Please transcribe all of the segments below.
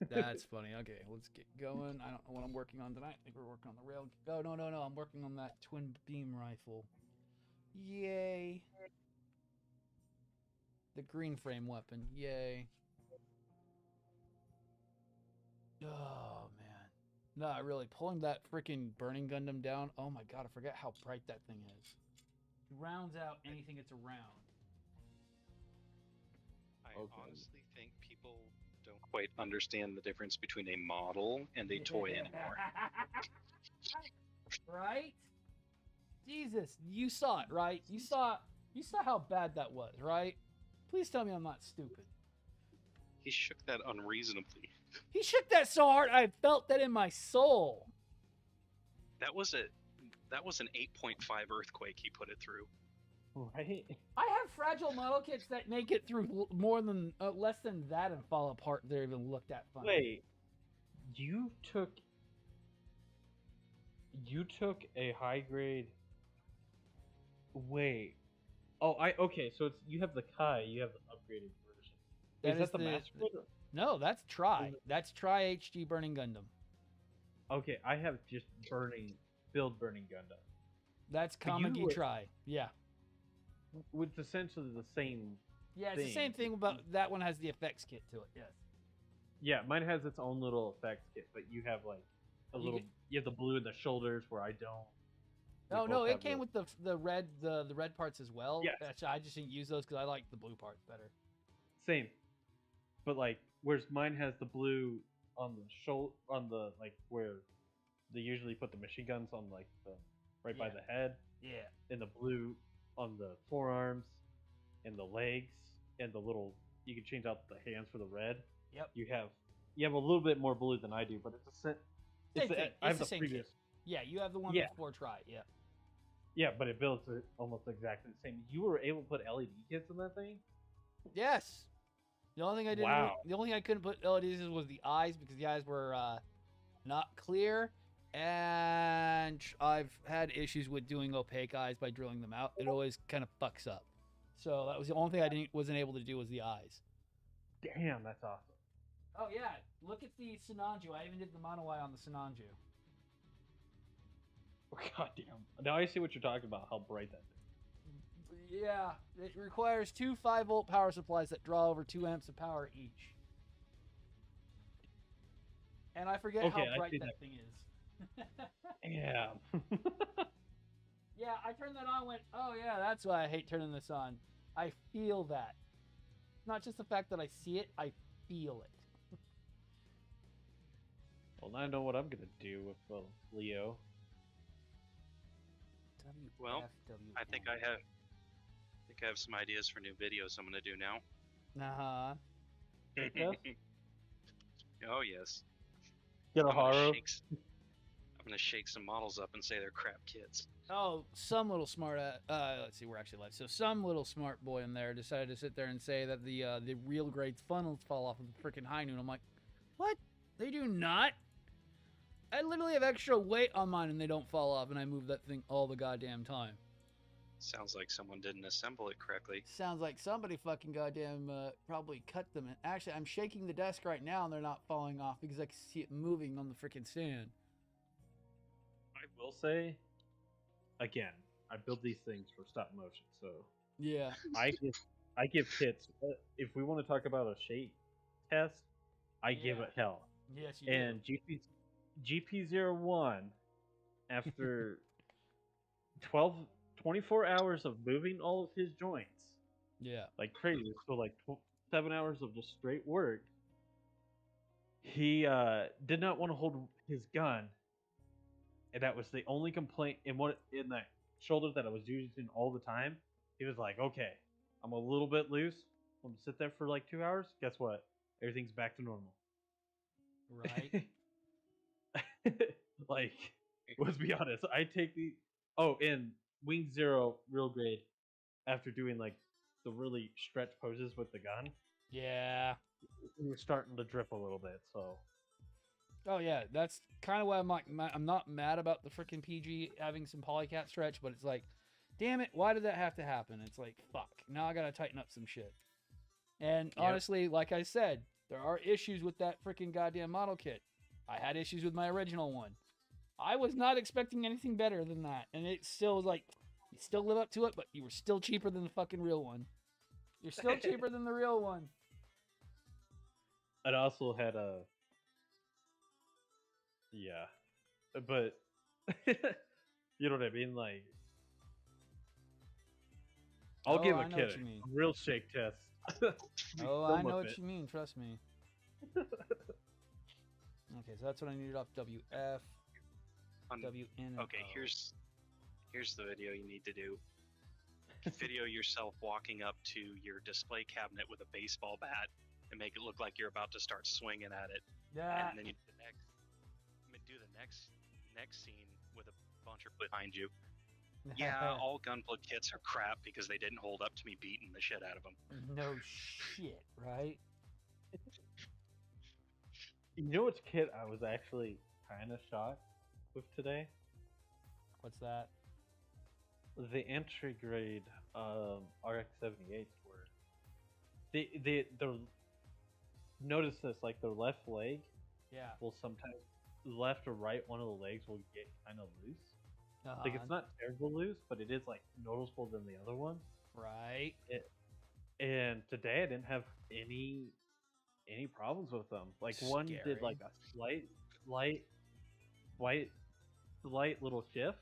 That's funny. Okay, let's get going. I don't know what I'm working on tonight. I think we're working on the rail. Oh, no, no, no. I'm working on that twin beam rifle. Yay. The green frame weapon. Yay. Oh, man. No, really. Pulling that freaking burning Gundam down. Oh, my God. I forget how bright that thing is. It rounds out anything it's around. I Okay. honestly think people don't quite understand the difference between a model and a toy anymore. Right? Jesus, you saw it, right? You saw how bad that was, right? Please tell me I'm not stupid. He shook that unreasonably. He shook that so hard I felt that in my soul. That was an 8.5 earthquake he put it through. Right? I have fragile model kits that make it through more than less than that and fall apart. They're even looked at funny. Wait, you took a high grade. Wait. Oh, okay. So it's you have the Kai, you have the upgraded version. That Is that is the Master Grade? No, that's Tri. That's Tri HG Burning Gundam. Okay, I have just build burning Gundam. That's But you Kamagi were- Tri. Yeah. It's essentially the same. Yeah, it's the same thing, but that one has the effects kit to it. Yes. Yeah, mine has its own little effects kit, but you have like a You little. get- You have the blue in the shoulders where I don't. We Oh no, both it have came with the red red parts as well. Yes. Actually, I just didn't use those because I like the blue parts better. Same, but like, whereas mine has the blue on the shoulder, on the like where they usually put the machine guns on, like the right by Yeah. the head, Yeah. and the blue on the forearms, and the legs, and the little. You can change out the hands for the red. Yep. You have a little bit more blue than I do, but it's a set. Same thing. I have It's the the same previous. kit. Yeah, you have the one Yeah. before Tri. Yeah. Yeah, but it builds it almost exactly the same. You were able to put LED kits in that thing? Yes. The only thing I didn't. Wow. The only thing I couldn't put LEDs in was the eyes because the eyes were not clear, and I've had issues with doing opaque eyes by drilling them out. It always kind of fucks up. So that was the only thing I wasn't able to do was the eyes. Damn, that's awesome. Oh yeah, look at the Sinanju. I even did the mono eye on the Sinanju. Oh, God damn. Now I see what you're talking about, how bright that is. Yeah, it requires two 5-volt power supplies that draw over 2 amps of power each. And I forget Okay, how I bright see that thing is. Damn. Yeah, I turned that on and went, oh yeah, that's why I hate turning this on. I feel that. Not just the fact that I see it, I feel it. Well, now I know what I'm going to do with Leo. Well, I think I have some ideas for new videos I'm gonna do now. Uh-huh. Yes? Oh yes. Get a I'm gonna horror. I'm gonna shake some models up and say they're crap kits. Oh, some little smart. Let's see, we're actually live. So some little smart boy in there decided to sit there and say that the real grade funnels fall off of the freaking high noon. I'm like, what? They do not. I literally have extra weight on mine and they don't fall off, and I move that thing all the goddamn time. Sounds like someone didn't assemble it correctly. Sounds like somebody fucking goddamn probably cut them. And actually, I'm shaking the desk right now and they're not falling off because I can see it moving on the freaking stand. I will say, again, I build these things for stop motion, so Yeah. I give kits. If we want to talk about a shape test, I give Yeah. it hell. Yes, you And GP01, after 24 hours of moving all of his joints, do. Yeah. like crazy, so like 7 hours of just straight work, he did not want to hold his gun, and that was the only complaint in that shoulder that I was using all the time. He was like, okay, I'm a little bit loose. I'm gonna sit there for like 2 hours. Guess what? Everything's back to normal. Right. Like, let's be honest. I take in Wing Zero real grade, after doing like the really stretch poses with the gun, Yeah. we were starting to drip a little bit. So Oh yeah, that's kind of why I'm like, I'm not mad about the freaking PG having some polycat stretch, but it's like, damn it, why did that have to happen? It's like, fuck, now I gotta tighten up some shit. And Yep. honestly, like I said, There are issues with that freaking goddamn model kit. I had issues with my original one. I was not expecting anything better than that. And it still was like, you still live up to it, but you were still cheaper than the fucking real one. You're still cheaper than the real one. It also had a... Yeah. But... you know what I mean? Like... I'll give a kid a real shake test. Oh, I know what you mean. Trust me. Okay, so that's what I needed off WF. WN. Okay, here's the video you need to do. Video yourself walking up to your display cabinet with a baseball bat and make it look like you're about to start swinging at it. Yeah. And then you do the next scene with a bunch of behind you. Yeah, all Gunpla kits are crap because they didn't hold up to me beating the shit out of them. No shit, right? You know which kit I was actually kind of shocked with today? What's that? The entry grade RX-78s were... They're... Notice this, like their left leg will sometimes... Left or right one of the legs will get kind of loose. Like it's not terrible loose, but it is like noticeable than the other one. Right. And today I didn't have any problems with them. Like one did like a slight little shift,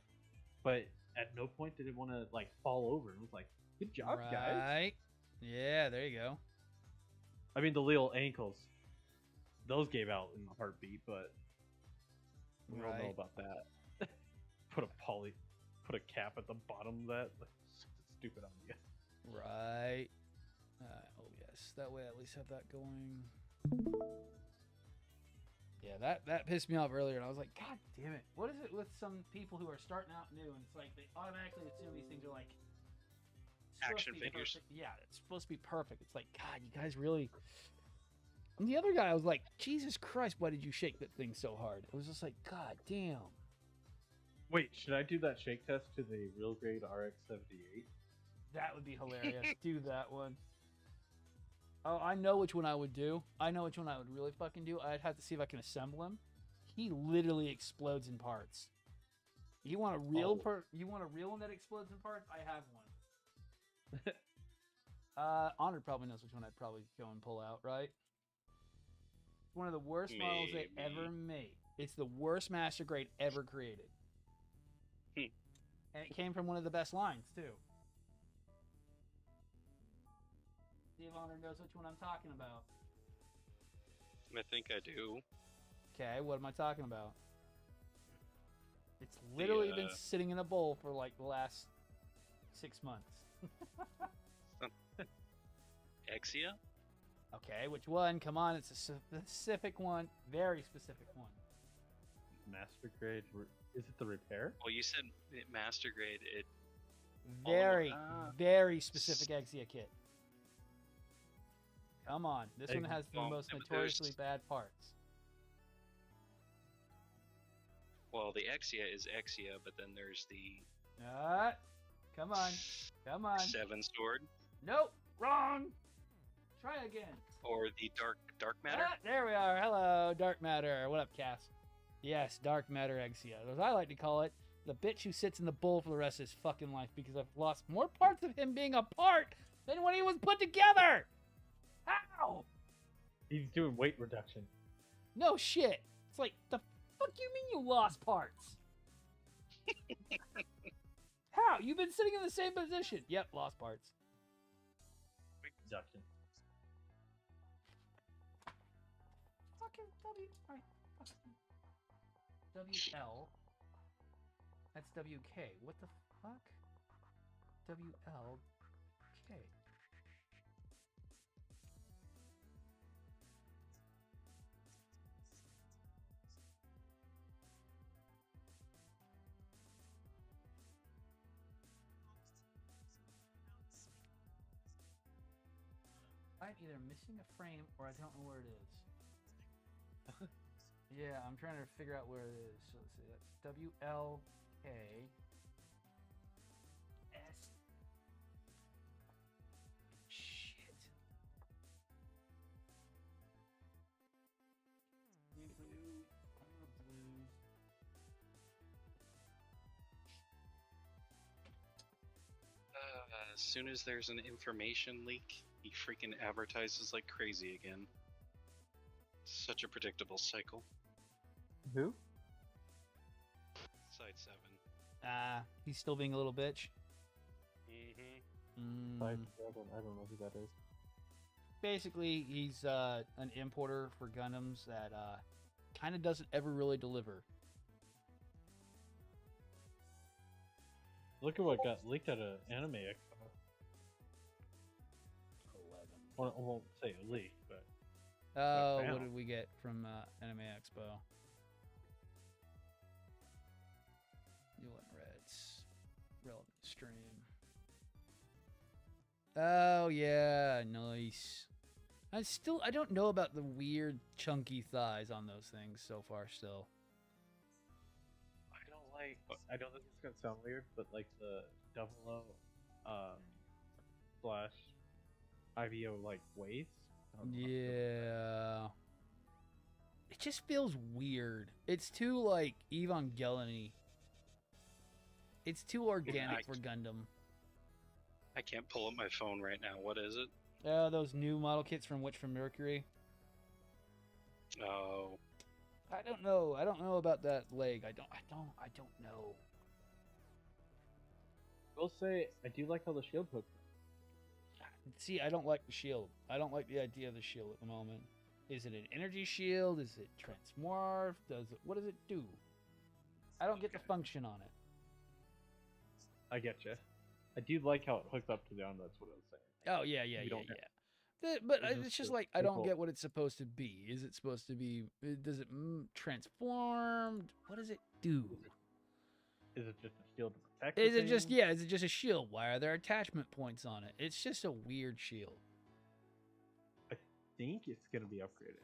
but at no point did it want to like fall over. It was like, good job, guys. Right. Yeah, there you go. I mean, the little ankles, those gave out in a heartbeat, but we don't know about that. Put a cap at the bottom of that. Stupid idea. Right. Oh yes, that way I at least have that going. Yeah, that pissed me off earlier, and I was like, God damn it! What is it with some people who are starting out new, and it's like they automatically assume these things are like action figures. Perfect. Yeah, it's supposed to be perfect. It's like, God, you guys really. And the other guy, I was like, Jesus Christ, why did you shake that thing so hard? It was just like, God damn. Wait, should I do that shake test to the real grade RX-78? That would be hilarious. Do that one. Oh, I know which one I would do. I know which one I would really fucking do. I'd have to see if I can assemble him. He literally explodes in parts. You want a real you want a real one that explodes in parts? I have one. Honor probably knows which one I'd probably go and pull out, right? One of the worst models they ever made. It's the worst master grade ever created. And it came from one of the best lines, too. See if Honor knows which one I'm talking about. I think I do. Okay, what am I talking about? It's literally been sitting in a bowl for like the last 6 months. Exia? Okay, which one? Come on, it's a specific one. Very specific one. Master grade... Is it the repair? Well, you said master grade. Very specific Exia kit. Come on, this one has the most notoriously bad parts. Well, the Exia is Exia, but then there's the... Come on. 7 sword. Nope, wrong. Try again. Or the dark matter. There we are. Hello, dark matter. What up, Cass? Yes, dark matter Exia. As I like to call it, the bitch who sits in the bowl for the rest of his fucking life because I've lost more parts of him being apart than when he was put together. How? He's doing weight reduction. No shit. It's like, the fuck you mean you lost parts? How? You've been sitting in the same position. Yep, lost parts. Weight reduction. Fucking WL. That's WK. What the fuck? WLK. I'm either missing a frame or I don't know where it is. Yeah, I'm trying to figure out where it is. So let's see, that's WLK S. Shit. As soon as there's an information leak, he freaking advertises like crazy again. Such a predictable cycle. Who? Side 7. He's still being a little bitch. Mm-hmm. I don't know who that is. Basically, he's an importer for Gundams that kind of doesn't ever really deliver. Look at what got leaked at an anime expo. 11. Well, I won't say a leak, but Oh, found. what did we get from Anime Expo? New and Reds. Relevant stream. Oh, yeah. Nice. I don't know about the weird chunky thighs on those things so far still. I know this is gonna sound weird, but like the 00 slash IVO like waist. I don't know. Yeah. It just feels weird. It's too like Evangelion-y. It's too organic for Gundam. I can't pull up my phone right now. What is it? Those new model kits from Witch from Mercury. Oh, I don't know. I don't know about that leg. I don't know. I'll say I do like how the shield hook. See, I don't like the shield. I don't like the idea of the shield at the moment. Is it an energy shield? Is it transmorph? What does it do? I don't get the function on it. I get you. I do like how it hooks up to the arm. That's what I was saying. Oh yeah. You don't But It's it's just just a like I don't simple- get what it's supposed to be. Is it supposed to be? Does it transform? What does it do? Is it just a shield to protect? Is the it just thing? Is it just a shield? Why are there attachment points on it? It's just a weird shield. I think it's gonna be upgraded.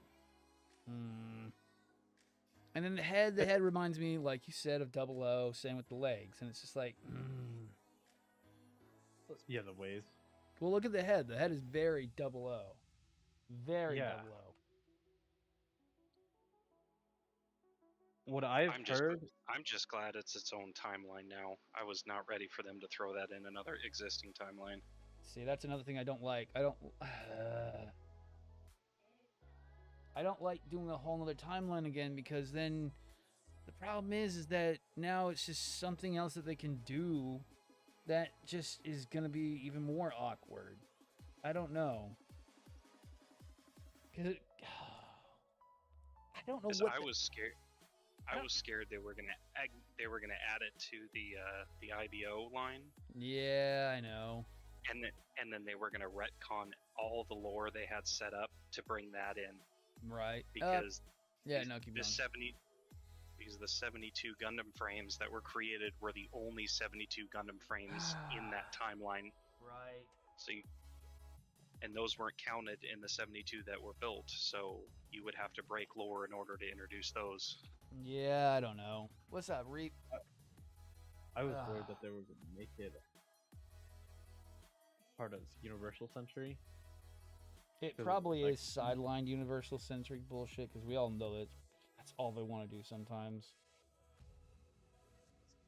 And then the head reminds me, like you said, of 00. Same with the legs, and it's just like. Yeah, the waist. Well, look at the head. The head is very 00. Very Yeah. 00. What I've heard. I'm just glad it's its own timeline now. I was not ready for them to throw that in another existing timeline. See, that's another thing I don't like. I don't like doing a whole nother timeline again because then the problem is that now it's just something else that they can do that just is gonna be even more awkward. I don't know. Cause I don't know what I was scared. I was scared they were gonna add it to the IBO line, Yeah, I know. and then they were gonna retcon all the lore they had set up to bring that in Right. because Yeah, no, keep the going. because the 72 Gundam frames that were created were the only 72 Gundam frames in that timeline. Right. So and those weren't counted in the 72 that were built, so you would have to break lore in order to introduce those. Yeah, I don't know. What's up, Reap? I was worried that they were going to make it part of Universal Century. It Cause probably like- is sidelined universal centric bullshit because we all know that that's all they want to do sometimes.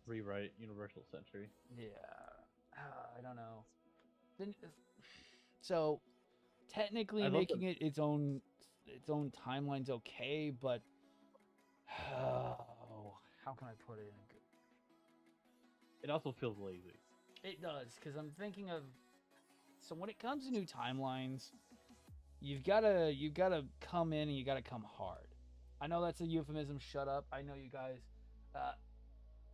Rewrite Universal Century. Yeah, I don't know. Then, so technically I love making it its own timeline's okay, but how can I put it in a good? It also feels lazy. It does, because I'm thinking of. So when it comes to new timelines, you've gotta come in and you gotta come hard. I know that's a euphemism. Shut up. I know you guys,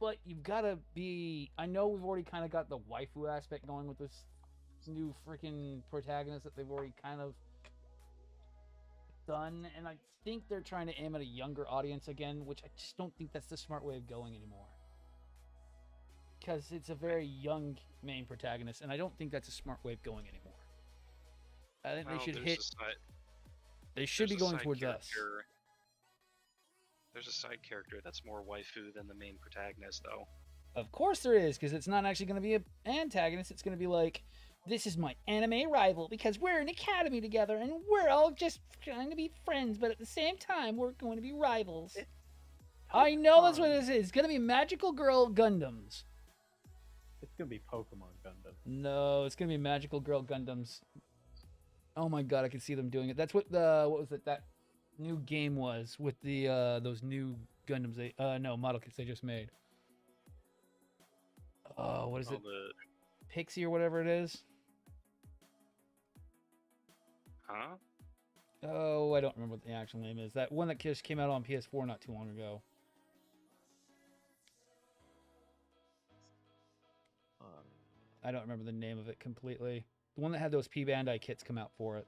but you've gotta be. I know we've already kind of got the waifu aspect going with this new freaking protagonist that they've already kind of done, and I think they're trying to aim at a younger audience again, which I just don't think that's the smart way of going anymore. Because it's a very young main protagonist, and I don't think that's a smart way of going anymore. I think Well, they should there's hit. a side- They should be there's a going side towards us. character- There's a side character that's more waifu than the main protagonist, though. Of course there is, because it's not actually going to be an antagonist. It's going to be like, this is my anime rival because we're in academy together and we're all just trying to be friends, but at the same time we're going to be rivals. I know that's what this is. It's going to be Magical Girl Gundams. It's gonna be Pokemon Gundam. No, it's gonna be Magical Girl Gundams. Oh my god, I can see them doing it. That's what what was it, that new game was with the those new Gundams they no model kits they just made. Oh, what is it? Pixie or whatever it is. Huh? Oh, I don't remember what the actual name is. That one that just came out on PS4 not too long ago. I don't remember the name of it completely. The one that had those P Bandai kits come out for it.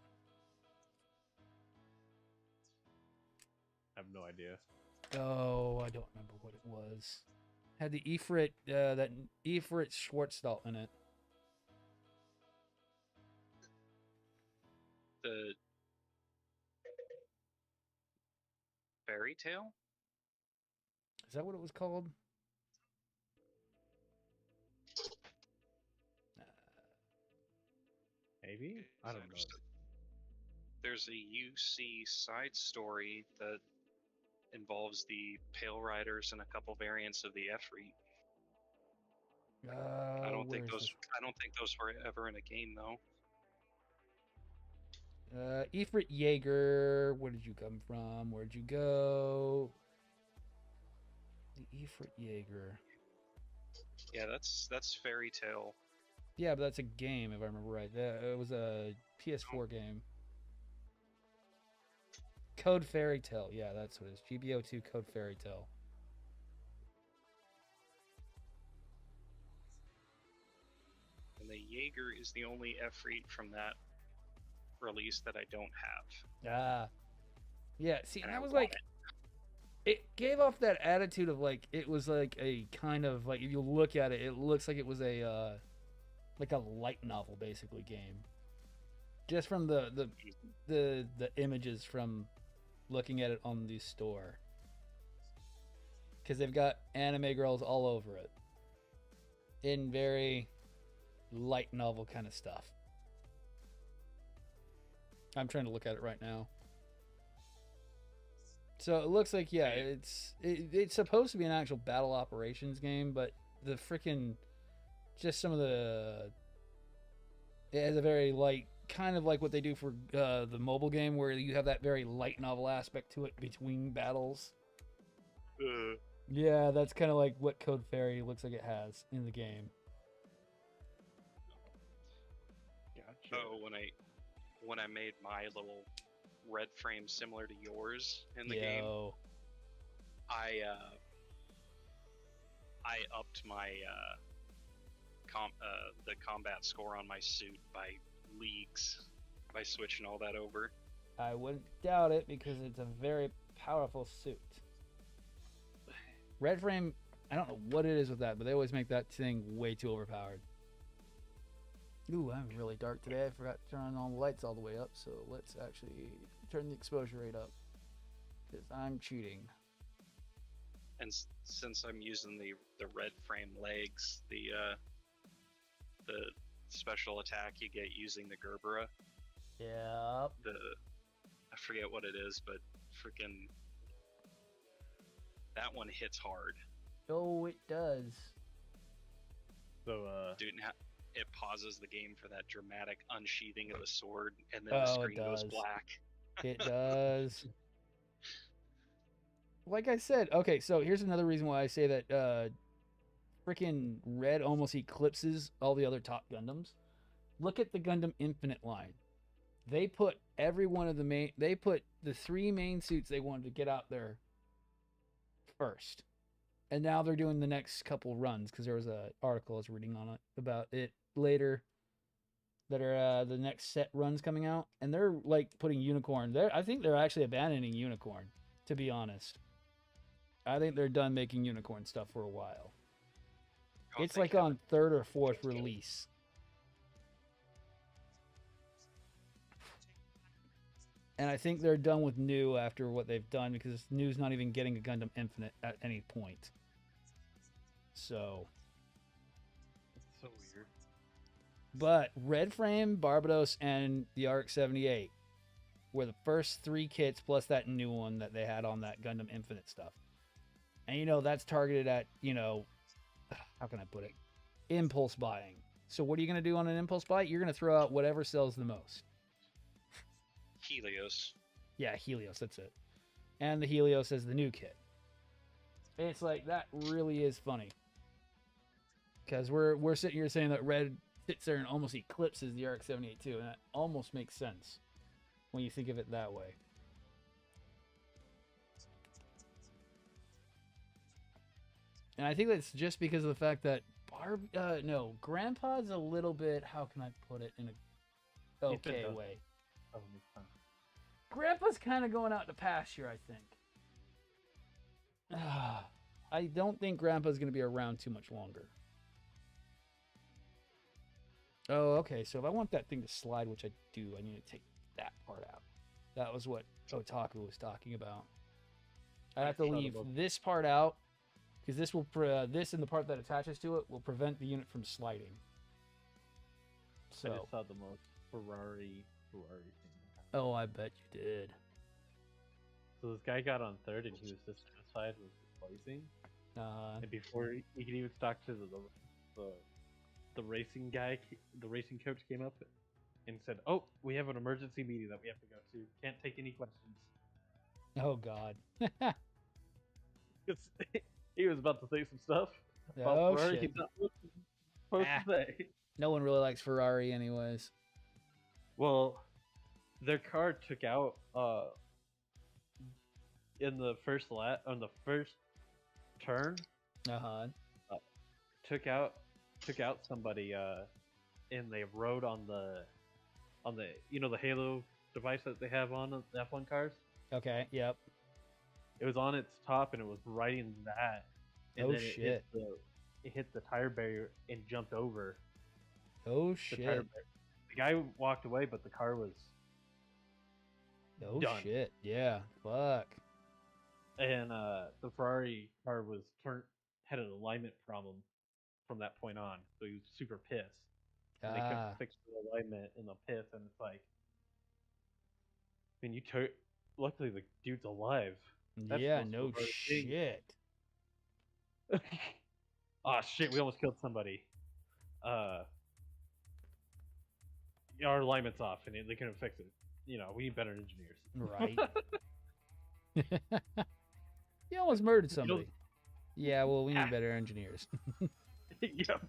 I have no idea. Oh, I don't remember what it was. Had the Ifrit, that Ifrit Schwarzstalt in it. The Fairy Tale? Is that what it was called? Maybe? I don't know. There's a UC side story that involves the Pale Riders and a couple variants of the Efreet. I don't think those were ever in a game though. Ifrit Jaeger, where did you come from? Where'd you go? The Ifrit Jaeger. Yeah, that's Fairy Tale. Yeah, but that's a game if I remember right. It was a PS4 game. Code Fairy Tale. Yeah, that's what it is. GBO2 Code Fairy Tale. And the Jaeger is the only Efreet from that release that I don't have. Ah. Yeah, see, And that I was want like... It gave off that attitude of like, it was like a kind of, like, if you look at it, it looks like it was a, like a light novel, basically, game. Just from the images from looking at it on the store. Because they've got anime girls all over it. In very light novel kind of stuff. I'm trying to look at it right now. So it looks like, yeah, it's supposed to be an actual battle operations game, but the freaking, just some of the, it has a very light, kind of like what they do for the mobile game, where you have that very light novel aspect to it between battles. Yeah, that's kind of like what Code Fairy looks like it has in the game. Gotcha. Oh, when I made my little red frame similar to yours in the game, I upped my the combat score on my suit by leagues by switching all that over. I wouldn't doubt it because it's a very powerful suit. Red frame, I don't know what it is with that, but they always make that thing way too overpowered. Ooh, I'm really dark today. I forgot to turn all the lights all the way up, so let's actually turn the exposure rate up. Because I'm cheating. And since I'm using the red frame legs, the special attack you get using the Gerbera. Yep. I forget what it is, but freaking that one hits hard. Oh, it does. So, dude, it pauses the game for that dramatic unsheathing of the sword, and then the screen goes black. It does. Like I said, okay, so here's another reason why I say that freaking Red almost eclipses all the other top Gundams. Look at the Gundam Infinite line. They put every one of they put the 3 main suits they wanted to get out there first. And now they're doing the next couple runs, because there was an article I was reading on it about it later, that are the next set runs coming out, and they're like putting Unicorn there. I think they're actually abandoning Unicorn, to be honest. I think they're done making Unicorn stuff for a while. It's like on 3rd or 4th release. And I think they're done with New after what they've done, because New's not even getting a Gundam Infinite at any point. So. It's so weird. But Red Frame, Barbados, and the RX-78 were the first 3 kits, plus that new one that they had on that Gundam Infinite stuff. And, that's targeted at, how can I put it? impulse buying. So what are you going to do on an impulse buy? You're going to throw out whatever sells the most. Helios. Yeah, Helios, that's it. And the Helios is the new kit. It's like, that really is funny. Because we're sitting here saying that red sits there and almost eclipses the RX-78 too, and that almost makes sense when you think of it that way. And I think that's just because of the fact that Grandpa's a little bit, how can I put it in a okay way? Grandpa's kind of going out to pasture, I think. I don't think Grandpa's going to be around too much longer. Oh, okay, so if I want that thing to slide, which I do, I need to take that part out. That was what Otaku was talking about. I have to leave this part out, because this will this and the part that attaches to it will prevent the unit from sliding. So I just saw the most Ferrari thing. Oh, I bet you did. So this guy got on third, and he was dissatisfied with the placing. And before he could even talk to the racing guy, the racing coach came up and said, "Oh, we have an emergency meeting that we have to go to. Can't take any questions." Oh God. He was about to say some stuff about Oh Ferrari. shit. He's not supposed to say. No one really likes Ferrari, anyways. Well, their car took out in the first on the first turn. Took out somebody and they rode on the the Halo device that they have on the F1 cars. Okay, yep. It was on its top and it was riding that. And then shit. It hit the tire barrier and jumped over. Oh shit. The guy walked away, but the car was done. Shit. Yeah. Fuck. And the Ferrari car had an alignment problem from that point on, so he was super pissed. And they couldn't fix the alignment in the pits, and it's like, I mean, luckily the dude's alive. That's no shit. Oh shit, we almost killed somebody. Our alignment's off, and they couldn't fix it. We need better engineers. Right. You almost murdered somebody. Yeah, well, we need better engineers. Yep.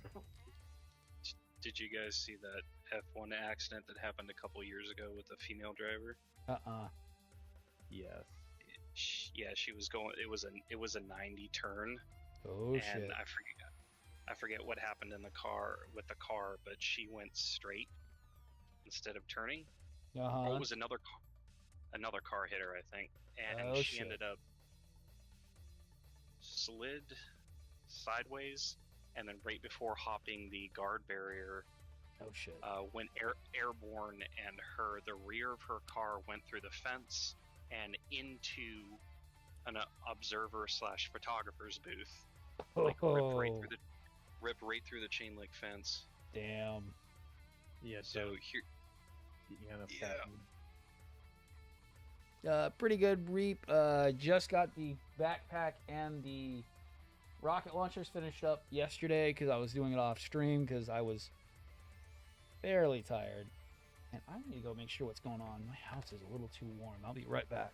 Did you guys see that F1 accident that happened a couple years ago with a female driver? Yes. Yeah, she was going. It was a 90 turn. Oh and shit. I forget what happened in the car, but she went straight instead of turning. Or it was another car hit her, I think, and she ended up slid sideways, and then right before hopping the guard barrier, went airborne, and the rear of her car went through the fence and into an observer/photographer's booth. Like ripped right through the chain link fence. Damn. Yeah. So here. Yeah. Pretty good reap. Just got the backpack and the rocket launchers finished up yesterday because I was doing it off stream because I was fairly tired. And I need to go make sure what's going on. My house is a little too warm. I'll be right back.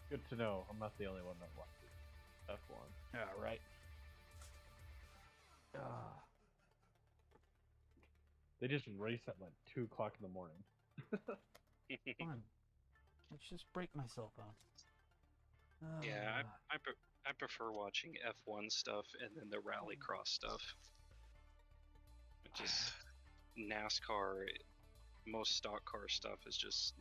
Good to know. I'm not the only one that watches F1. All right. They just race at like 2 o'clock in the morning. Fun. Let's just break myself up. Yeah, I prefer watching F1 stuff and then the rallycross stuff. Just NASCAR, most stock car stuff is just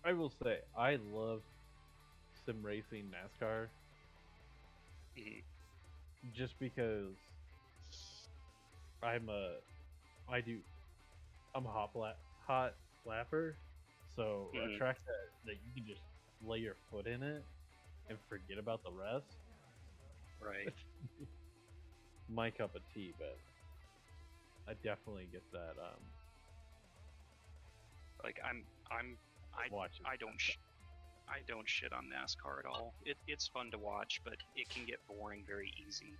I will say, I love sim racing NASCAR. Just because I'm a hot lapper, so a track that you can just lay your foot in it and forget about the rest. Right. My cup of tea, but I definitely get that. Like I I don't shit on NASCAR at all. It's fun to watch, but it can get boring very easy.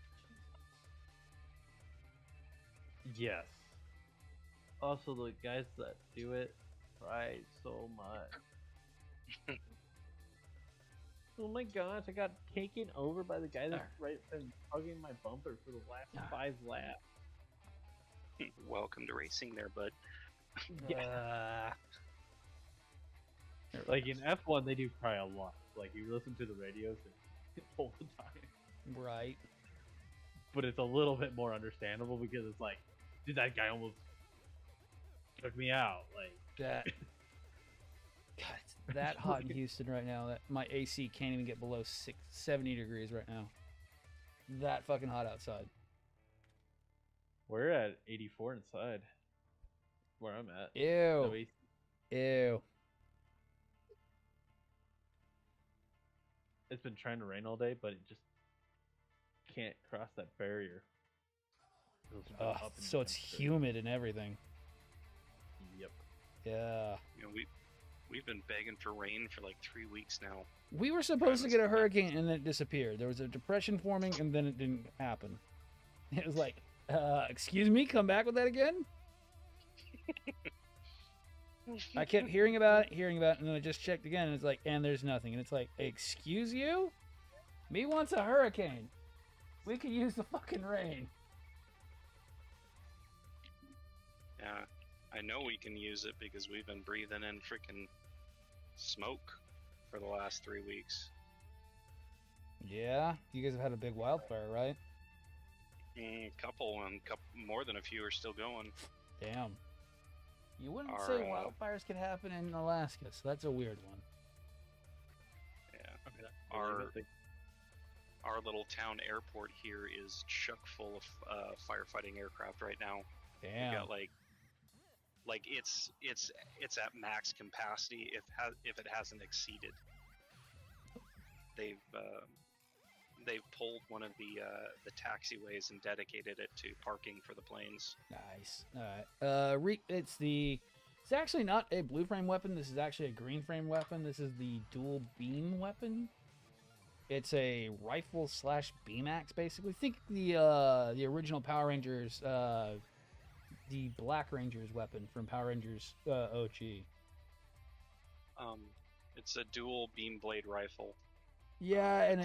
Yes. Also, the guys that do it try so much. Oh my gosh, I got taken over by the guy that's right been hugging my bumper for the last 5 laps. Welcome to racing there, bud. Yeah. Like in F1, they do cry a lot. Like you listen to the radios all the time. Right. But it's a little bit more understandable because it's like, dude, that guy almost took me out. Like that. God, it's that hot in Houston right now that my AC can't even get below 70 degrees right now. That fucking hot outside. We're at 84 inside. Where I'm at. Ew. No AC. Ew. It's been trying to rain all day, but it just can't cross that barrier. So it's humid and everything. Yep. Yeah. You know, we've been begging for rain for like 3 weeks now. We were supposed to get a hurricane and then it disappeared. There was a depression forming and then it didn't happen. It was like, excuse me, come back with that again? I kept hearing about it, and then I just checked again, and it's like, and there's nothing. And it's like, excuse you? Me wants a hurricane. We could use the fucking rain. Yeah, I know we can use it because we've been breathing in freaking smoke for the last 3 weeks. Yeah, you guys have had a big wildfire, right? Couple more than a few are still going. Damn. You wouldn't say wildfires could happen in Alaska, so that's a weird one. Yeah, our little town airport here is chock full of firefighting aircraft right now. Damn. We got like it's at max capacity if it hasn't exceeded. They've pulled one of the taxiways and dedicated it to parking for the planes. Nice. All right. It's actually not a blue frame weapon. This is actually a green frame weapon. This is the dual beam weapon. It's a rifle / beam axe, basically. Think the original Power Rangers, the Black Rangers weapon from Power Rangers OG. It's a dual beam blade rifle. Yeah, and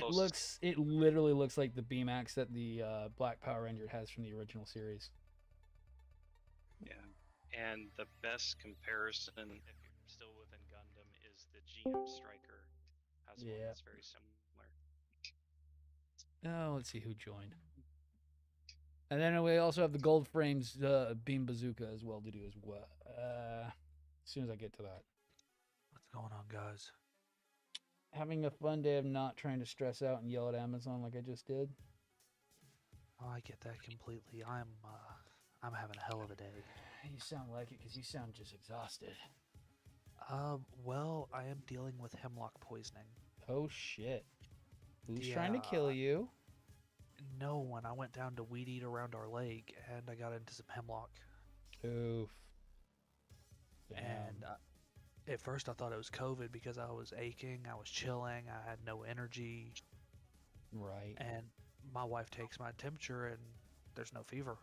it literally looks like the beam axe that the Black Power Ranger has from the original series. Yeah, and the best comparison, if you're still within Gundam, is the GM Striker. Has one that's very similar. Oh, let's see who joined. And then we also have the Gold Frames beam bazooka as well to do as well. As soon as I get to that. What's going on, guys? Having a fun day of not trying to stress out and yell at Amazon like I just did. Oh, I get that completely. I'm having a hell of a day. You sound like it because you sound just exhausted. Well, I am dealing with hemlock poisoning. Oh shit. Who's trying to kill you? No one. I went down to weed eat around our lake and I got into some hemlock. Oof. Damn. And at first I thought it was COVID because I was aching, I was chilling, I had no energy. Right. And my wife takes my temperature and there's no fever.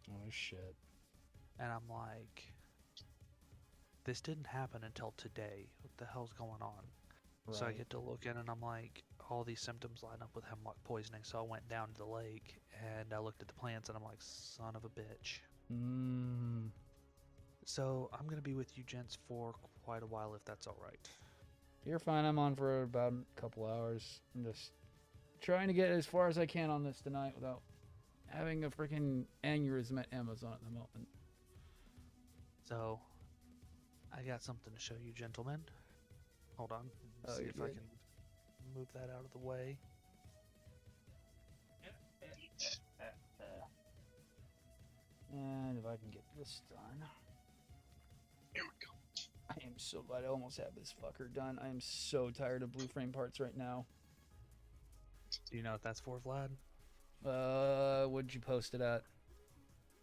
Oh shit. And I'm like, this didn't happen until today. What the hell's going on? Right. So I get to look in and I'm like, all these symptoms line up with hemlock poisoning. So I went down to the lake and I looked at the plants and I'm like, son of a bitch. So I'm going to be with you gents for quite a while if that's all right. You're fine. I'm on for about a couple hours. I'm just trying to get as far as I can on this tonight without having a freaking aneurysm at Amazon at the moment. So I got something to show you, gentlemen. Hold on. See if I can move that out of the way. And if I can get this done. Here we go. I am so glad I almost have this fucker done. I am so tired of blue frame parts right now. Do you know what that's for, Vlad? What'd you post it at?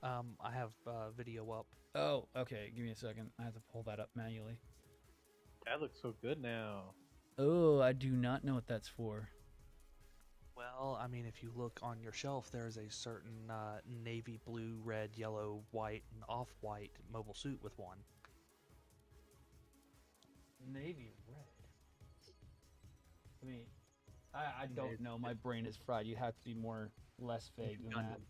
I have video up. Oh, okay. Give me a second. I have to pull that up manually. That looks so good now. Oh, I do not know what that's for. Well, I mean, if you look on your shelf, there is a certain navy blue, red, yellow, white, and off-white mobile suit with one. Navy red. I mean, I don't know. My brain is fried. You have to be less vague than that.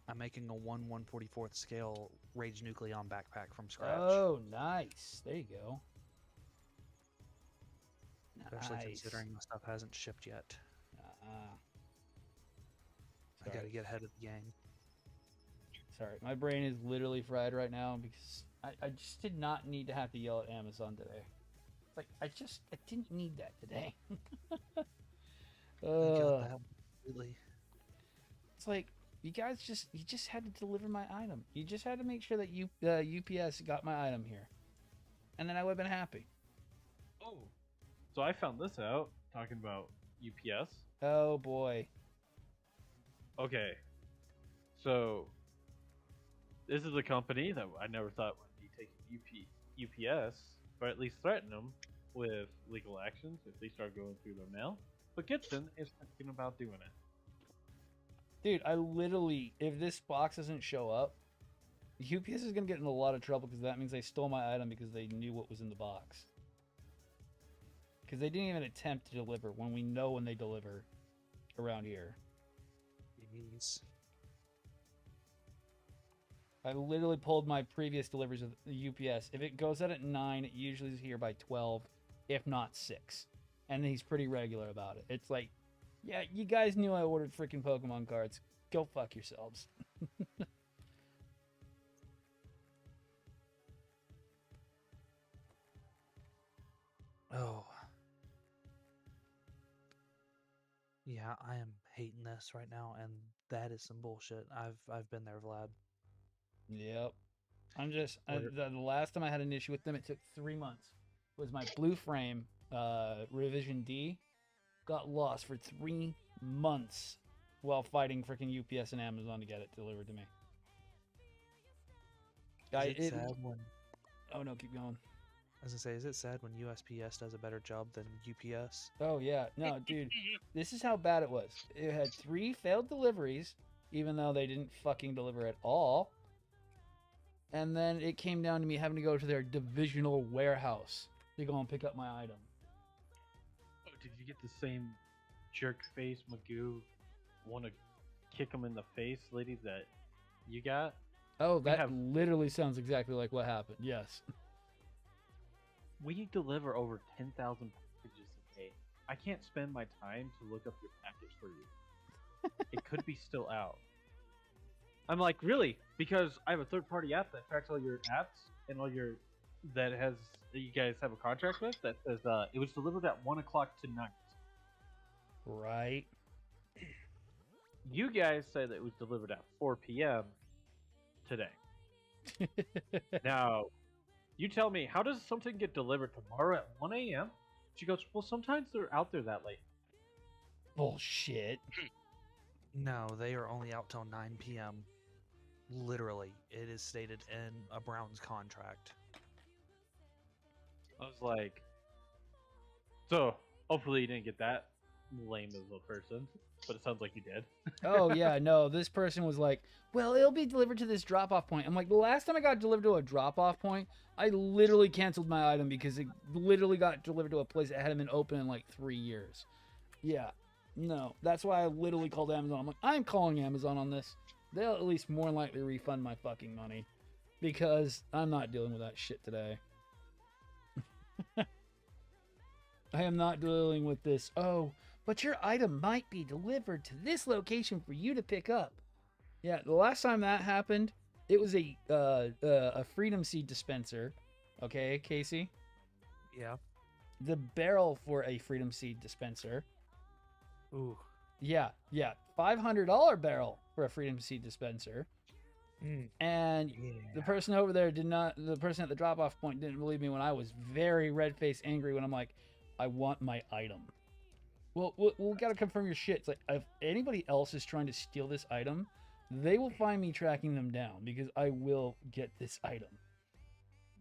I'm making a 1/144th scale Rage Nucleon backpack from scratch. Oh, nice. There you go. Especially considering the stuff hasn't shipped yet. I gotta get ahead of the game. Sorry, my brain is literally fried right now because I just did not need to have to yell at Amazon today. It's like, I didn't need that today. I got that completely. It's like, you just had to deliver my item. You just had to make sure that UPS got my item here. And then I would have been happy. Oh. So I found this out, talking about UPS. Oh, boy. Okay. So, this is a company that I never thought would be taking UPS, but at least threaten them with legal actions if they start going through their mail. But Gibson is thinking about doing it. Dude, I literally, if this box doesn't show up, UPS is going to get in a lot of trouble because that means they stole my item because they knew what was in the box. Because they didn't even attempt to deliver when we know when they deliver around here. Jeez. I literally pulled my previous deliveries of the UPS. If it goes out at 9, it usually is here by 12, if not 6. And he's pretty regular about it. It's like, yeah, you guys knew I ordered freaking Pokemon cards. Go fuck yourselves. Oh. Yeah, I am hating this right now, and that is some bullshit. I've been there, Vlad. Yep. I'm just the last time I had an issue with them, it took 3 months. It was my blue frame revision D got lost for 3 months while fighting freaking UPS and Amazon to get it delivered to me. Sad when... Oh no, keep going. I was gonna say, is it sad when USPS does a better job than UPS? Oh yeah, no, dude, this is how bad it was. It had 3 failed deliveries, even though they didn't fucking deliver at all. And then it came down to me having to go to their divisional warehouse to go and pick up my item. Oh, did you get the same jerk face Magoo want to kick him in the face lady that you got? Oh, that literally sounds exactly like what happened. Yes. We deliver over 10,000 packages a day. I can't spend my time to look up your package for you. It could be still out. I'm like, really? Because I have a third-party app that tracks all your apps and all your that you guys have a contract with that says it was delivered at 1 o'clock tonight. Right. You guys say that it was delivered at 4 p.m. today. Now, you tell me, how does something get delivered tomorrow at 1 a.m.? She goes, well, sometimes they're out there that late. Bullshit. No, they are only out till 9 p.m. Literally, it is stated in a Browns contract. I was like, so hopefully you didn't get that lame of a person, but it sounds like you did. Oh yeah, no, this person was like, well, it'll be delivered to this drop-off point. I'm like, the last time I got delivered to a drop-off point, I literally canceled my item because it literally got delivered to a place that hadn't been open in like 3 years. Yeah, no, that's why I literally called Amazon. I'm like, I'm calling Amazon on this. They'll at least more than likely refund my fucking money because I'm not dealing with that shit today. I am not dealing with this. Oh, but your item might be delivered to this location for you to pick up. Yeah, the last time that happened, it was a Freedom Seed dispenser. Okay, Casey? Yeah. The barrel for a Freedom Seed dispenser. Ooh. Yeah. $500 barrel for a Freedom Seed dispenser. And the person over there the person at the drop-off point didn't believe me when I was very red-faced angry when I'm like, I want my item. Well, we'll gotta confirm your shit. It's like, if anybody else is trying to steal this item, they will find me tracking them down because I will get this item.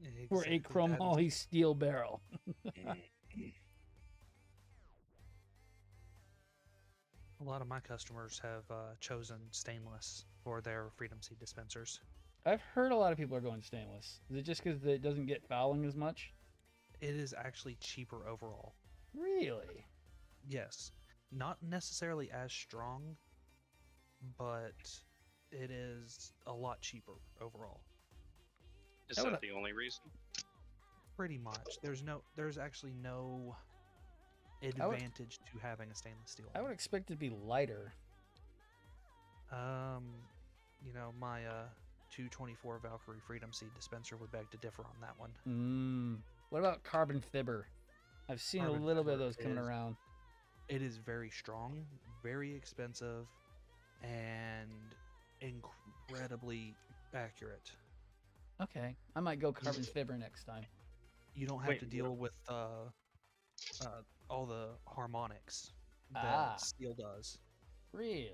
Exactly. For a chromoly steel barrel. lot of my customers have chosen stainless for their Freedom Seed dispensers. I've heard a lot of people are going stainless. Is it just because it doesn't get fouling as much? It is actually cheaper overall. Really? Yes. Not necessarily as strong, but it is a lot cheaper overall. Is that the only reason? Pretty much. There's actually no advantage to having a stainless steel I one. would expect it to be lighter. My 224 Valkyrie Freedom Seed dispenser would beg to differ on that one. What about carbon fiber? I've seen a little bit of those coming around. It is very strong, very expensive, and incredibly accurate. Okay, I might go carbon fiber next time. You don't have to deal with all the harmonics that steel does. Really?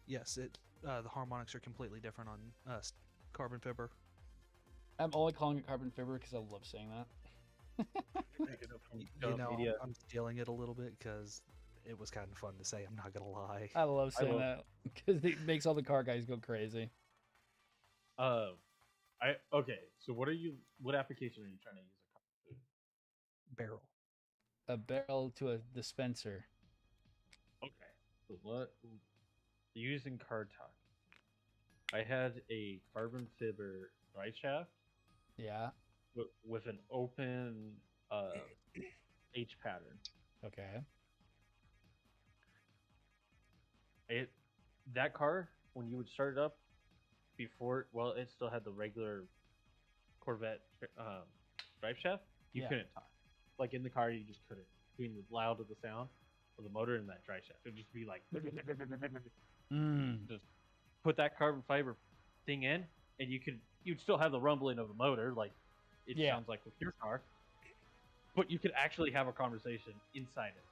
Yes, the harmonics are completely different on carbon fiber. I'm only calling it carbon fiber because I love saying that. I'm stealing it a little bit because it was kind of fun to say. I'm not gonna lie. I love saying that because it makes all the car guys go crazy. Okay. So what application are you trying to use a carbon fiber? Barrel. A barrel to a dispenser. Okay. So what? Using card talk. I had a carbon fiber drive shaft. Yeah. With an open H pattern. Okay. That car, when you would start it up, it still had the regular Corvette drive shaft. You couldn't talk. Like in the car, you just couldn't. Between the loud of the sound of the motor and that drive shaft, it would just be like. Just put that carbon fiber thing in, and you'd still have the rumbling of the motor, like it sounds like with your car, but you could actually have a conversation inside it.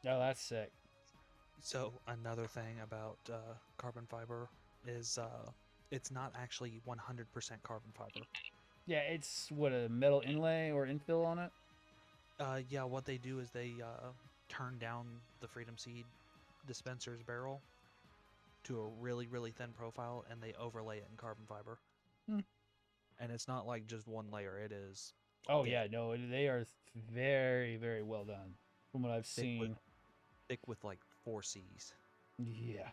Oh, that's sick. So another thing about carbon fiber is it's not actually 100% carbon fiber. Yeah, it's a metal inlay or infill on it? What they do is they turn down the Freedom Seed dispenser's barrel to a really, really thin profile, and they overlay it in carbon fiber. And it's not like just one layer. It is. Oh, yeah. No, they are very, very well done from what I've seen. Thick with like 4 C's. Yeah.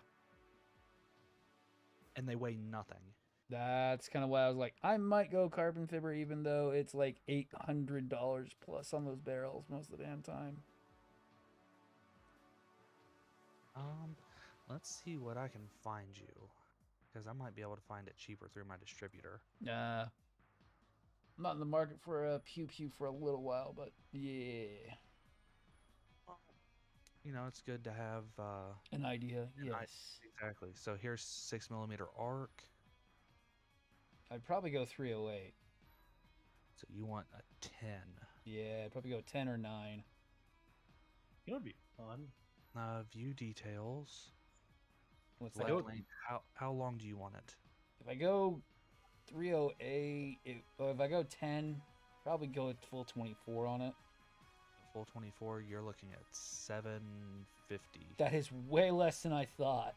And they weigh nothing. That's kind of why I was like, I might go carbon fiber, even though it's like $800 plus on those barrels most of the damn time. Let's see what I can find you, because I might be able to find it cheaper through my distributor. I'm not in the market for a pew pew for a little while, but yeah. It's good to have an idea. Yes, exactly. So here's 6mm arc. I'd probably go 308. So you want a 10? Yeah, I'd probably go 10 or 9. You know, it'd be fun. View details. What's that? that? How long do you want it? If I go 308, if I go 10, probably go with full 24 on it. Full 24, you're looking at $750. That is way less than I thought.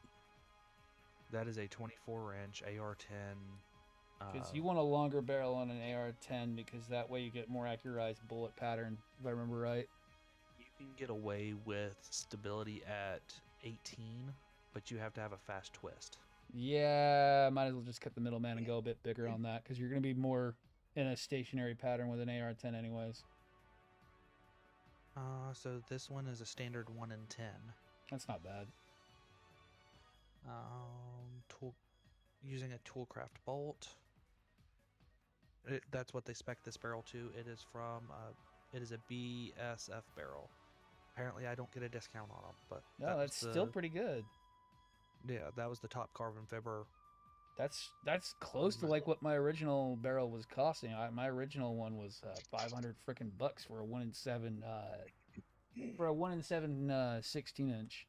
That is a 24-inch AR-10. Because you want a longer barrel on an AR-10, because that way you get more accurate bullet pattern, if I remember right. You can get away with stability at 18, but you have to have a fast twist. Yeah, might as well just cut the middleman and go a bit bigger on that, because you're going to be more in a stationary pattern with an AR-10 anyways. So this one is a standard 1 in 10. That's not bad. Using a toolcraft bolt. That's what they spec this barrel to. It is a BSF barrel. Apparently, I don't get a discount on them, but no, that's still pretty good. Yeah, that was the top carbon fiber. That's close to like what my original barrel was costing. My original one was $500 frickin' bucks for a 1 in 7 16-inch.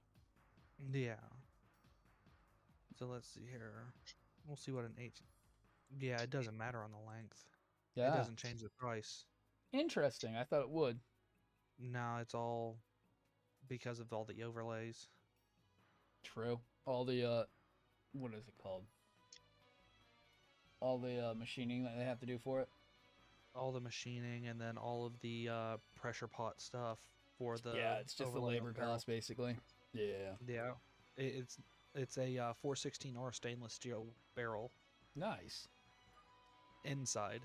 Yeah. So let's see here. We'll see what an 8. Yeah, it doesn't matter on the length. Yeah. It doesn't change the price. Interesting. I thought it would. No, it's all because of all the overlays. True. All the what is it called? All the machining that they have to do for it. All the machining and then all of the pressure pot stuff for the Yeah, it's just the overlay on labor barrel. cost basically. Yeah. Yeah, it's a 416R stainless steel barrel Nice. inside,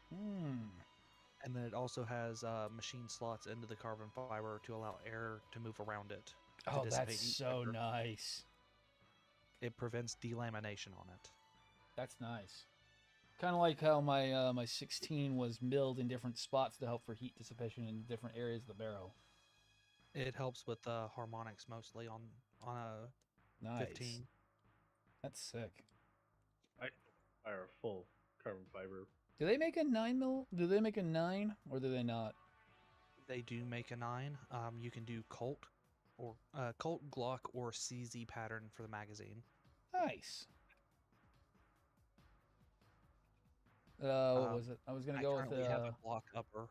Hmm. and then it also has machine slots into the carbon fiber to allow air to move around it. To Oh, dissipate that's heat so quicker. nice. It prevents delamination on it. That's nice. Kind of like how my 16 was milled in different spots to help for heat dissipation in different areas of the barrel. It helps with harmonics mostly on a Nice. 15. That's sick. I fire a full carbon fiber. Do they make a 9 mil? Do they make a 9 or do they not? They do make a 9. You can do Colt or Colt, Glock, or CZ pattern for the magazine. Nice. What was it? I was gonna go with currently have a Glock upper.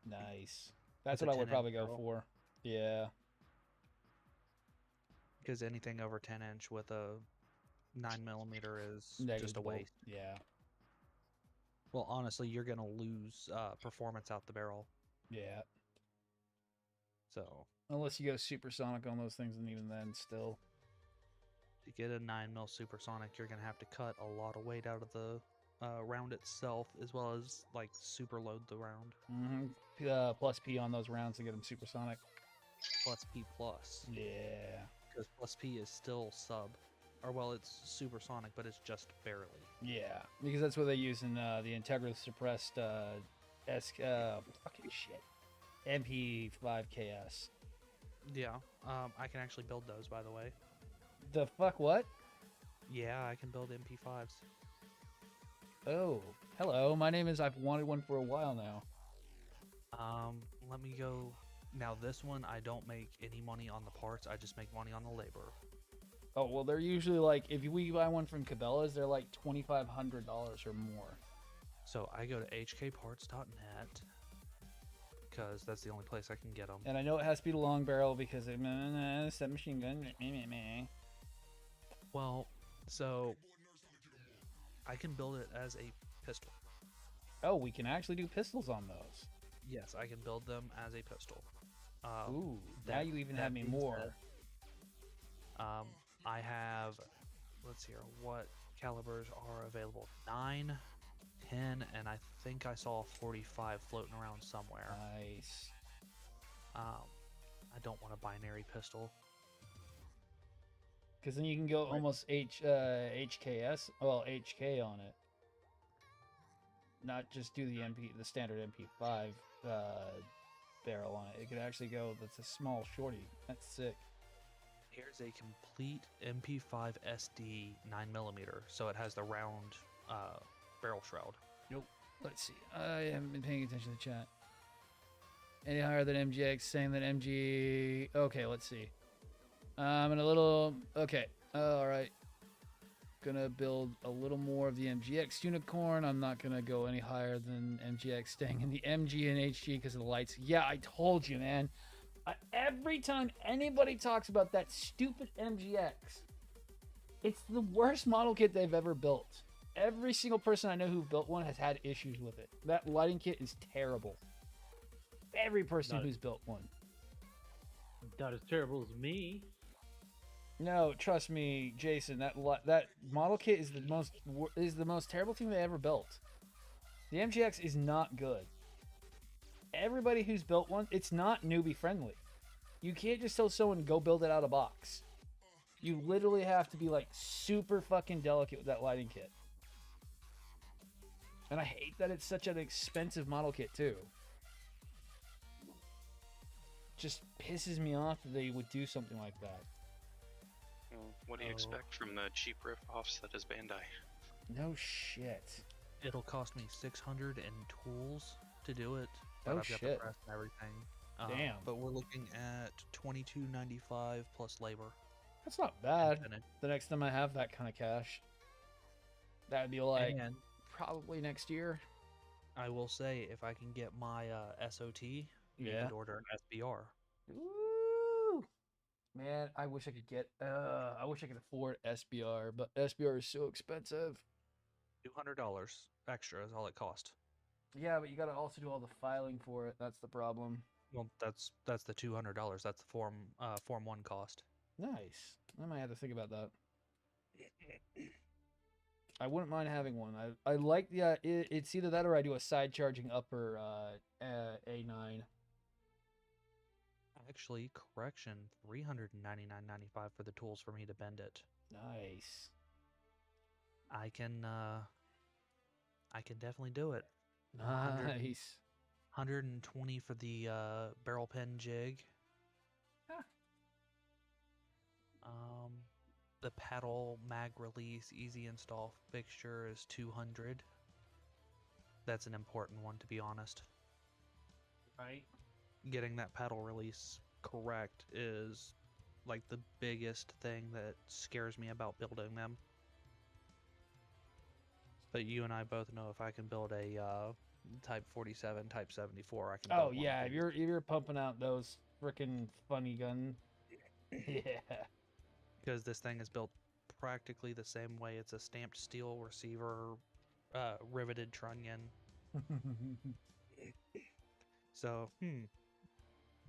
Nice. That's with what a I would 10-inch probably go barrel. for. Yeah. Because anything over 10-inch with a 9mm is just a Negligible. waste. Yeah. Well, honestly, you're gonna lose performance out the barrel. Yeah. So Unless you go supersonic on those things, and even then, still. to get a 9mm supersonic, you're gonna have to cut a lot of weight out of the round itself, as well as like super load the round. Mm-hmm. Plus P on those rounds to get them supersonic. Plus P plus. Yeah. Because plus P is still sub, or well, it's supersonic, but it's just barely. Yeah, because that's what they use in the Integra suppressed fucking shit, MP5KS. Yeah, I can actually build those, by the way. The fuck what? Yeah, I can build MP5s. Oh, hello. My name is. I've wanted one for a while now. Let me go. Now this one, I don't make any money on the parts. I just make money on the labor. Oh well, they're usually like if we buy one from Cabela's, they're like $2,500 or more. So I go to hkparts.net because that's the only place I can get them. And I know it has to be the long barrel because submachine gun. Well, so I can build it as a pistol. Oh, we can actually do pistols on those. Yes, I can build them as a pistol. Ooh, now you even have me more. I have, let's see here, what calibers are available? 9, 10, and I think I saw 45 floating around somewhere. Nice. I don't want a binary pistol. Because then you can go almost HKS, well, HK on it. Not just do the standard MP5 barrel on it. It could actually go, that's a small shorty. That's sick. Here's a complete MP5 SD 9mm, so it has the round barrel shroud. Nope. Let's see. I haven't been paying attention to the chat. Any higher than MGX, saying that MG... Okay, let's see. I'm in a little... Okay. All right. Gonna build a little more of the MGX unicorn. I'm not gonna go any higher than MGX, staying in the MG and HG because of the lights. Yeah, I told you, man. Every time anybody talks about that stupid MGX, it's the worst model kit they've ever built. Every single person I know who built one has had issues with it. That lighting kit is terrible. Every person who's built one. Not as terrible as me. No, trust me, Jason. That model kit is the most terrible thing they ever built. The MGX is not good. Everybody who's built one, it's not newbie friendly. You can't just tell someone go build it out of box. You literally have to be like super fucking delicate with that lighting kit. And I hate that it's such an expensive model kit too. Just pisses me off that they would do something like that. Well, what do you expect from the cheap rip-offs that is Bandai? No shit. It'll cost me 600 in tools to do it. But Oh, I've got shit. the press and everything. Damn. But we're looking at $22.95 plus labor. That's not bad. And it- The next time I have that kind of cash, that'd be like and probably next year. I will say, if I can get my SOT, you Yeah. could order an SBR. Woo! Man, I wish I could get. I wish I could afford SBR, but SBR is so expensive. $200 extra is all it cost. Yeah, but you gotta also do all the filing for it. That's the problem. Well, that's the $200. That's the Form 1 cost. Nice. I might have to think about that. I wouldn't mind having one. I like the it's either that or I do a side charging upper A9. Actually, correction, $399.95 for the tools for me to bend it. Nice. I can definitely do it. Nice. 120 for the barrel pin jig. Huh. The paddle mag release easy install fixture is 200. That's an important one, to be honest. Right. Getting that paddle release correct is like the biggest thing that scares me about building them. But you and I both know if I can build a Type 47, Type 74, I can. Oh yeah, if you're pumping out those freaking funny gun, yeah. Because this thing is built practically the same way. It's a stamped steel receiver, riveted trunnion. So,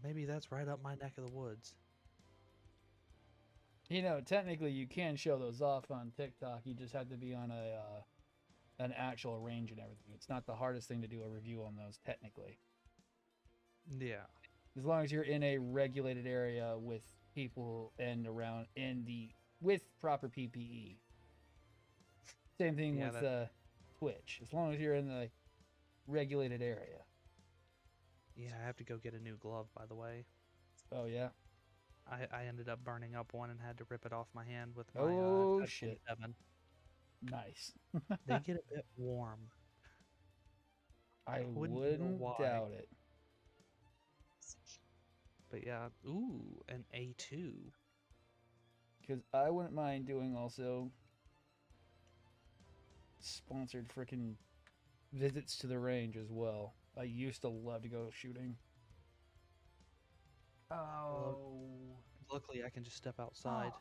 maybe that's right up my neck of the woods. You know, technically you can show those off on TikTok. You just have to be on an actual range and everything. It's not the hardest thing to do a review on those, technically. Yeah. As long as you're in a regulated area with people and around with proper PPE. Same thing with Twitch. As long as you're in the regulated area. Yeah, I have to go get a new glove, by the way. Oh yeah. I ended up burning up one and had to rip it off my hand with my oh shit. 7. Nice. They get a bit warm. I wouldn't doubt it. But yeah, ooh, an A2. Because I wouldn't mind doing also sponsored freaking visits to the range as well. I used to love to go shooting. Oh. Luckily, I can just step outside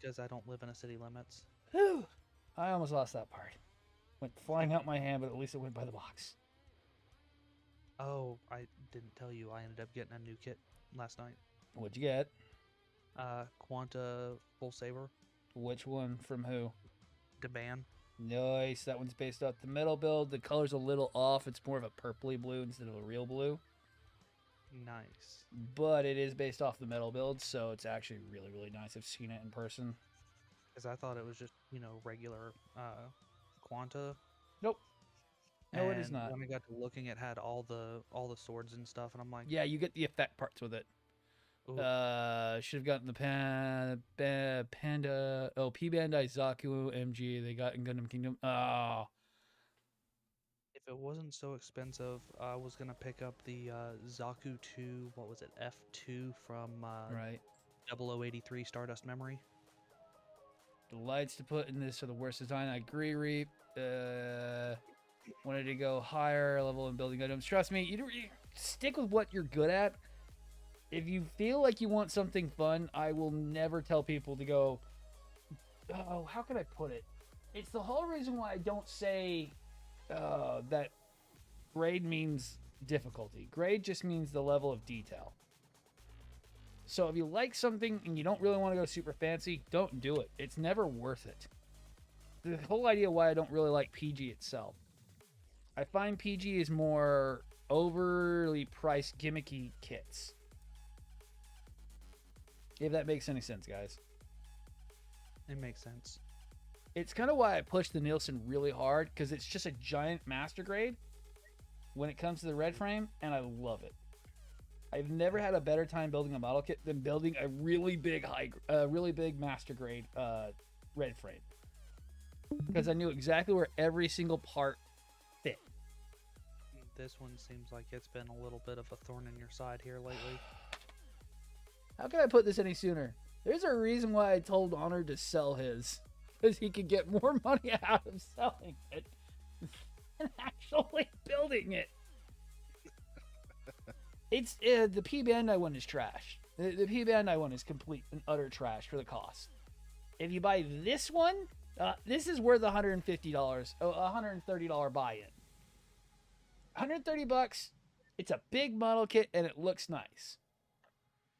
because I don't live in a city limits. Whew. I almost lost that part. Went flying out my hand, but at least it went by the box. Oh, I didn't tell you. I ended up getting a new kit last night. What'd you get? Quanta Full Saber. Which one? From who? Deban. Nice. That one's based off the metal build. The color's a little off. It's more of a purpley blue instead of a real blue. Nice. But it is based off the metal build, so it's actually really, really nice. I've seen it in person. Because I thought it was just, regular Quanta. Nope. No, and it is not. When I got to looking, it had all the swords and stuff, and I'm like, yeah, you get the effect parts with it. Should have gotten the Panda. Oh, P Bandai Zaku MG. They got in Gundam Kingdom. Oh. If it wasn't so expensive, I was gonna pick up the Zaku 2. What was it? F2 from right. 0083 Stardust Memory. The lights to put in this are the worst design. I agree, Reap. Wanted to go higher level in building items. Trust me, you stick with what you're good at. If you feel like you want something fun, I will never tell people to go, oh, how can I put it? It's the whole reason why I don't say that grade means difficulty. Grade just means the level of detail. So if you like something and you don't really want to go super fancy, don't do it. It's never worth it. The whole idea why I don't really like PG itself. I find PG is more overly priced gimmicky kits. If that makes any sense, guys. It makes sense. It's kind of why I push the Nielsen really hard, because it's just a giant master grade when it comes to the red frame, and I love it. I've never had a better time building a model kit than building a really big master grade red frame, because I knew exactly where every single part fit. This one seems like it's been a little bit of a thorn in your side here lately. How can I put this any sooner? There's a reason why I told Honor to sell his, because he could get more money out of selling it than actually building it. It's the P Bandai one is trash. The P Bandai one is complete and utter trash for the cost. If you buy this one, this is worth $150, $130 buy-in. $130. It's a big model kit and it looks nice,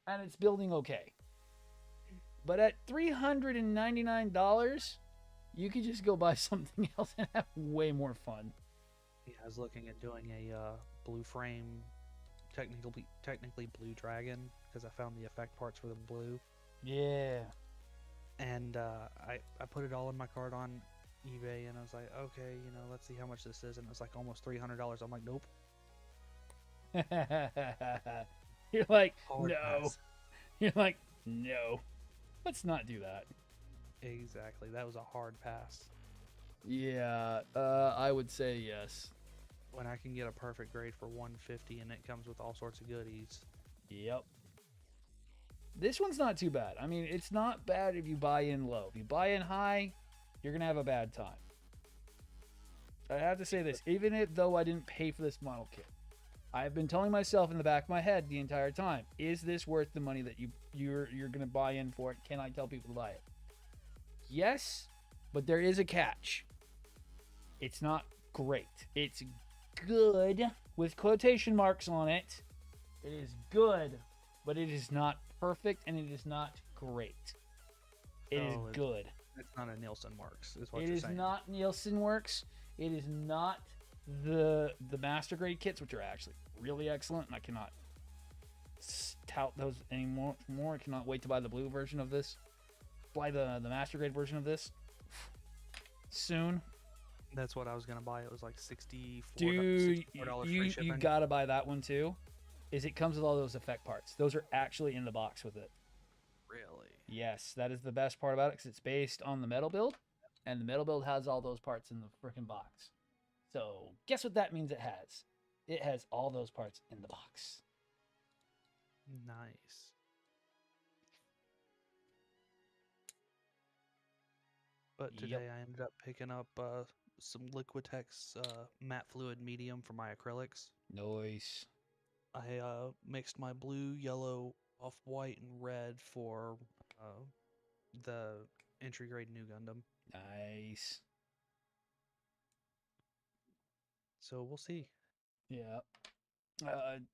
and it's building okay. But at $399, you could just go buy something else and have way more fun. Yeah, I was looking at doing a blue frame, technically blue dragon, because I found the effect parts for the blue. Yeah. And I put it all in my cart on eBay, and I was like, okay, let's see how much this is, and it was like almost $300. I'm like, nope. You're like, Hard no. pass. You're like, no. Let's not do that. Exactly. That was a hard pass. Yeah, I would say yes. When I can get a perfect grade for $150 and it comes with all sorts of goodies. Yep. This one's not too bad. I mean, it's not bad if you buy in low. If you buy in high, you're going to have a bad time. I have to say this, even though I didn't pay for this model kit, I've been telling myself in the back of my head the entire time, is this worth the money that you're going to buy in for it? Can I tell people to buy it? Yes, but there is a catch. It's not great. It's good with quotation marks on it. It is good, but it is not perfect and it is not great. It is good. It's not a Nielsen Works, is what It you're is saying. not Nielsen Works. It is not the master grade kits, which are actually really excellent, and I cannot tout those anymore. I cannot wait to buy the blue version of this. Buy the master grade version of this soon. That's what I was gonna buy. It was like $64. Dude, $64 free you shipping. gotta buy that one too. It comes with all those effect parts. Those are actually in the box with it. Really? Yes, that is the best part about it, because it's based on the metal build, and the metal build has all those parts in the freaking box. So guess what that means it has? It has all those parts in the box. Nice. But today I ended up picking up some Liquitex matte fluid medium for my acrylics. Nice. I mixed my blue, yellow, off-white, and red for the entry grade New Gundam. Nice. So we'll see. Yeah.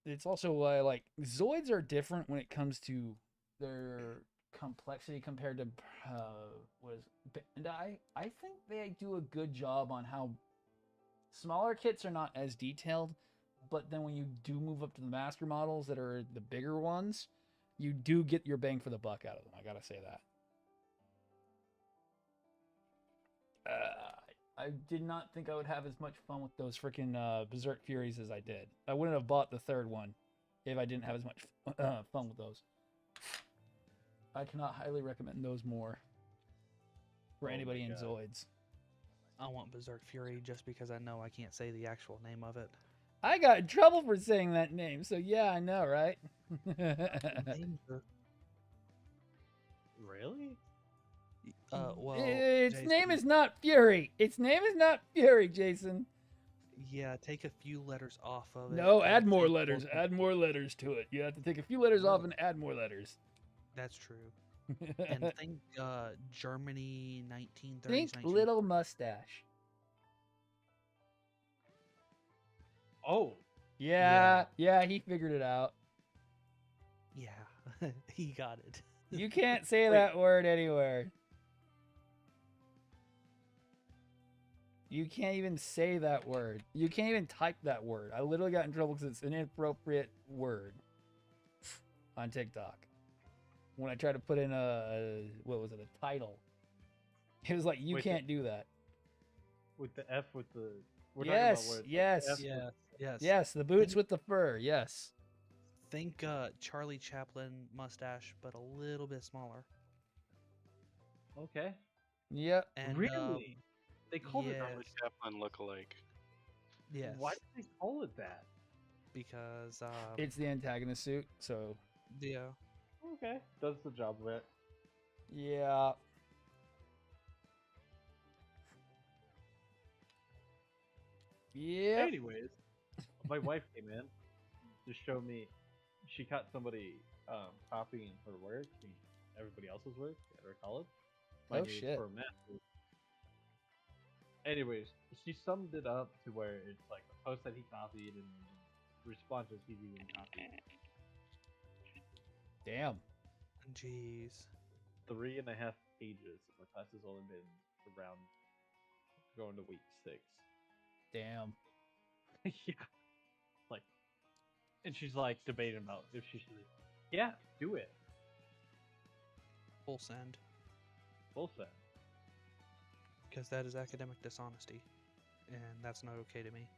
It's also like Zoids are different when it comes to their complexity compared to what is Bandai. I think they do a good job on how smaller kits are not as detailed, but then when you do move up to the master models that are the bigger ones, you do get your bang for the buck out of them. I gotta say that. I did not think I would have as much fun with those freaking Berserk Furies as I did. I wouldn't have bought the third one if I didn't have as much fun with those. I cannot highly recommend those more for anybody in Zoids. I want Berserk Fury just because I know I can't say the actual name of it. I got in trouble for saying that name, so yeah, I know, right? Really? Well, its Jason, name is not Fury. Its name is not Fury, Jason. Yeah, take a few letters off of it. No, add more letters. Add more letters to it. You have to take a few letters off and add more letters. That's true. And think Germany 1930s. Think little mustache. Oh. Yeah, he figured it out. Yeah, he got it. You can't say that word anywhere. You can't even say that word. You can't even type that word. I literally got in trouble because it's an inappropriate word on TikTok. When I tried to put in a title. It was like, you can't do that. With the F with the... Yes. Yes, the boots with the fur, yes. Think Charlie Chaplin mustache, but a little bit smaller. Okay. Yep. And, really? They called it Charlie Chaplin lookalike. Yes. Why did they call it that? Because it's the antagonist suit, so yeah. Okay, does the job of it. Yeah. Yeah. Anyways, my wife came in to show me she caught somebody copying her work, and everybody else's work at her college. Oh shit! For a master's. Anyways, she summed it up to where it's like the post that he copied and responses he even copied. Damn. Jeez. 3.5 pages. My class has only been around going to week 6. Damn. Yeah. Like, and she's like debating about if she should. Yeah, do it. Full send. Full set. Because that is academic dishonesty. And that's not okay to me.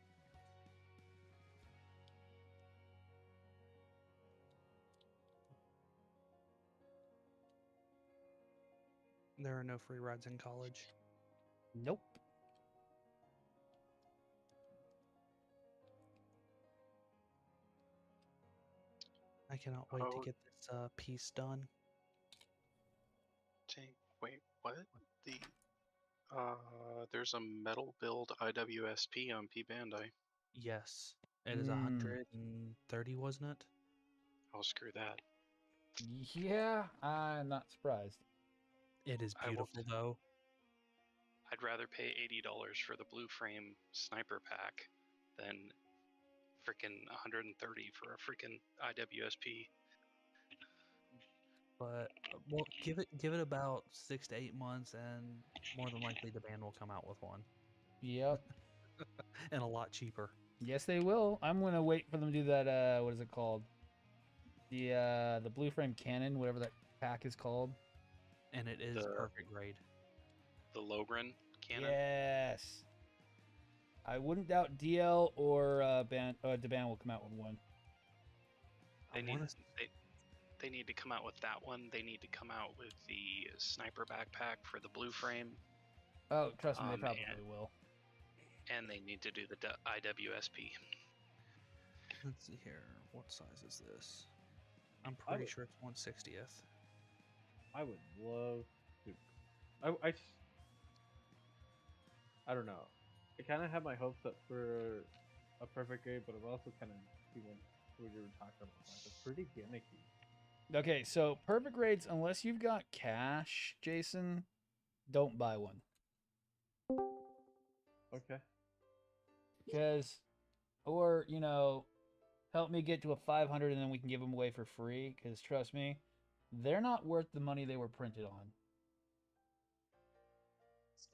There are no free rides in college. Nope. I cannot wait to get this piece done. Wait, what? There's a metal build IWSP on P Bandai. Yes. It is 130, wasn't it? Oh, screw that. Yeah, I'm not surprised. It is beautiful, though. I'd rather pay $80 for the blue frame sniper pack than freaking 130 for a freaking IWSP. But well, give it about 6 to 8 months, and more than likely the band will come out with one. Yep. And a lot cheaper. Yes, they will. I'm gonna wait for them to do that. What is it called? The blue frame cannon, whatever that pack is called. And it is perfect grade. The Logren cannon. Yes. I wouldn't doubt DL or Deban will come out with one. They need to come out with that one. They need to come out with the sniper backpack for the blue frame. Oh, trust me, they probably will. And they need to do the IWSP. Let's see here. What size is this? I'm pretty sure it's 1/60th. I would love to. I don't know. I kind of have my hopes up for a perfect grade, but I'm also kind of feeling what you were talking about. Like, it's pretty gimmicky. Okay, so perfect grades, unless you've got cash, Jason, don't buy one. Okay. Because, or, you know, help me get to a 500 and then we can give them away for free. Because trust me, they're not worth the money they were printed on.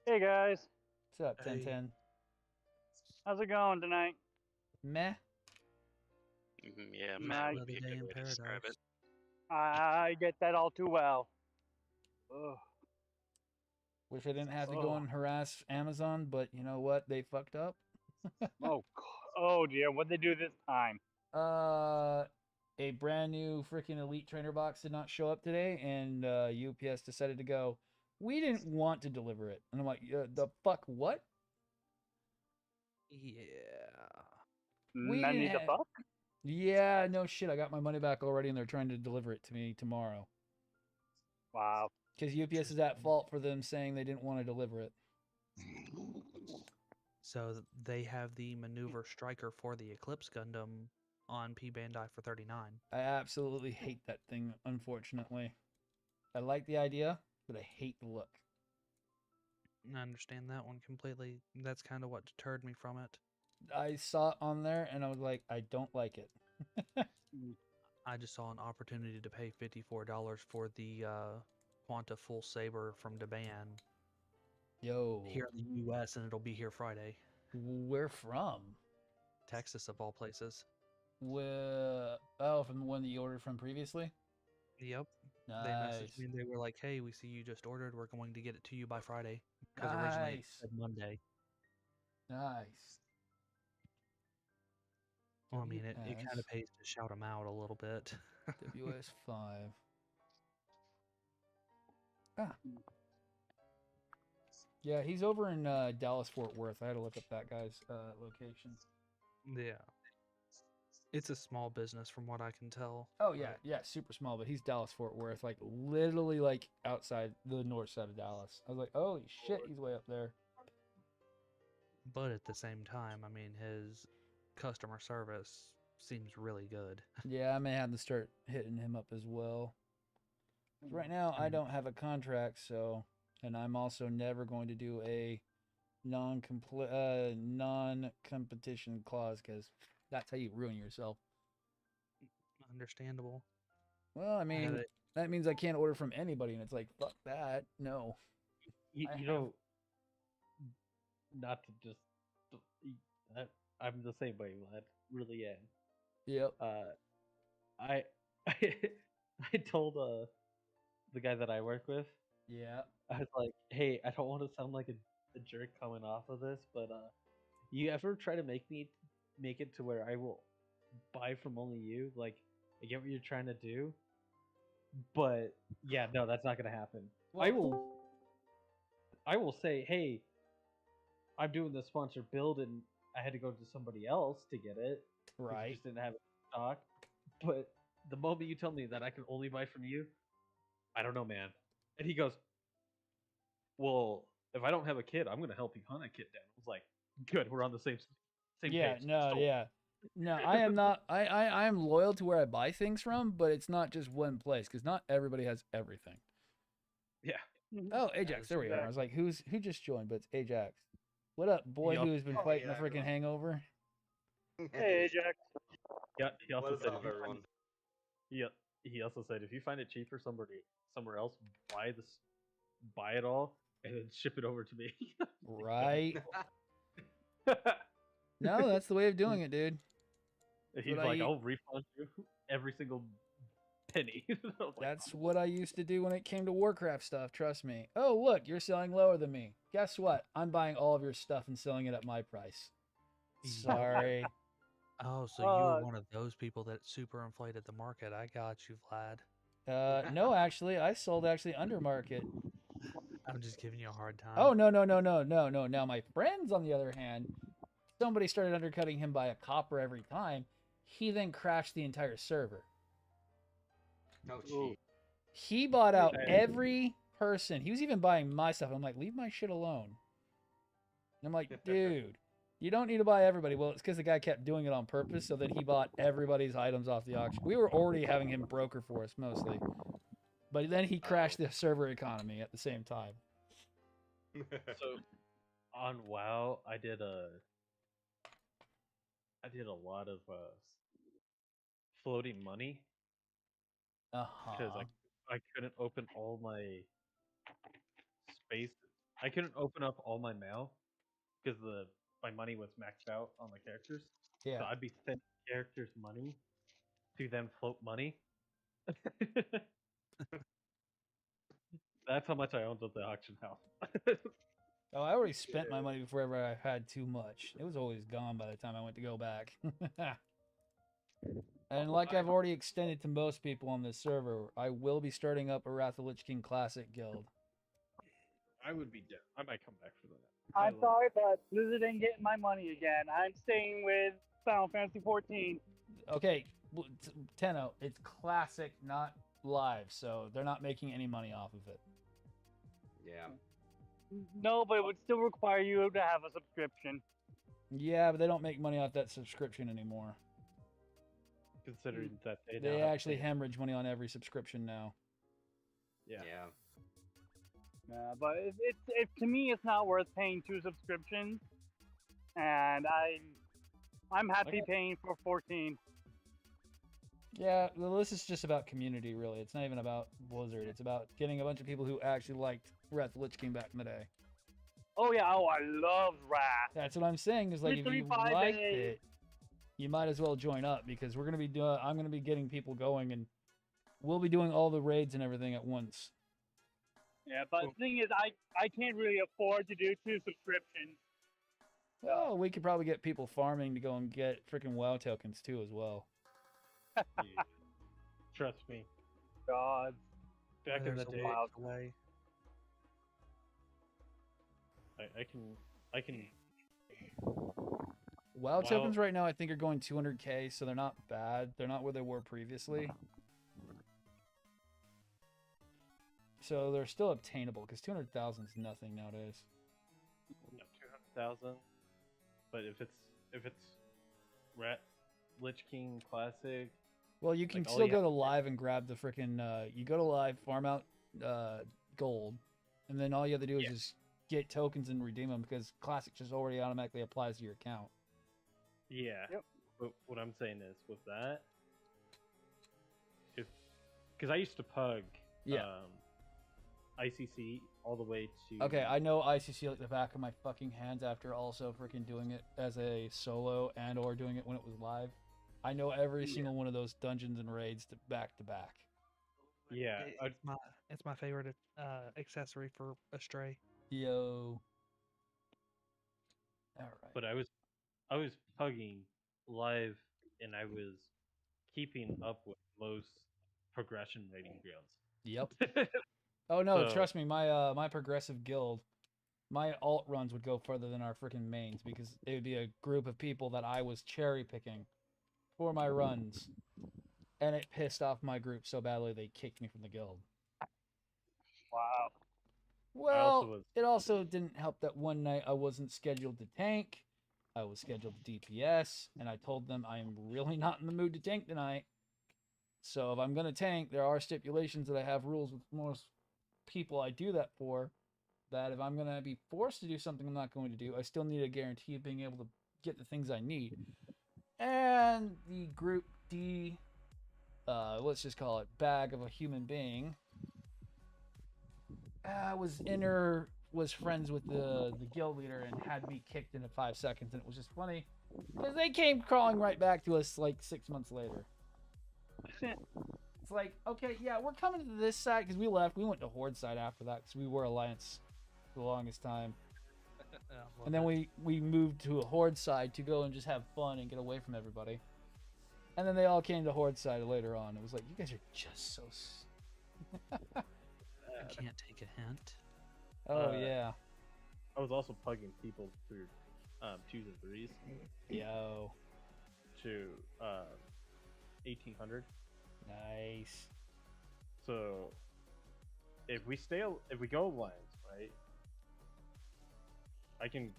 Hey guys. What's up, 1010? How's it going tonight? Meh. Yeah, Matt would be a good way to describe it. I get that all too well. Ugh. Wish I didn't have to go and harass Amazon, but you know what? They fucked up. Oh dear, what'd they do this time? A brand new freaking Elite Trainer box did not show up today, and UPS decided to go, we didn't want to deliver it. And I'm like, the fuck what? Yeah. The fuck? Yeah, no shit. I got my money back already, and they're trying to deliver it to me tomorrow. Wow. Because UPS is at fault for them saying they didn't want to deliver it. So they have the Maneuver Striker for the Eclipse Gundam on P Bandai for $39. I absolutely hate that thing, unfortunately. I like the idea, but I hate the look. I understand that one completely. That's kind of what deterred me from it. I saw it on there, and I was like, I don't like it. I just saw an opportunity to pay $54 for the Quanta Full Saber from Deban. Yo. Here in the U.S., and it'll be here Friday. Where from? Texas, of all places. Oh, from the one that you ordered from previously? Yep. Nice. They messaged me and they were like, hey, we see you just ordered. We're going to get it to you by Friday. Because originally it said Monday. Nice. Well, I mean, it kind of pays to shout them out a little bit. WS5. Ah. Yeah, he's over in Dallas, Fort Worth. I had to look up that guy's location. Yeah. It's a small business from what I can tell. Oh, yeah. Yeah, super small, but he's Dallas, Fort Worth. Like, literally, like, outside the north side of Dallas. I was like, holy shit, he's way up there. But at the same time, I mean, his customer service seems really good. Yeah, I may have to start hitting him up as well. Right now, I don't have a contract, so, and I'm also never going to do a non-competition clause because that's how you ruin yourself. Understandable. Well, I mean, that means I can't order from anybody, and it's like, fuck that. No. You know, not to just. I'm the same way, Vlad. Really am. Yep. I I told the guy that I work with. Yeah. I was like, hey, I don't want to sound like a jerk coming off of this, but you ever try to make it to where I will buy from only you? Like, I get what you're trying to do, but yeah, no, that's not gonna happen. Well, I will say, hey, I'm doing the sponsor build, and I had to go to somebody else to get it. right. You just didn't have it in stock. But the moment you tell me that I can only buy from you, I don't know, man. And he goes, well, if I don't have a kid, I'm gonna help you hunt a kid down. I was like, good, we're on the same Yeah, page. no, So, yeah. No, I am not. I am loyal to where I buy things from, but it's not just one place because not everybody has everything. yeah. Oh, Ajax, there we are. I was like, who just joined? But it's Ajax. What up, boy? Yup. Who's been Oh, fighting yeah, a freaking everyone. hangover? Hey, Jack. Yeah. He also What is said, up, everyone? he also said, if you find it cheaper somewhere else, buy it all, and then ship it over to me. Right. No, that's the way of doing it, dude. He's What I like, eat- I'll refund you every single penny. I was like, That's what I used to do when it came to Warcraft stuff. Trust me. Oh, look, you're selling lower than me. Guess what? I'm buying all of your stuff and selling it at my price. Sorry. Oh, so you were one of those people that super inflated the market. I got you, Vlad. No, actually, I sold under market. I'm just giving you a hard time. Oh, no. Now, my friends, on the other hand, somebody started undercutting him by a copper every time. He then crashed the entire server. Oh, gee. He bought out every person. He was even buying my stuff. I'm like, leave my shit alone. And I'm like, dude, you don't need to buy everybody. Well, it's because the guy kept doing it on purpose, so that he bought everybody's items off the auction. We were already having him broker for us mostly. But then he crashed the server economy at the same time. So on WoW, I did a lot of floating money because I couldn't open all my space. I couldn't open up all my mail because my money was maxed out on the characters. Yeah. So I'd be sending characters money to then float money. That's how much I owned at the auction house. Oh, I already spent my money before ever I had too much. It was always gone by the time I went to go back. And like I've already extended to most people on this server, I will be starting up a Wrath of the Lich King Classic guild. I would be down. I might come back for that. I'm sorry, but Blizzard ain't getting my money again. I'm staying with Final Fantasy 14. Okay, Tenno, it's classic, not live, so they're not making any money off of it. Yeah. No, but it would still require you to have a subscription. Yeah, but they don't make money off that subscription anymore. Considering that They actually hemorrhage money on every subscription now. Yeah. Yeah, but it to me, it's not worth paying 2 subscriptions, and I'm happy paying for 14. Yeah, well, this is just about community, really. It's not even about Blizzard. It's about getting a bunch of people who actually liked Wrath of the Lich King back in the day. Oh yeah, I loved Wrath. That's what I'm saying. Is like if you 335 liked days. it, you might as well join up because we're gonna be doing. I'm gonna be getting people going, and we'll be doing all the raids and everything at once. Yeah, but the thing is, I can't really afford to do 2 subscriptions. Oh, we could probably get people farming to go and get freaking WoW tokens too as well. Yeah. Trust me. God. Back in the day, Away. I can. WoW tokens right now I think are going 200k, so they're not bad. They're not where they were previously. So they're still obtainable because 200,000 is nothing nowadays. No, 200,000. But if it's Lich King Classic. Well, you can Like, all still you go have to to do- live and grab the freaking. You go to live, farm out gold, and then all you have to do is Yeah. just get tokens and redeem them because Classic just already automatically applies to your account. Yeah. Yep. But what I'm saying is, with that, because I used to pug Yeah. ICC all the way to. Okay, I know ICC like the back of my fucking hands after also freaking doing it as a solo and or doing it when it was live. I know every single one of those dungeons and raids to back. Yeah. It's my favorite accessory for Astray. Yo. All right. But I was pugging live, and I was keeping up with most progression rating guilds. Yep. Oh no, So- trust me, my progressive guild, my alt runs would go further than our freaking mains because it would be a group of people that I was cherry picking for my runs, and it pissed off my group so badly they kicked me from the guild. Wow. Well, was- it also didn't help that one night I wasn't scheduled to tank. I was scheduled to DPS, and I told them I am really not in the mood to tank tonight. So if I'm going to tank, there are stipulations that I have rules with most people I do that for, that if I'm going to be forced to do something I'm not going to do, I still need a guarantee of being able to get the things I need. And the group D, let's just call it bag of a human being, was friends with the guild leader and had me kicked in 5 seconds, and it was just funny because they came crawling right back to us like 6 months later. It's like, okay, yeah, we're coming to this side because we left. We went to Horde side after that because we were Alliance for the longest time, and then we moved to a Horde side to go and just have fun and get away from everybody. And then they all came to Horde side later on. It was like, you guys are just so. I can't take a hint. Oh yeah. I was also plugging people through 2s and 3s Yo. to 1800. Nice. So if we go Alliance, right, I can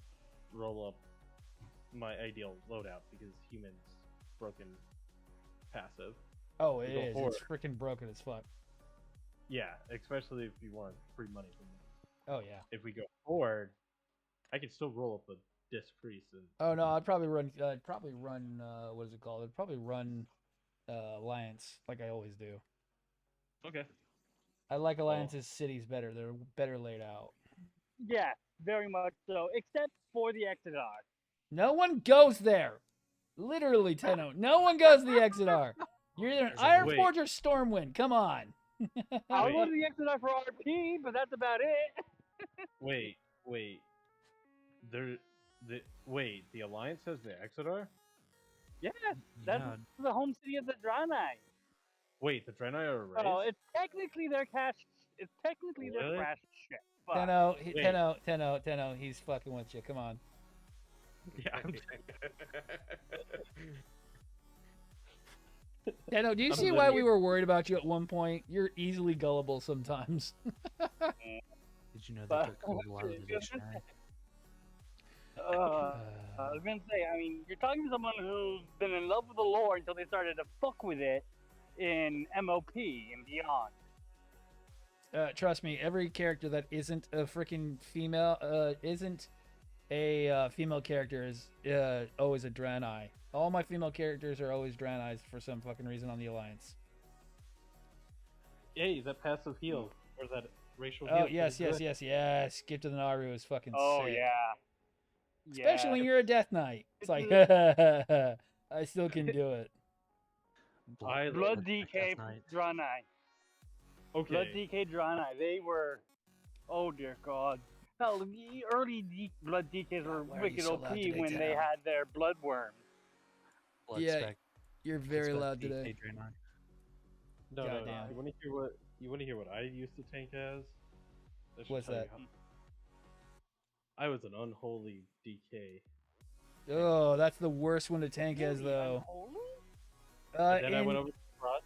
roll up my ideal loadout because humans broken passive. Oh, it Go is. Horde. It's freaking broken as fuck. Yeah, especially if you want free money from me. Oh yeah. If we go Horde, I can still roll up a disc priest and Oh no, I'd probably run. What is it called? I'd probably run Alliance like I always do. okay. I like Alliance's cities better. They're better laid out. Yeah, very much so, except for the Exodar. No one goes there. Literally, Tenno. No one goes to the Exodar. You're either an There's a- Ironforge or Stormwind. Come on. I'll go to the Exodar for RP, but that's about it. Wait. The Alliance has the Exodar? Yeah, that's Yeah, the home city of the Draenei. Wait, the Draenei are a race? Oh, it's technically their cash. It's technically their Really? crash ship. But Tenno, he's fucking with you. Come on. Yeah, I'm Tenno, do you I'm see why we linear. were worried about you at one point? You're easily gullible sometimes. Did you know they But- took Global out of the dictionary? I was gonna say, I mean, you're talking to someone who's been in love with the lore until they started to fuck with it in MOP and beyond. Trust me, every character that isn't a freaking female, isn't a female character is always a Draenei. All my female characters are always Draenei's for some fucking reason on the Alliance. Hey, is that passive heal? Or is that racial heal? Oh, yes. Gift of the Naru is fucking Oh sick. yeah. Especially when Yeah. you're a Death Knight. It's like, I still can do it. I Blood Death DK Knight. Draenei. Okay. Blood DK Draenei. They were. Oh dear God. Hell, the early Blood DKs were Why are you wicked so OP loud today, when they Tenno? had their blood worms. Blood Yeah, spec, You're very spec loud DK today. Draenei. No. Goddamn. You want to hear what I used to tank as? should What's tell you that? I was an unholy DK. Oh, that's the worst one to tank as, though. And then I went over to Frost.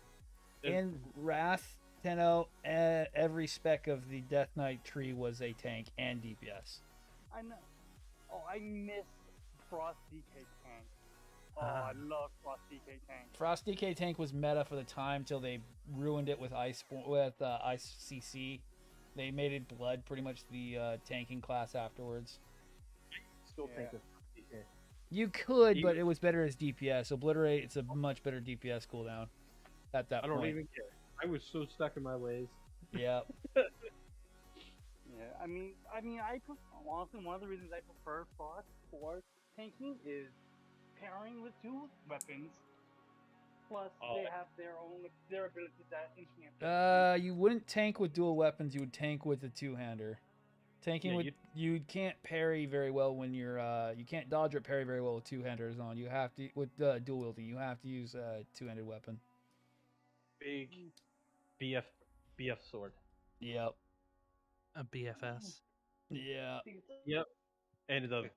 In Wrath, Tenno, every spec of the Death Knight tree was a tank and DPS. I know. Oh, I miss Frost DK tank. Oh, I love Frost DK Tank. Frost DK Tank was meta for the time till they ruined it with Ice CC. They made it Blood, pretty much the tanking class afterwards. Still Yeah. think of DK. You could, but it was better as DPS. Obliterate, it's a much better DPS cooldown at that I point. don't even care. I was so stuck in my ways. Yeah. Yeah, I mean, honestly, one of the reasons I prefer Frost for tanking is pairing with two weapons. Plus, they have their abilities that enhance. You wouldn't tank with dual weapons. You would tank with a two-hander. Tanking Yeah, with you can't parry very well when you're you can't dodge or parry very well with two-handers on. You have to with dual wielding. You have to use a two-handed weapon. Big BF sword. Yep. A BFS. Yeah. Yep. And the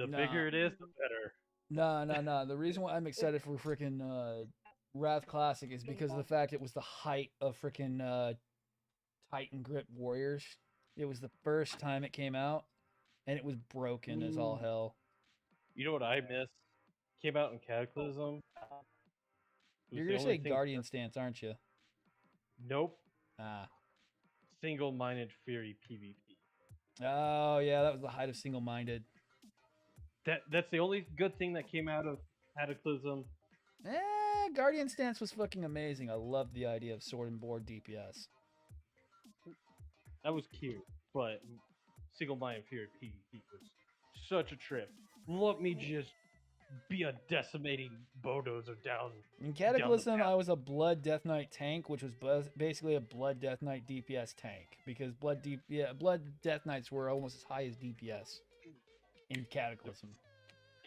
bigger it is, the better. No. The reason why I'm excited for freaking Wrath Classic is because of the fact it was the height of freaking Titan Grip Warriors. It was the first time it came out, and it was broken as all hell. You know what I miss? Came out in Cataclysm. You're gonna say Guardian Stance, aren't you? Nope. Ah. Single-minded Fury PvP. Oh yeah, that was the height of single-minded. That's the only good thing that came out of Cataclysm. Guardian Stance was fucking amazing. I loved the idea of sword and board DPS. That was cute, but single-minded Fury PvP was such a trip. Let me just be a decimating bulldozer down. In Cataclysm, I was a Blood Death Knight tank, which was basically a Blood Death Knight DPS tank, because Blood Death Knights were almost as high as DPS in Cataclysm.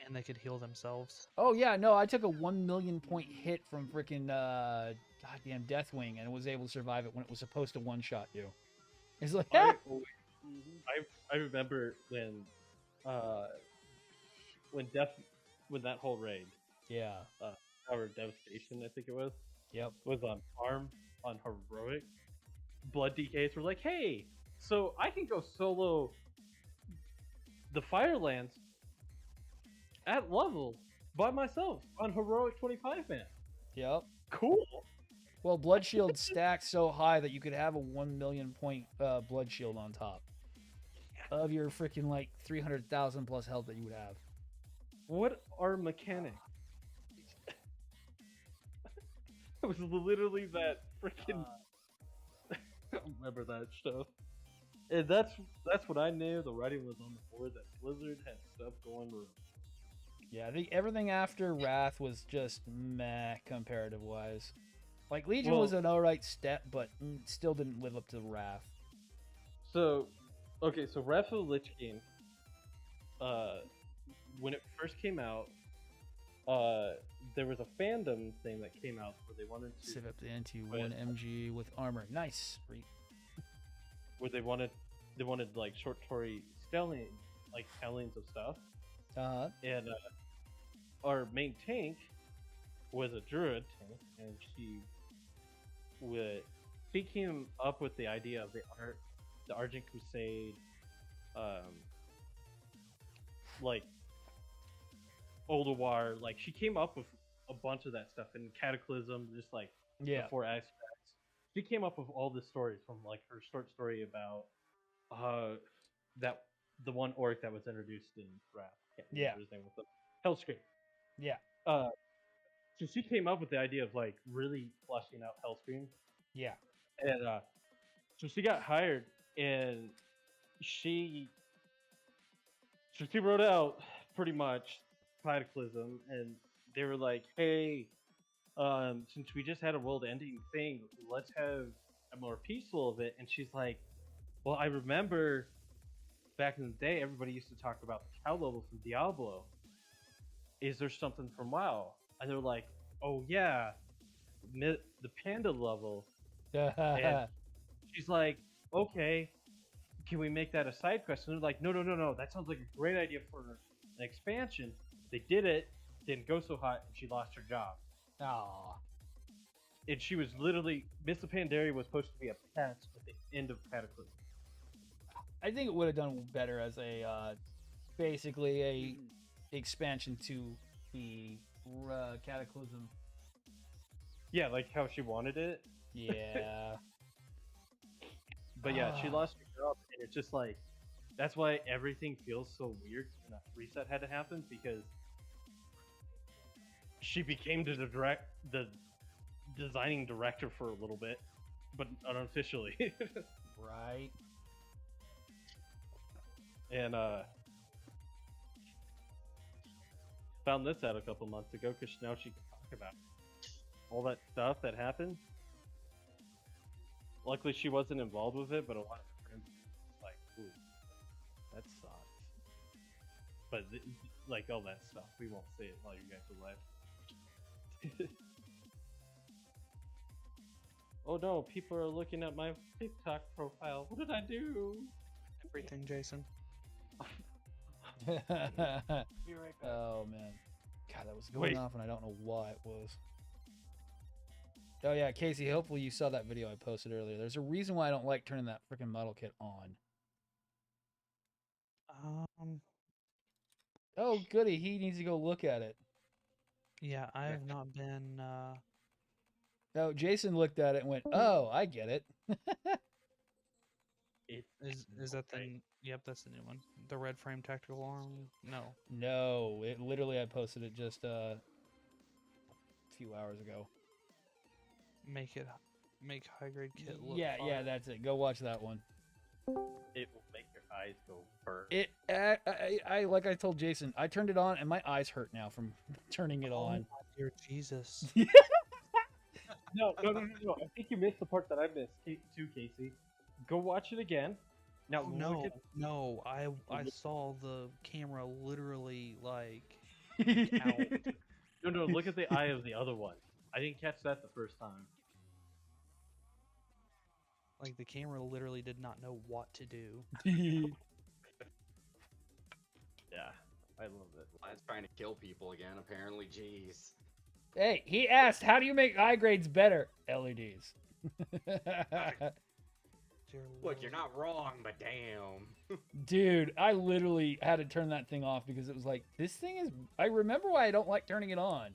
And they could heal themselves. Oh yeah, no, I took a 1 million point hit from freaking goddamn Deathwing and was able to survive it when it was supposed to one-shot you. It's like, I remember when that whole raid, yeah, our Devastation, I think it was, yep, was on farm on heroic. Blood DKs were like, hey, so I can go solo the Firelands at level by myself on heroic 25 man. Yep. Cool. Well, Blood Shield stacked so high that you could have a 1 million point Blood Shield on top of your freaking like 300,000 plus health that you would have. What are mechanics? It was literally that freaking. I don't remember that stuff. And that's what I knew. The writing was on the board that Blizzard had stuff going wrong. Yeah, I think everything after Wrath was just meh comparative wise. Like Legion was an alright step, but still didn't live up to Wrath. So, okay, so Wrath of the Lich King, when it first came out, there was a fandom thing that came out where they wanted to save up the NT1 MG with armor. Nice. Where they wanted like short story tellings of stuff. And our main tank was a druid tank, and she came up with the idea of the Argent Crusade, like Oldawar. Like she came up with a bunch of that stuff in Cataclysm, just like the 4 aspects. She came up with all the stories from like her short story about that the one orc that was introduced in Wrath. Can't remember his name was Hellscream. Yeah. So she came up with the idea of like really fleshing out Hellscream. Yeah. And so she got hired, and she wrote out pretty much Cataclysm, and they were like, hey, since we just had a world-ending thing, let's have a more peaceful of it. And she's like, well, I remember back in the day, everybody used to talk about the cow level from Diablo. Is there something from WoW? And they're like, oh yeah, the panda level. And she's like, okay, can we make that a side quest? And they're like, no, that sounds like a great idea for an expansion. They did it, didn't go so hot, and she lost her job. Aww. And she was literally, Miss Pandaria was supposed to be a pet at the end of Cataclysm. I think it would have done better as a basically a expansion to the Cataclysm. Yeah, like how she wanted it. Yeah. But yeah, she lost her job, and it's just like that's why everything feels so weird. And that reset had to happen because she became the designing director for a little bit, but unofficially. Right. And found this out a couple months ago because now she can talk about all that stuff that happened. Luckily, she wasn't involved with it, but a lot of her friends were like, "Ooh, that sucks." But like all that stuff, we won't say it while you guys are live. Oh no, people are looking at my TikTok profile. What did I do? Everything, Jason. Be right back. Oh man, God, that was going off, and I don't know why it was. Oh yeah, Casey. Hopefully you saw that video I posted earlier. There's a reason why I don't like turning that freaking model kit on. Oh goody, he needs to go look at it. Yeah, I have not been. Oh, Jason looked at it and went, "Oh, I get it." Is that the? Yep, that's the new one. The red frame tactical arm. No. No, it literally I posted it just a few hours ago. Make high grade kit look. Yeah, fire. yeah, that's it. Go watch that one. It will make your eyes go burn. I like I told Jason, I turned it on and my eyes hurt now from turning it on. Oh, dear Jesus. No. I think you missed the part that I missed too, Casey. Go watch it again. Now No, I saw the camera literally like out. No, look at the eye of the other one. I didn't catch that the first time. Like the camera literally did not know what to do. Yeah, I love it. Vlad's trying to kill people again, apparently. Jeez. Hey, he asked, "How do you make eye grades better?" LEDs. Look, you're not wrong, but damn. Dude, I literally had to turn that thing off because it was like, this thing is... I remember why I don't like turning it on.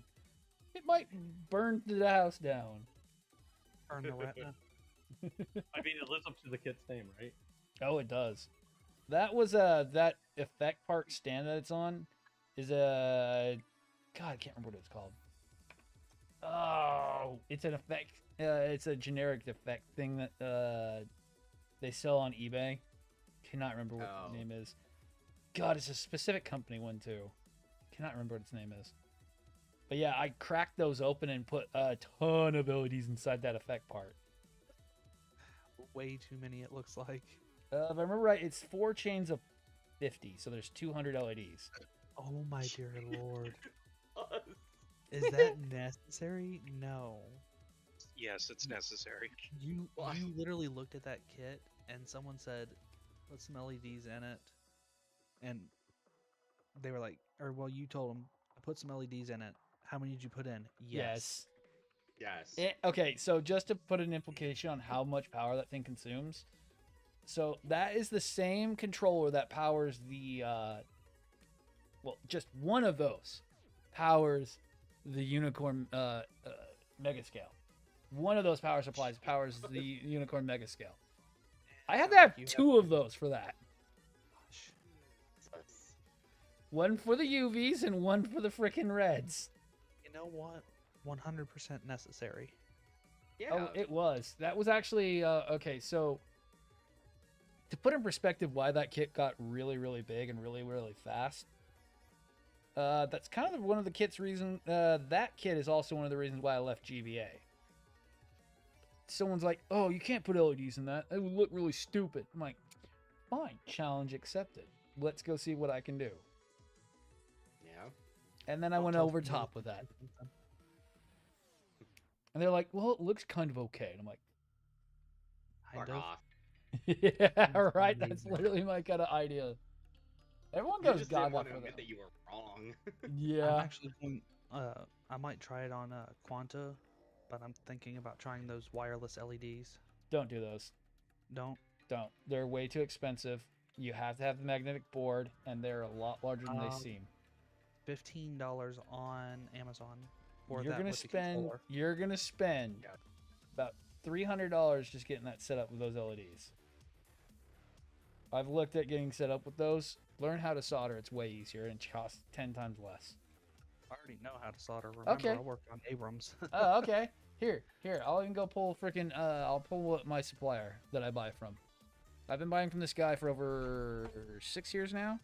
It might burn the house down. Burn the retina. I mean, it lives up to the kid's name, right? Oh, it does. That was that effect part stand that it's on is a... God, I can't remember what it's called. Oh, it's an effect. It's a generic effect thing that they sell on eBay. Cannot remember what the name is. God, it's a specific company one too. Cannot remember what its name is. But yeah, I cracked those open and put a ton of LEDs inside that effect part. Way too many, it looks like. If I remember right, it's 4 chains of 50, so there's 200 LEDs. Oh my dear lord. Is that necessary? No. Yes, it's necessary. You literally looked at that kit and someone said, "Put some LEDs in it," and they were like, you told them, "Put some LEDs in it." How many did you put in? Yes. Okay, so just to put an implication on how much power that thing consumes. So that is the same controller that powers the, just one of those powers the Unicorn Mega Scale. One of those power supplies powers the Unicorn Mega Scale. I had to have 2 of those for that. One for the UVs and one for the frickin' reds. You know what? 100% necessary. Yeah. Oh, it was. That was actually okay. So to put in perspective why that kit got really, really big and really, really fast. That's kind of one of the kit's reason. That kit is also one of the reasons why I left GVA. Someone's like, "Oh, you can't put LEDs in that. It would look really stupid." I'm like, "Fine, challenge accepted. Let's go see what I can do." Yeah. And then I went over top with that. And they're like, "Well, it looks kind of okay." And I'm like, Fuck off. "Yeah, right. That's literally my kind of idea." Everyone You goes just didn't gaga want to for admit that. that you were wrong. Yeah. I'm actually going, I might try it on Quanta, but I'm thinking about trying those wireless LEDs. Don't do those. Don't. They're way too expensive. You have to have the magnetic board, and they're a lot larger than they seem. $15 on Amazon for You're that gonna with the spend. controller. You're gonna spend Yeah. about $300 just getting that set up with those LEDs. I've looked at getting set up with those. Learn how to solder. It's way easier and costs 10 times less. I already know how to solder. Remember, Okay. I worked on Abrams. Oh, okay. Here. I'll even go pull freaking. I'll pull my supplier that I buy from. I've been buying from this guy for over 6 years now.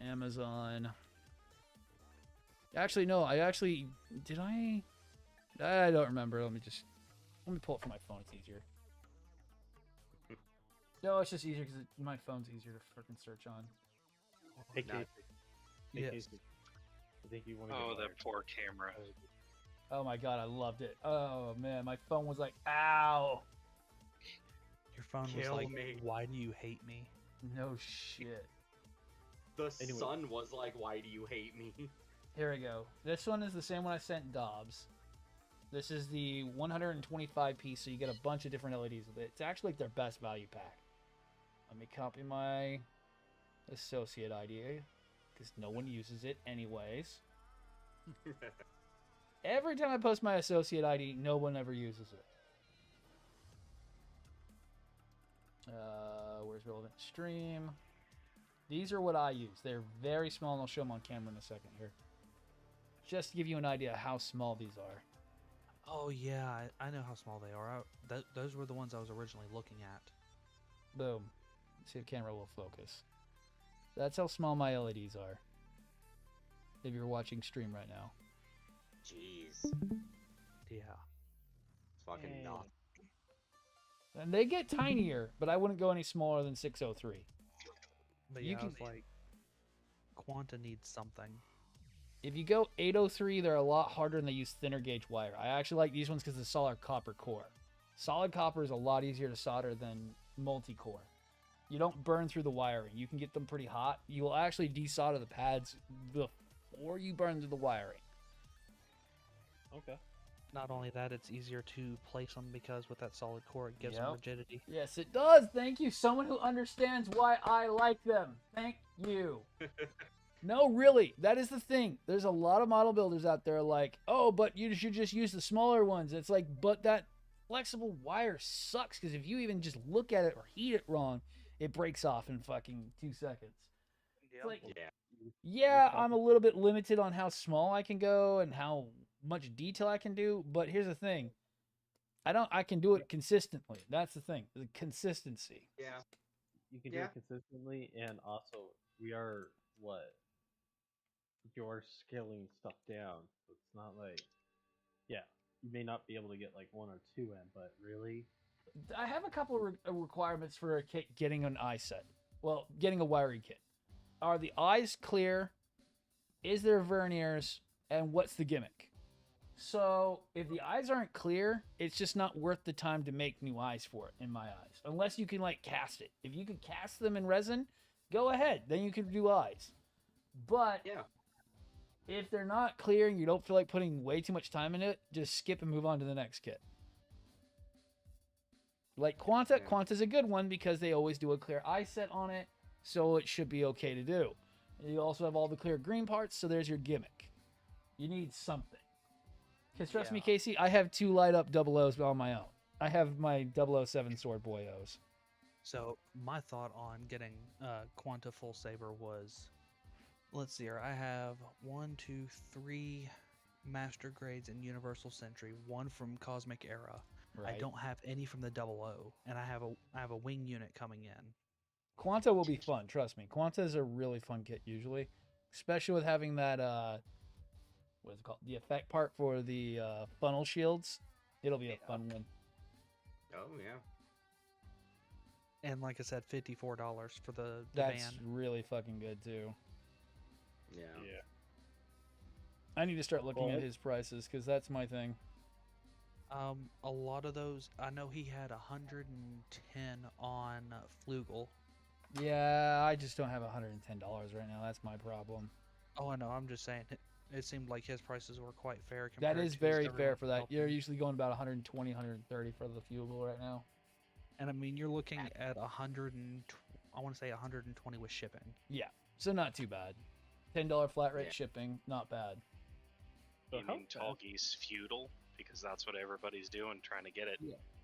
Amazon. Actually, no. Did I? I don't remember. Let me pull it from my phone. It's easier. No, it's just easier because my phone's easier to freaking search on. Hey, Nice. Casey. Hey, Yes. Casey. I think you want to. Oh, that poor camera. Oh my god, I loved it. Oh man, my phone was like, ow. Your phone was Kill like, me. "Why do you hate me?" No shit. The Anyway. sun was like, "Why do you hate me?" Here we go. This one is the same one I sent Dobbs. This is the 125 piece, so you get a bunch of different LEDs with it. It's actually like their best value pack. Let me copy my associate ID, because no one uses it anyways. Every time I post my associate ID, no one ever uses it. Where's relevant stream? These are what I use. They're very small, and I'll show them on camera in a second here. Just to give you an idea how small these are. Oh yeah, I know how small they are. Those were the ones I was originally looking at. Boom. See if the camera will focus. That's how small my LEDs are. If you're watching stream right now. Jeez, Yeah. fucking Hey. nothing. And they get tinier, but I wouldn't go any smaller than 603. But You yeah, can- I was like, Quanta needs something. If you go 803, they're a lot harder and they use thinner gauge wire. I actually like these ones because of the solid copper core. Solid copper is a lot easier to solder than multi-core. You don't burn through the wiring. You can get them pretty hot. You will actually desolder the pads before you burn through the wiring. Okay. Not only that, it's easier to place them because with that solid core, it gives them Yep. rigidity. Yes, it does. Thank you. Someone who understands why I like them. Thank you. No, really. That is the thing. There's a lot of model builders out there like, oh, but you should just use the smaller ones. It's like, but that flexible wire sucks because if you even just look at it or heat it wrong, it breaks off in fucking 2 seconds. It's like, Yeah. yeah, I'm a little bit limited on how small I can go and how much detail I can do, but here's the thing. I can do it consistently. That's the thing. The consistency. Yeah. You can do Yeah. it consistently, and also we are you're scaling stuff down. So it's not like, yeah, you may not be able to get like 1 or 2 in, but really, I have a couple of requirements for a kit getting an eye set. Well, getting a wiring kit. Are the eyes clear? Is there verniers? And what's the gimmick? So, if the eyes aren't clear, it's just not worth the time to make new eyes for it, in my eyes. Unless you can, like, cast it. If you can cast them in resin, go ahead. Then you can do eyes. But, Yeah. if they're not clear and you don't feel like putting way too much time in it, just skip and move on to the next kit. Like Quanta, Yeah. Quanta's a good one because they always do a clear eye set on it, so it should be okay to do. You also have all the clear green parts, so there's your gimmick. You need something. Because trust me, Yeah. Casey, I have 2 light up 00s on my own. I have my 007 Sword Boyos. So my thought on getting Quanta Full Saber was, let's see here. I have 1, 2, 3 master grades in Universal Sentry, 1 from Cosmic Era. Right. I don't have any from the 00, and I have a wing unit coming in. Quanta will be fun, trust me. Quanta is a really fun kit usually, especially with having that what is it called? The effect part for the funnel shields. It'll be a fun one. Oh yeah. And like I said, $54 for the That's van. really fucking good too. Yeah. I need to start looking Well, at his prices because that's my thing. A lot of those, I know he had 110 on Flugel. Yeah, I just don't have $110 right now. That's my problem. Oh, I know. I'm just saying. It seemed like his prices were quite fair. That compared is to very everyone fair for that. else. You're usually going about 120, 130 for the fuel right now. And I mean, you're looking at 100 and I want to say 120 with shipping. Yeah. So not too bad. $10 flat rate Yeah. shipping, not bad. So You how mean tall geese feudal? Because that's what everybody's doing, trying to get it.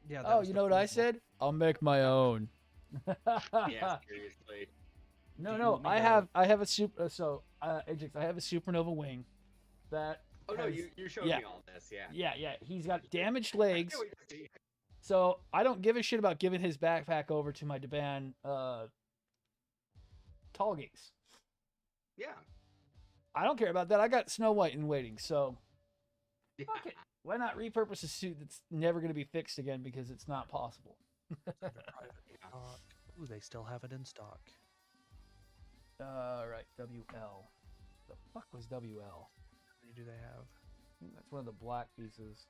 Yeah. Oh, you know what I said? I'll make my own. Yeah, seriously. No, Do you no, want me I have a super. So, Ajax, I have a supernova wing. That. Oh no, has- you showed yeah. me all this, yeah. Yeah. He's got damaged I legs. can't wait to see. So I don't give a shit about giving his backpack over to my Deban tall geese. Yeah. I don't care about that. I got Snow White in waiting, so Yeah. fuck it. Why not repurpose a suit that's never going to be fixed again because it's not possible? Ooh, they still have it in stock. Right, WL. The fuck was WL? How many do they have? That's one of the black pieces.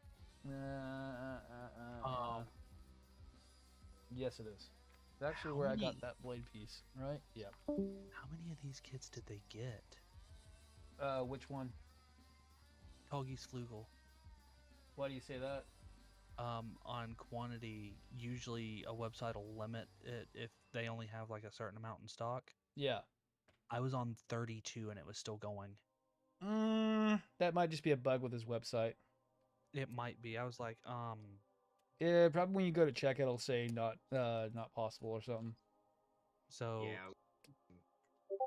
Yes, it is. It's actually How where I many? got that blade piece, right? Yeah. How many of these kits did they get? Which one? Toggy's Flugel. Why do you say that? On quantity, usually a website will limit it if they only have like a certain amount in stock. Yeah. I was on 32 and it was still going. That might just be a bug with his website. It might be. I was like, Yeah, probably when you go to check, it'll say not possible or something. so Yeah.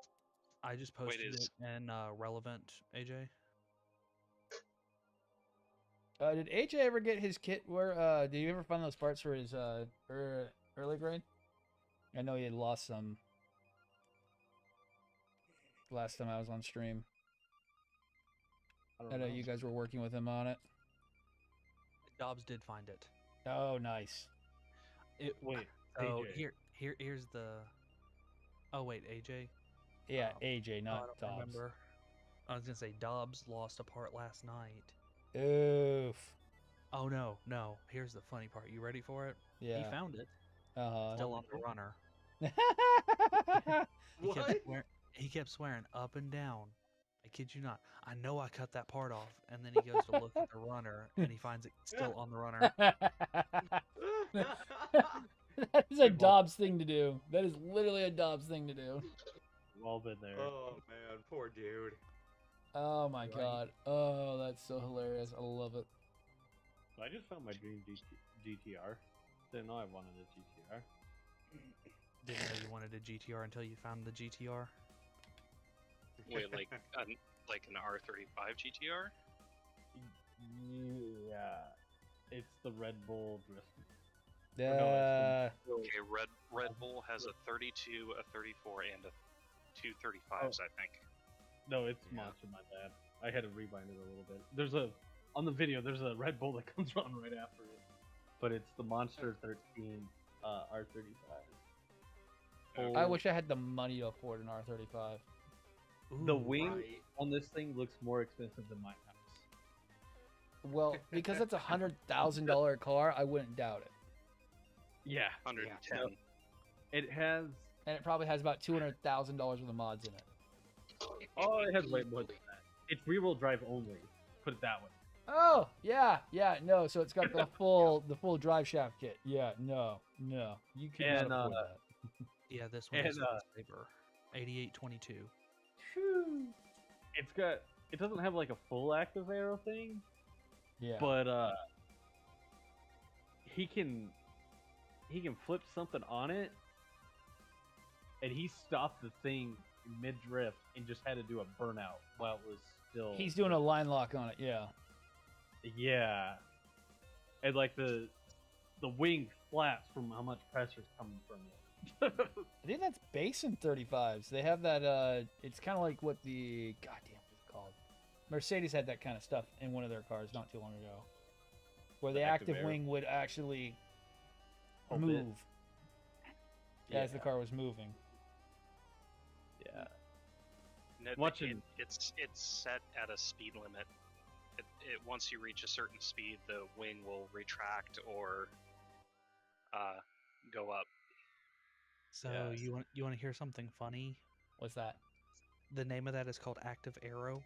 I just Wait, posted it in Relevant, AJ. Did AJ ever get his kit? Where did you ever find those parts for his early grade? I know he had lost some last time I was on stream. I know you guys were working with him on it. Dobbs did find it. Oh, nice. Wait, So AJ. here's the. Oh wait, AJ. Yeah, AJ, I not don't Dobbs. remember. I was gonna say Dobbs lost a part last night. Oof. Oh no. Here's the funny part. You ready for it? Yeah. He found it. Uh Still on the runner. huh. He kept swearing up and down. I kid you not. I know I cut that part off, and then he goes to look at the runner, and he finds it still on the runner. That is a Dobbs thing to do. That is literally a Dobbs thing to do. We've all been there. Oh man, poor dude. Oh my Right. god. Oh, that's so hilarious. I love it. I just found my dream GTR. Didn't know I wanted a GTR. Didn't know you wanted a GTR until you found the GTR. Wait, like an R35 GTR? Yeah, it's the Red Bull drift. Yeah. Okay, Red Bull has a 32, a 34, and a two 35s, I think. No, it's Yeah. Monster. My bad. I had to rewind it a little bit. On the video. There's a Red Bull that comes on right after it, but it's the Monster 13 R35. I wish I had the money to afford an R35. The Ooh, wing right. on this thing looks more expensive than my house. Well, because it's $100,000 car, I wouldn't doubt it. Yeah, 110. it has. And it probably has about $200,000 worth of mods in it. Oh, it has way more than that. It's rear-wheel drive only. Put it that way. Oh, yeah, no. So it's got the full drive shaft kit. Yeah, no, you cannot And, afford that. Yeah, this one And, is saver. 8822. Phew. It doesn't have like a full active arrow thing, Yeah. but he can flip something on it, and he stopped the thing mid drift and just had to do a burnout while it was still. He's doing a line lock on it. Yeah. Yeah, and like the wing flaps from how much pressure's coming from it. I think that's Basin 35s. They have that. It's kind of like what the goddamn what's it called? Mercedes had that kind of stuff in one of their cars not too long ago, where the active air. wing would actually Hold it. move as the Yeah. car was moving. Yeah. Watching. It's set at a speed limit. Once you reach a certain speed, the wing will retract or go up. So Yes. you want to hear something funny? What's that? The name of that is called Active Arrow,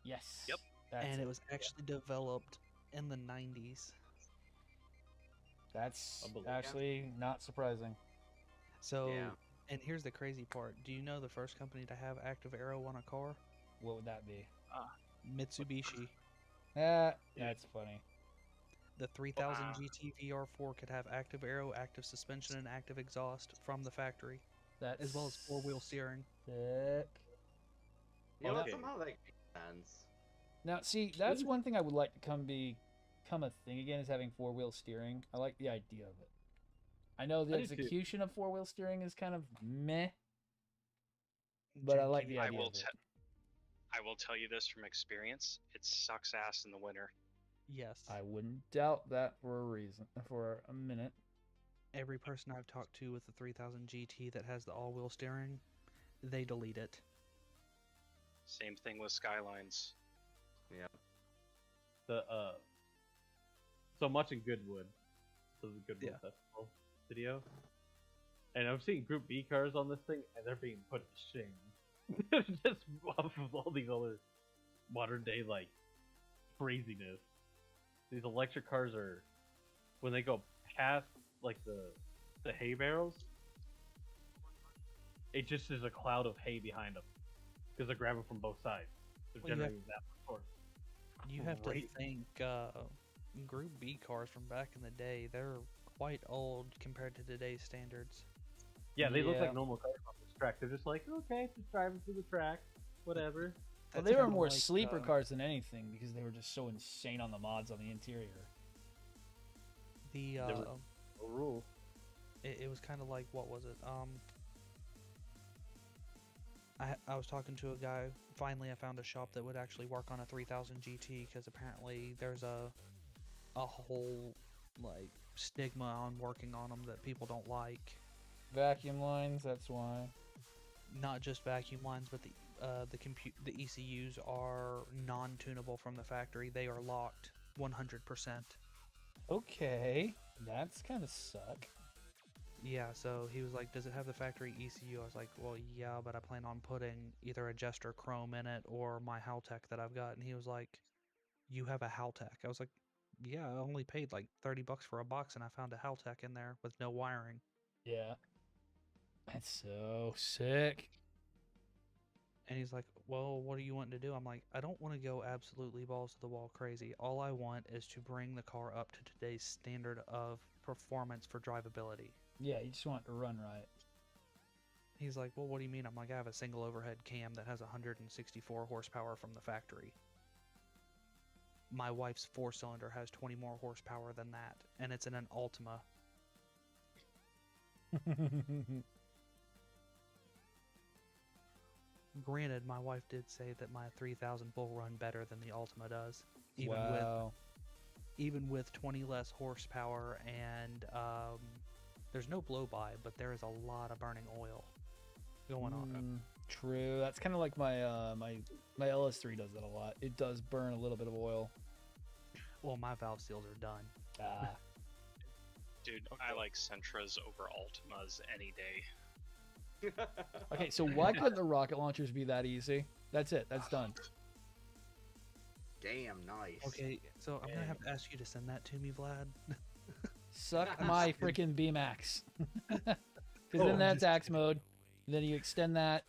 Yes. Yep. and it was actually developed in the 90s. That's I believe it. actually not surprising. So Yeah. And here's the crazy part. Do you know the first company to have active aero on a car? What would that be? Mitsubishi. That's funny. The 3000 GT VR4 could have active aero, active suspension, and active exhaust from the factory, That's as well as four-wheel steering. sick. You know, Okay. somehow that makes sense. Now, see, that's one thing I would like to become a thing again, is having four-wheel steering. I like the idea of it. I know the I do too. execution of four-wheel steering is kind of meh, but I like the idea of it. I will tell you this from experience: it sucks ass in the winter. Yes. I wouldn't doubt that for a minute. Every person I've talked to with the 3000 GT that has the all-wheel steering, they delete it. Same thing with Skylines. Yeah. So much in Goodwood. So the Goodwood Festival video. And I'm seeing Group B cars on this thing, and they're being put to shame. Just off of all these other modern day, like, craziness. These electric cars are, when they go past, like, the hay barrels, it just is a cloud of hay behind them. Because they're grabbing from both sides. They're generating that much torque. You have to think, Group B cars from back in the day, they're quite old compared to today's standards. Yeah, they look like normal cars on this track. They're just like, okay, just driving through the track, whatever. Well, they were more sleeper cars than anything, because they were just so insane on the mods on the interior. The no rule. It was kind of like, what was it? I was talking to a guy. Finally, I found a shop that would actually work on a 3000 GT, because apparently there's a whole like stigma on working on them that people don't like. Vacuum lines, that's why. Not just vacuum lines, but the ECUs are non-tunable from the factory. They are locked 100%. Okay, that's kind of suck. Yeah, so he was like, does it have the factory ECU? I was like, well, yeah, but I plan on putting either a Jester Chrome in it or my Haltech that I've got. And he was like, you have a Haltech? I was like, yeah, I only paid like $30 for a box and I found a Haltech in there with no wiring. Yeah. That's so sick. And he's like, well, what do you want to do? I'm like, I don't want to go absolutely balls to the wall crazy. All I want is to bring the car up to today's standard of performance for drivability. Yeah, you just want it to run right. He's like, well, what do you mean? I'm like, I have a single overhead cam that has 164 horsepower from the factory. My wife's 4-cylinder has 20 more horsepower than that, and it's in an Altima. Granted, my wife did say that my 3000 will run better than the Altima does, even with 20 less horsepower, and there's no blow-by, but there is a lot of burning oil going on. True. That's kind of like my my LS3 does that a lot. It does burn a little bit of oil. Well, my valve seals are done. Dude, I like Sentras over Altimas any day. Okay, so why couldn't the rocket launchers be that easy? That's it. That's done. Damn nice. Okay, so I'm gonna have to ask you to send that to me, Vlad. Suck my freaking Beamax. Because then that's axe mode. Then you extend that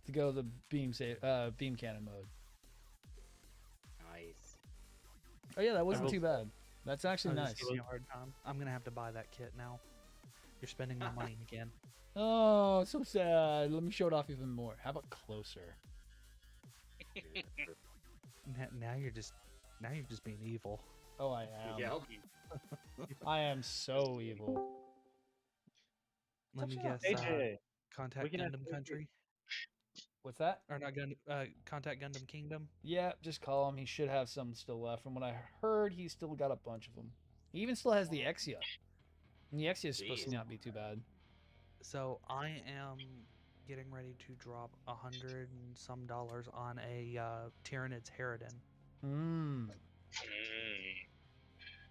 to go the beam cannon mode. Nice. Oh yeah, that wasn't too bad. That's actually nice. I'm gonna have to buy that kit now. You're spending my money again. Oh, so sad. Let me show it off even more. How about closer? Now you're just being evil. Oh, I am. Yep. I am so evil. Let me guess. AJ, Contact Gundam Country. What's that? Or not Contact Gundam Kingdom. Yeah, just call him. He should have some still left. From what I heard, he's still got a bunch of them. He even still has the Exia. And the Exia is supposed to not be too bad. So I am getting ready to drop $100 and some on a Tyranid's Harridan.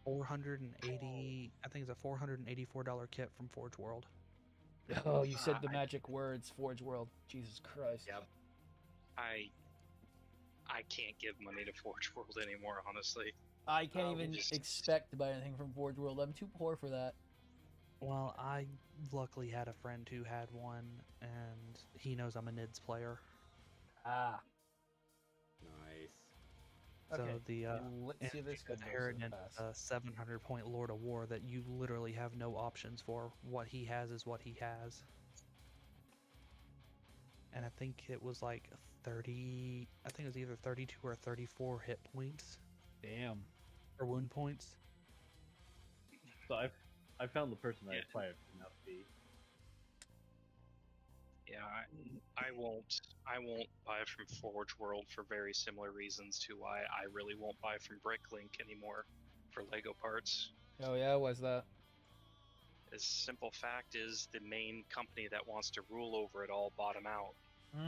480. I think it's a $484 kit from Forge World. Oh, you said the magic words, Forge World. Jesus Christ. Yep. I can't give money to Forge World anymore, honestly. I can't even expect to buy anything from Forge World. I'm too poor for that. Well, I luckily had a friend who had one, and he knows I'm a NIDS player. Ah. Nice. So Okay. the Let's see this good Harrigan, 700 point Lord of War that you literally have no options for. What he has is what he has. And I think it was like 30. I think it was either 32 or 34 hit points. Damn. Or wound points. So I found the person I acquired from now to be. Yeah, I won't buy from Forge World for very similar reasons to why I really won't buy from Bricklink anymore for Lego parts. Oh yeah, why's that? The simple fact is the main company that wants to rule over it all bought them out.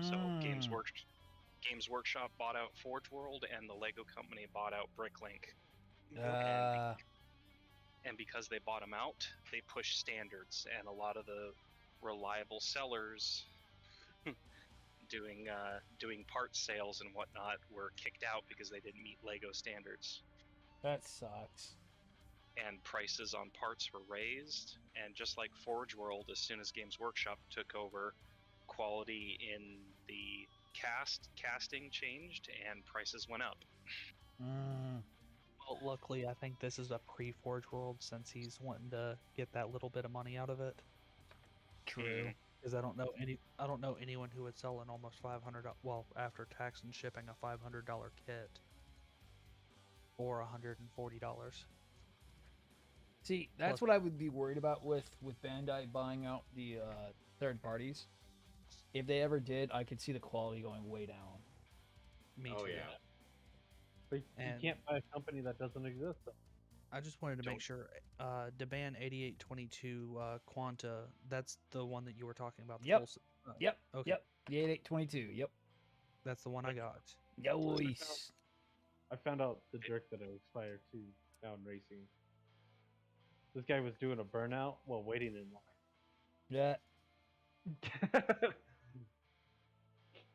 So Games Workshop bought out Forge World, and the Lego company bought out Bricklink. And because they bought them out, they pushed standards, and a lot of the reliable sellers doing part sales and whatnot were kicked out because they didn't meet Lego standards. That sucks. And prices on parts were raised, and just like Forge World, as soon as Games Workshop took over, quality in the casting changed and prices went up. Well, luckily, I think this is a pre-Forge World since he's wanting to get that little bit of money out of it. True. Because I don't know anyone who would sell an almost $500, well, after tax and shipping, a $500 kit for $140. See, that's what I would be worried about with Bandai buying out the third parties. If they ever did, I could see the quality going way down. Me too. Oh yeah. But you can't buy a company that doesn't exist, though. I just wanted to make sure, Deban 8822 Quanta, that's the one that you were talking about. The Yep. full, Yep. Okay. Yep. The 8822. Yep. That's the one I got. Yoish. I found out the jerk that I aspired to now in racing. This guy was doing a burnout while waiting in Yeah. line.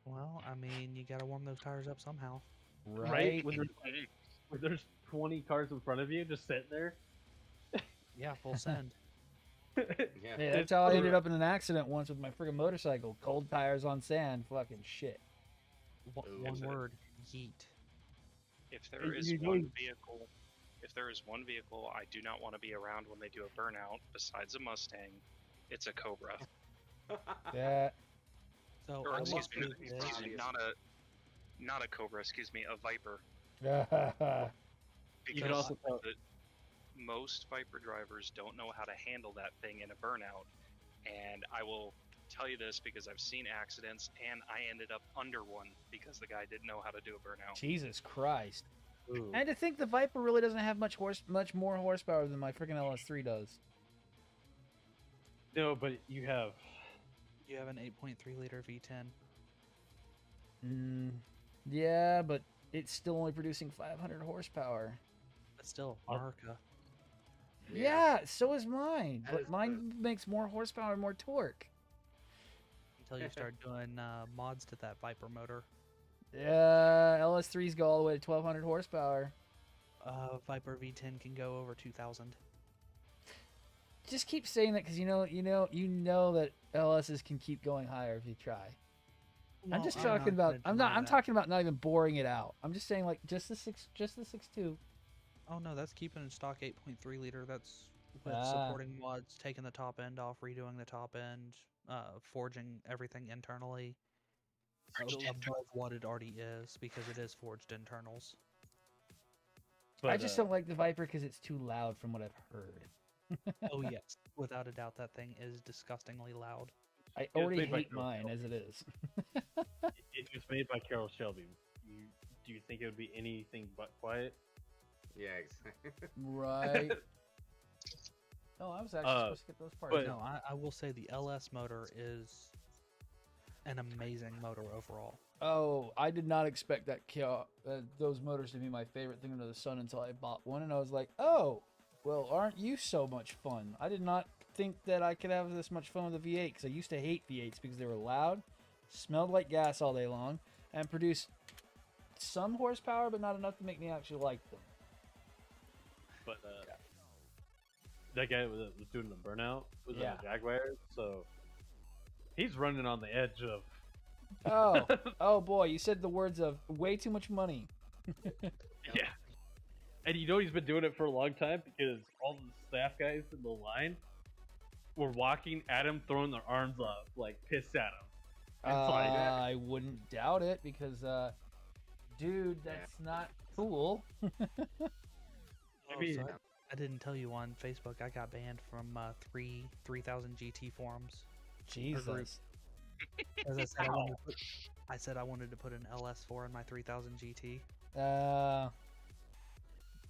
Well, I mean, you gotta warm those tires up somehow. Right. When there's 20 cars in front of you just sitting there. Yeah, full send. Yeah. Hey, that's how I ended up in an accident once with my friggin' motorcycle. Cold tires on sand. Fucking shit. One word: yeet. If there is one vehicle I do not want to be around when they do a burnout, besides a Mustang, it's a Cobra. Yeah. So, Or I excuse me, obvious. not a Cobra, excuse me, a Viper. You can also tell. Most Viper drivers don't know how to handle that thing in a burnout. And I will tell you this because I've seen accidents, and I ended up under one because the guy didn't know how to do a burnout. Jesus Christ. Ooh. And to think the Viper really doesn't have much more horsepower than my freaking LS3 does. No, but you have. you have an 8.3 liter V10. Yeah, but it's still only producing 500 horsepower. But still, America. Yeah, so is mine. That But is mine makes more horsepower and more torque. Until you start doing mods to that Viper motor. Yeah, LS3s go all the way to 1200 horsepower. Viper V10 can go over 2,000. Just keep saying that because you know that LSs can keep going higher if you try. I'm just talking about. I'm talking about not even boring it out. I'm just saying like just the 6.2. Oh no, that's keeping in stock 8.3 liter. That's with supporting mods, taking the top end off, redoing the top end, forging everything internally. Still above what it already is because it is forged internals. But, I just don't like the Viper because it's too loud from what I've heard. Oh yes, without a doubt, that thing is disgustingly loud. I already hate mine as it is. It was made by Carroll Shelby. Do you think it would be anything but quiet? Yeah, exactly. Right. No, I was actually supposed to get those parts. but- No, I will say the LS motor is an amazing motor overall. Oh, I did not expect those motors to be my favorite thing under the sun until I bought one, and I was like, oh, well, aren't you so much fun? I did not think that I could have this much fun with a V8 because I used to hate V8s because they were loud, smelled like gas all day long, and produced some horsepower, but not enough to make me actually like them. But that guy that was doing the burnout was in Yeah. a Jaguar, so he's running on the edge of. Oh boy, you said the words of way too much money. Yeah. And you know he's been doing it for a long time because all the staff guys in the line were walking at him, throwing their arms up, like pissed at him. It's like, I wouldn't doubt it because, dude, that's not cool. I mean, So I didn't tell you on Facebook I got banned from 3000 GT forums. Jesus. As I said I wanted to put an LS4 in my 3000 GT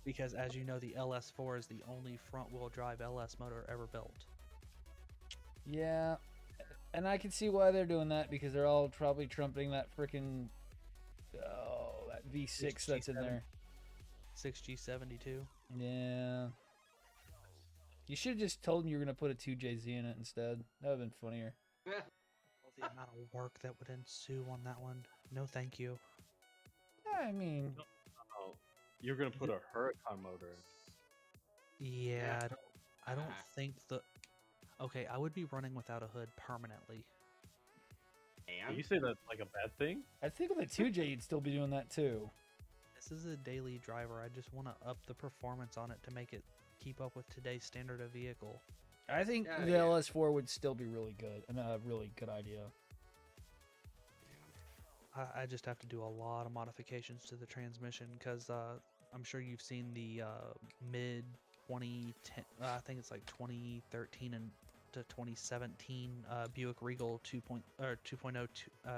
because, as you know, the LS4 is the only front-wheel drive LS motor ever built. Yeah, and I can see why they're doing that because they're all probably trumpeting that freaking that V6 that's in there. 6G72. Yeah. You should have just told them you were gonna put a 2JZ in it instead. That would have been funnier. The amount of work that would ensue on that one. No, thank you. Yeah, I mean, you're gonna put a Huracan motor in. Yeah, I don't think the. Okay, I would be running without a hood permanently. And You say that's like a bad thing? I think with a 2J you'd still be doing that too. This is a daily driver. I just want to up the performance on it to make it keep up with today's standard of vehicle. I think the LS4 would still be really good and a really good idea. I just have to do a lot of modifications to the transmission because I'm sure you've seen the mid 2010, I think it's like 2013 and to 2017 Buick Regal 2.0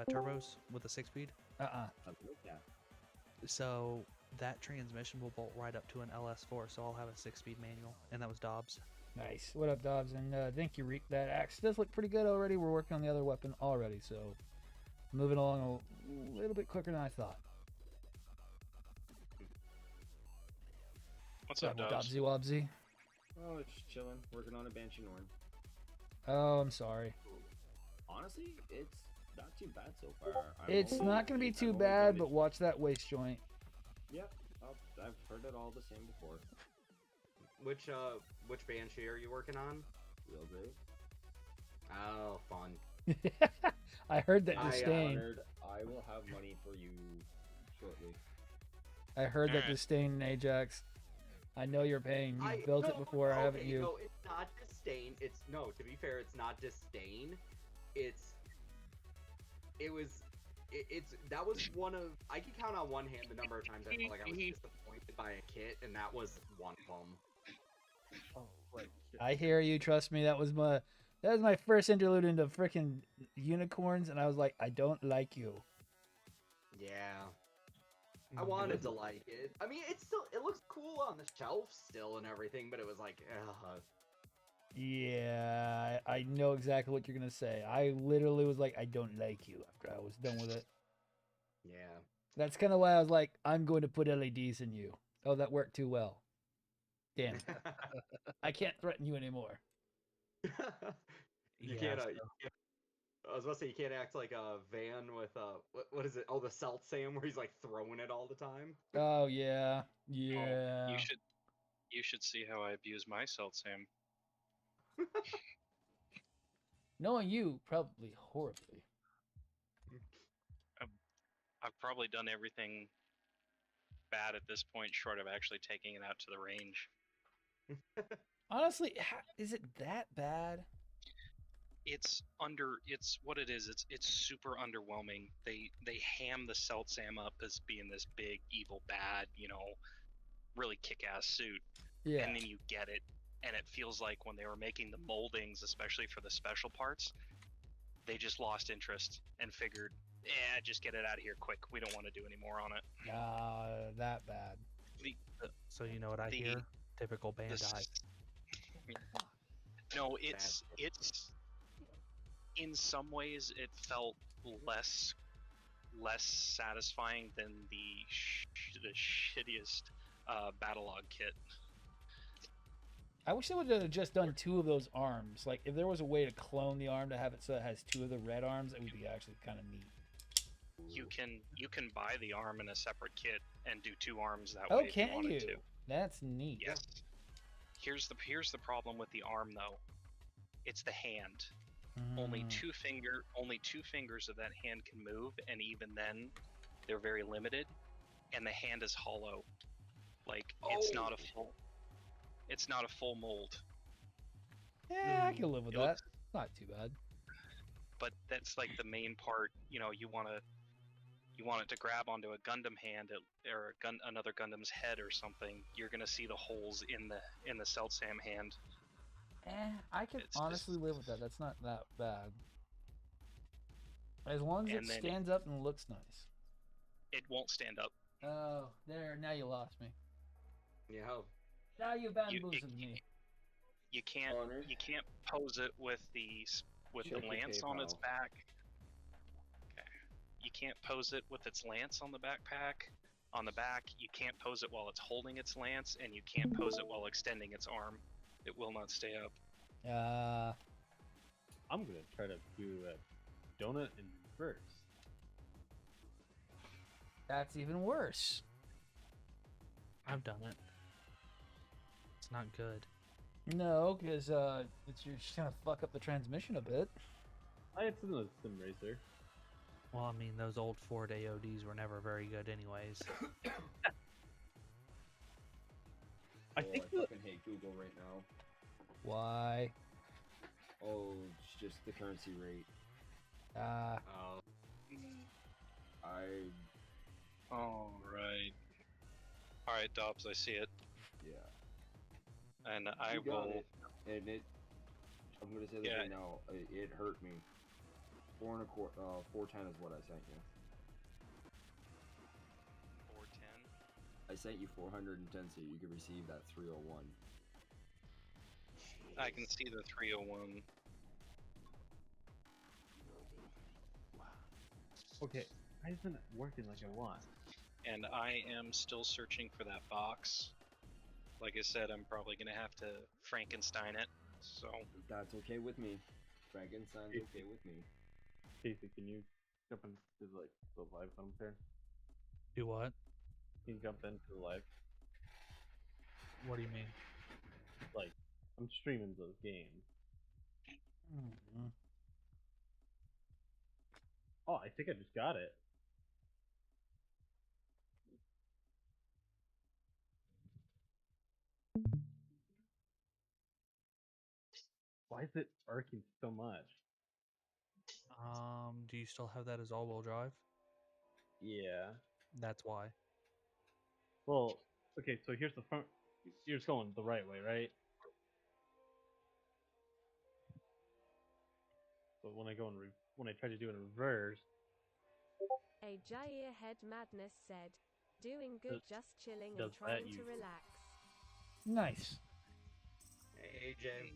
turbos with a 6-speed. yeah. So that transmission will bolt right up to an LS4, so I'll have a 6-speed manual, and that was Dobbs. Nice. What up, Dobbs? And thank you, Reek. That axe does look pretty good already. We're working on the other weapon already, so moving along a little bit quicker than I thought. What's up, Dobbs? Dobbsy Wobbsy. Oh, it's just chilling, working on a Banshee Norn. Oh, I'm sorry. Honestly, it's not too bad so far. It's not going to be too bad, but watch that waist joint. Yep, I've heard it all the same before. Which Banshee are you working on? Real great. Oh, fun. I heard that disdain. I will have money for you shortly. I heard that disdain in Ajax. I know your pain. You've built it before, haven't you? No, it's not disdain. To be fair, it's not disdain. That was one of, I can count on one hand the number of times I felt like I was disappointed by a kit, and that was one of them. I hear you. Trust me. That was my first interlude into freaking unicorns, and I was like, I don't like you. Yeah. I wanted to like it. I mean, it looks cool on the shelf still and everything, but it was like, Yeah, I know exactly what you're gonna say. I literally was like, I don't like you after I was done with it. Yeah. That's kind of why I was like, I'm going to put LEDs in you. Oh, that worked too well. Damn it. I can't threaten you anymore. You can't. I was about to say you can't act like a van with what is it? Oh, the Salt Sam where he's like throwing it all the time. Oh yeah, yeah. Oh, you should see how I abuse my Salt Sam. Knowing you, probably horribly. I've probably done everything bad at this point, short of actually taking it out to the range. Honestly, is it that bad? It's what it is. It's super underwhelming. They ham the Celt Sam up as being this big evil bad, really kick-ass suit. Yeah. And then you get it, and it feels like when they were making the moldings, especially for the special parts, they just lost interest and figured, just get it out of here quick. We don't want to do any more on it. That bad. So you know what I hear? Typical Bandai. No, it's in some ways it felt less satisfying than the shittiest Battlelog kit. I wish they would have just done 2 of those arms. Like, if there was a way to clone the arm to have it so it has 2 of the red arms, it would be actually kind of neat. You can buy the arm in a separate kit and do 2 arms that Oh, way if you can wanted you? to. That's neat. Yes. Here's the problem with the arm though. It's the hand. Only two fingers of that hand can move, and even then, they're very limited. And the hand is hollow. Like it's not a full mold. Yeah, I can live with that. Not too bad. But that's like the main part. You know, you want it to grab onto a Gundam hand or another Gundam's head or something. You're gonna see the holes in the Celtsam hand. I can honestly live with that. That's not that bad. As long as it stands up and looks nice. It won't stand up. Oh, there. Now you lost me. Yeah. Now you bamboozled me. You can't pose it with the lance on its back. Okay. You can't pose it with its lance on the backpack. On the back, you can't pose it while it's holding its lance, and you can't pose it while extending its arm. It will not stay up. I'm gonna try to do a donut in reverse. That's even worse. I've done it. It's not good. No, because you're just gonna fuck up the transmission a bit. It's in the sim racer. Well, I mean, those old Ford AODs were never very good anyways. I fucking hate Google right now. Why? Oh, it's just the currency rate. All right, Dobbs, I see it. Yeah. And I will. And I'm gonna say this right now. It hurt me. 410 is what I sent you. 410. I sent you 410 so you could receive that 301. I can see the 301. Okay, why isn't it working like I want? And I am still searching for that box. Like I said, I'm probably gonna have to Frankenstein it. So that's okay with me. Frankenstein's okay with me. Casey, can you jump into like the live commentary? Do what? Can you jump into the live? What do you mean? Like, I'm streaming those games. Mm-hmm. Oh, I think I just got it. Why is it arcing so much? Do you still have that as all-wheel drive? Yeah. That's why. Well, okay, so here's the front. You're just going the right way, right? But when I try to do it in reverse. A Jair Madness said, "Doing good, just chilling and trying to relax." Nice. Hey, AJ.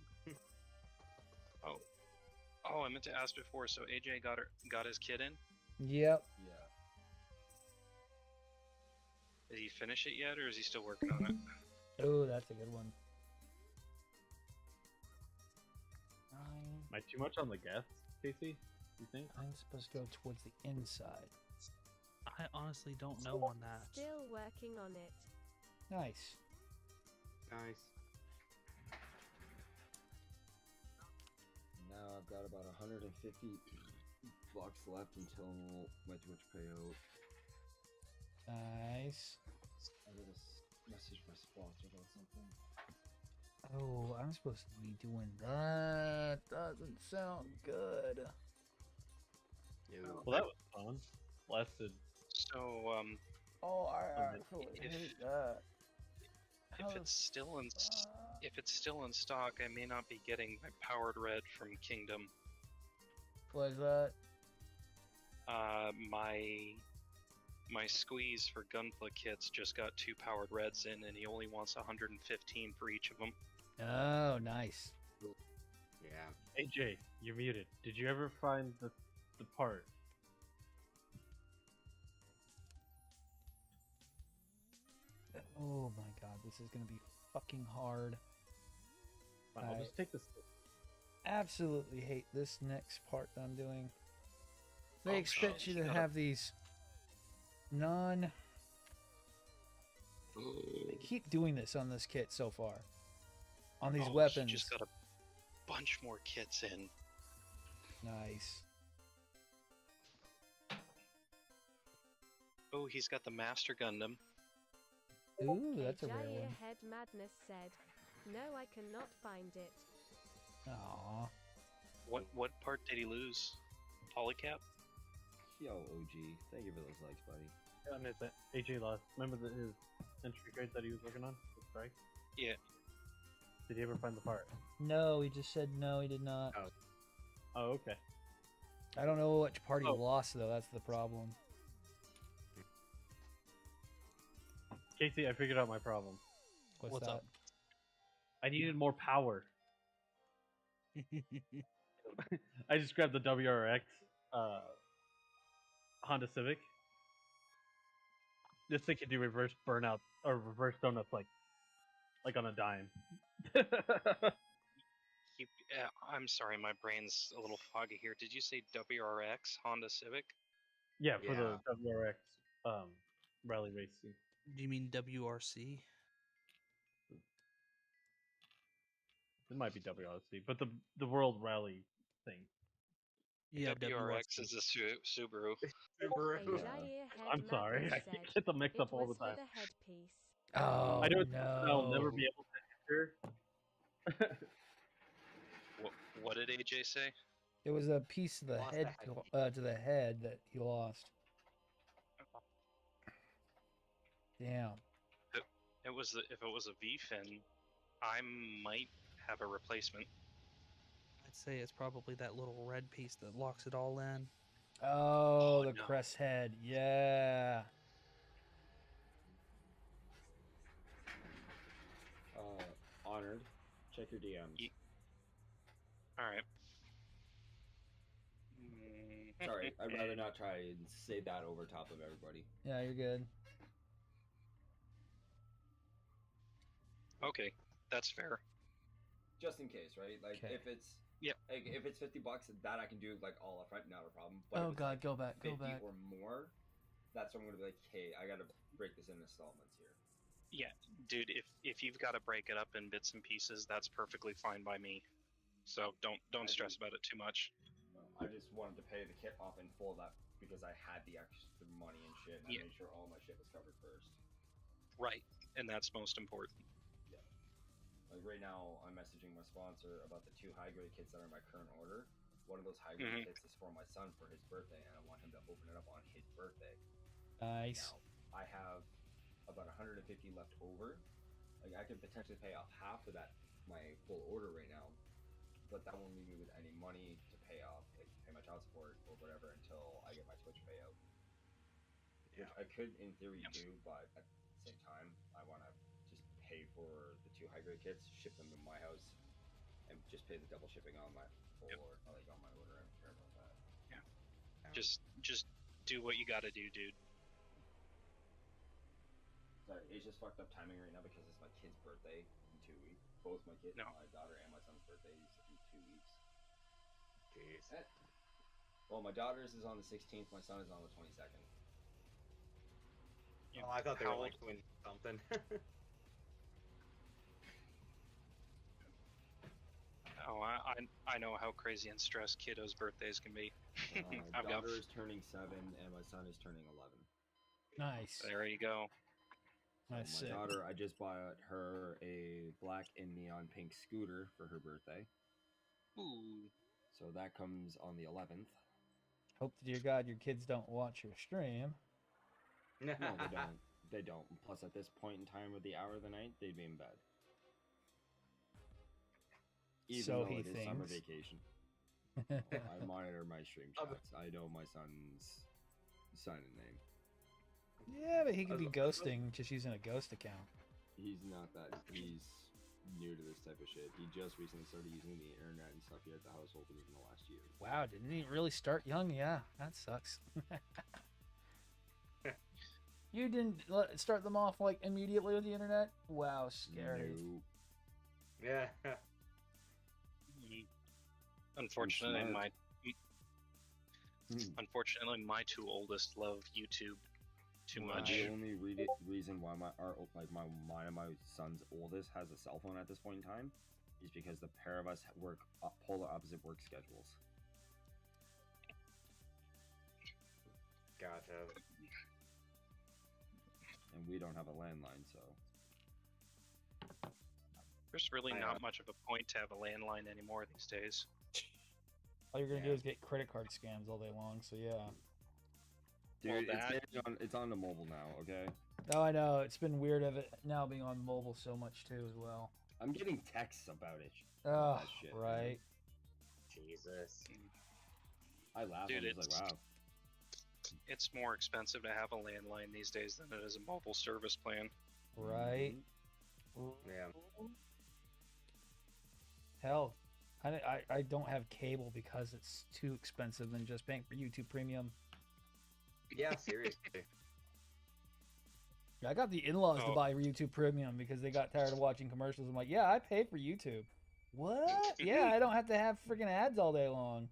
Oh, I meant to ask before. So AJ got his kid in? Yep. Yeah. Did he finish it yet, or is he still working on it? Oh, that's a good one. Am I too much on the gas, Casey? You think? I'm supposed to go towards the inside. I honestly don't know on that. Still working on it. Nice. Nice. Now I've got about 150 bucks left until my Twitch payout. Nice. I gotta message my sponsor about something. Oh, I'm supposed to be doing that. Doesn't sound good. Well, that was fun. Lasted. So, Oh, I hate that. if it's still in stock, I may not be getting my powered red from Kingdom. What is that? My squeeze for Gunpla kits just got 2 powered reds in, and he only wants 115 for each of them. Oh, nice. Yeah. AJ, you're muted. Did you ever find the part? Oh my god, this is gonna be fucking hard. I'll just take this. Absolutely hate this next part that I'm doing. They expect you to have these They keep doing this on this kit so far. on these He weapons. just got a bunch more kits in. Nice. Oh, he's got the Master Gundam. Ooh, that's a rare Jair one. Head Madness said, "No, I cannot find it." Aww. What part did he lose? Polycap? Yo, OG, thank you for those likes, buddy. Yeah, I missed that. AJ lost. Remember his entry grade that he was working on? The strike? Yeah. Did he ever find the part? No, he just said no, he did not. Oh, okay. I don't know which part he Oh. lost, though. That's the problem. Casey, I figured out my problem. What's up? I needed more power. I just grabbed the WRX Honda Civic. This thing can do reverse burnout or reverse donuts like on a dime. I'm sorry, my brain's a little foggy here. Did you say WRX Honda Civic? Yeah, for the WRX rally racing. Do you mean WRC? It might be WRC, but the World Rally thing. Yeah, WRX is a Subaru. A Jair Head I'm sorry, Madness I said, get them mixed "It up all the was for time. the headpiece." Oh, I know I'll no. never be able to enter. What did AJ say? It was a piece of the Lost head the head to the head that he lost. Damn. If it was a V fin, I might have a replacement. I'd say it's probably that little red piece that locks it all in. Oh, the no. crest head. Yeah. Honored. Check your DMs. All right. Sorry, I'd rather not try and say that over top of everybody. Yeah, you're good. Okay, that's fair. Just in case, right? Like, Okay. if it's Yep. like, if it's $50, that I can do like all upfront, not a problem. But Oh if it's, god, like, go back, 50 go back. or more, that's when I'm gonna be like, hey, I gotta break this in installments here. Yeah, dude, if you've got to break it up in bits and pieces, that's perfectly fine by me. So don't stress about it too much. I just wanted to pay the kit off in full that because I had the extra money and shit, and I made sure all my shit was covered first. Right, and that's most important. Yeah. Like right now, I'm messaging my sponsor about the 2 high grade kits that are in my current order. One of those high grade kits is for my son for his birthday, and I want him to open it up on his birthday. Nice. Now, I have about 150 left over. Like I could potentially pay off half of that my full order right now, but that won't leave me with any money to pay off, like pay my child support or whatever until I get my Twitch payout. Which I could, in theory, do, but at the same time, I want to just pay for the 2 high grade kits, ship them to my house, and just pay the double shipping on my full order, like on my order. I don't care about that. Yeah. Just do what you got to do, dude. Sorry, it's just fucked up timing right now because it's my kid's birthday in 2 weeks. Both my kids, my daughter and my son's birthdays in 2 weeks. Jeez. Well, my daughter's is on the 16th. My son is on the 22nd. Oh, I thought they were like doing something. Oh, I know how crazy and stressed kiddos' birthdays can be. My daughter is turning 7 and my son is turning 11. Nice. There you go. That's my sick. daughter, I just bought her a black and neon pink scooter for her birthday. Ooh. So that comes on the 11th. Hope to dear God your kids don't watch your stream. No, they don't. They don't. Plus, at this point in time of the hour of the night, they'd be in bed. Even So though he it is summer thinks. vacation. I monitor my stream chats. I know my son's sign and name. Yeah, but he could be ghosting, just using a ghost account. He's not that. He's new to this type of shit. He just recently started using the internet and stuff here at the household within the last year. Wow, didn't he really start young? Yeah, that sucks. You didn't start them off like immediately with the internet? Wow, scary. No. Yeah. Unfortunately, my 2 oldest love YouTube. too much. The only reason why my son's oldest has a cell phone at this point in time is because the pair of us work polar opposite work schedules. Gotcha. And we don't have a landline, so. There's really not much of a point to have a landline anymore these days. All you're gonna do is get credit card scams all day long, so yeah. Dude, it's on the mobile now, okay? Oh, I know. It's been weird of it now being on mobile so much too as well. I'm getting texts about it. Oh, that shit, right. Jesus. I laugh. Dude, I'm just like, wow. It's more expensive to have a landline these days than it is a mobile service plan. Right. Yeah. Hell, I don't have cable because it's too expensive than just paying for YouTube Premium. Yeah, seriously. I got the in-laws to buy YouTube Premium because they got tired of watching commercials. I'm like, yeah, I pay for YouTube. What? Yeah, I don't have to have freaking ads all day long.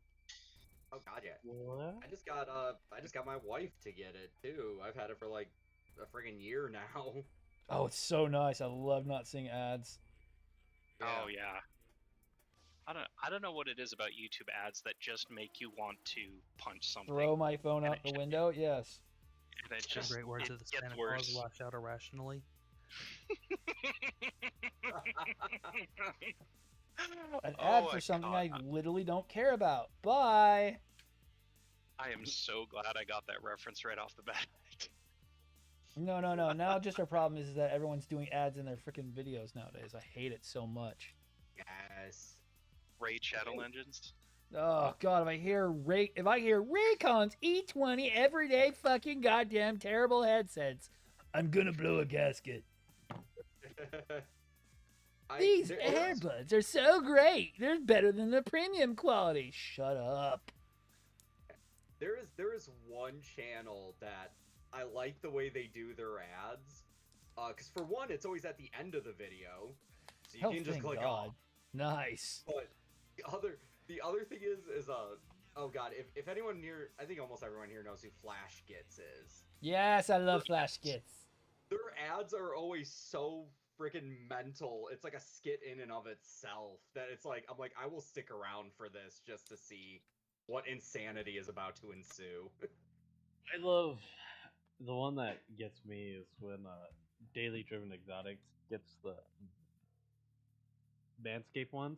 Oh god, yeah. What? I just got my wife to get it too. I've had it for like a friggin' year now. Oh, it's so nice. I love not seeing ads. Yeah. Oh yeah. I don't know what it is about YouTube ads that just make you want to punch something. Throw my phone out the window? Yes. And it just Great words of the Santa Claus lash out irrationally. An ad for something I literally don't care about. Bye. I am so glad I got that reference right off the bat. No. Now just our problem is that everyone's doing ads in their freaking videos nowadays. I hate it so much. Yes. Raid Shadow Legends. Oh god, if I hear Raycon's E20 everyday fucking goddamn terrible headsets, I'm gonna blow a gasket. These earbuds are so great. They're better than the premium quality. Shut up. There is one channel that I like the way they do their ads. Because for one, it's always at the end of the video, so you can just click on. Nice. But the other thing is oh god, if anyone near, I think almost everyone here knows who Flash Gits is. Yes, I love Flash Gits. Their ads are always so freaking mental. It's like a skit in and of itself that it's like, I'm like, I will stick around for this just to see what insanity is about to ensue. I love the one that gets me is when Daily Driven Exotics gets the Manscaped ones,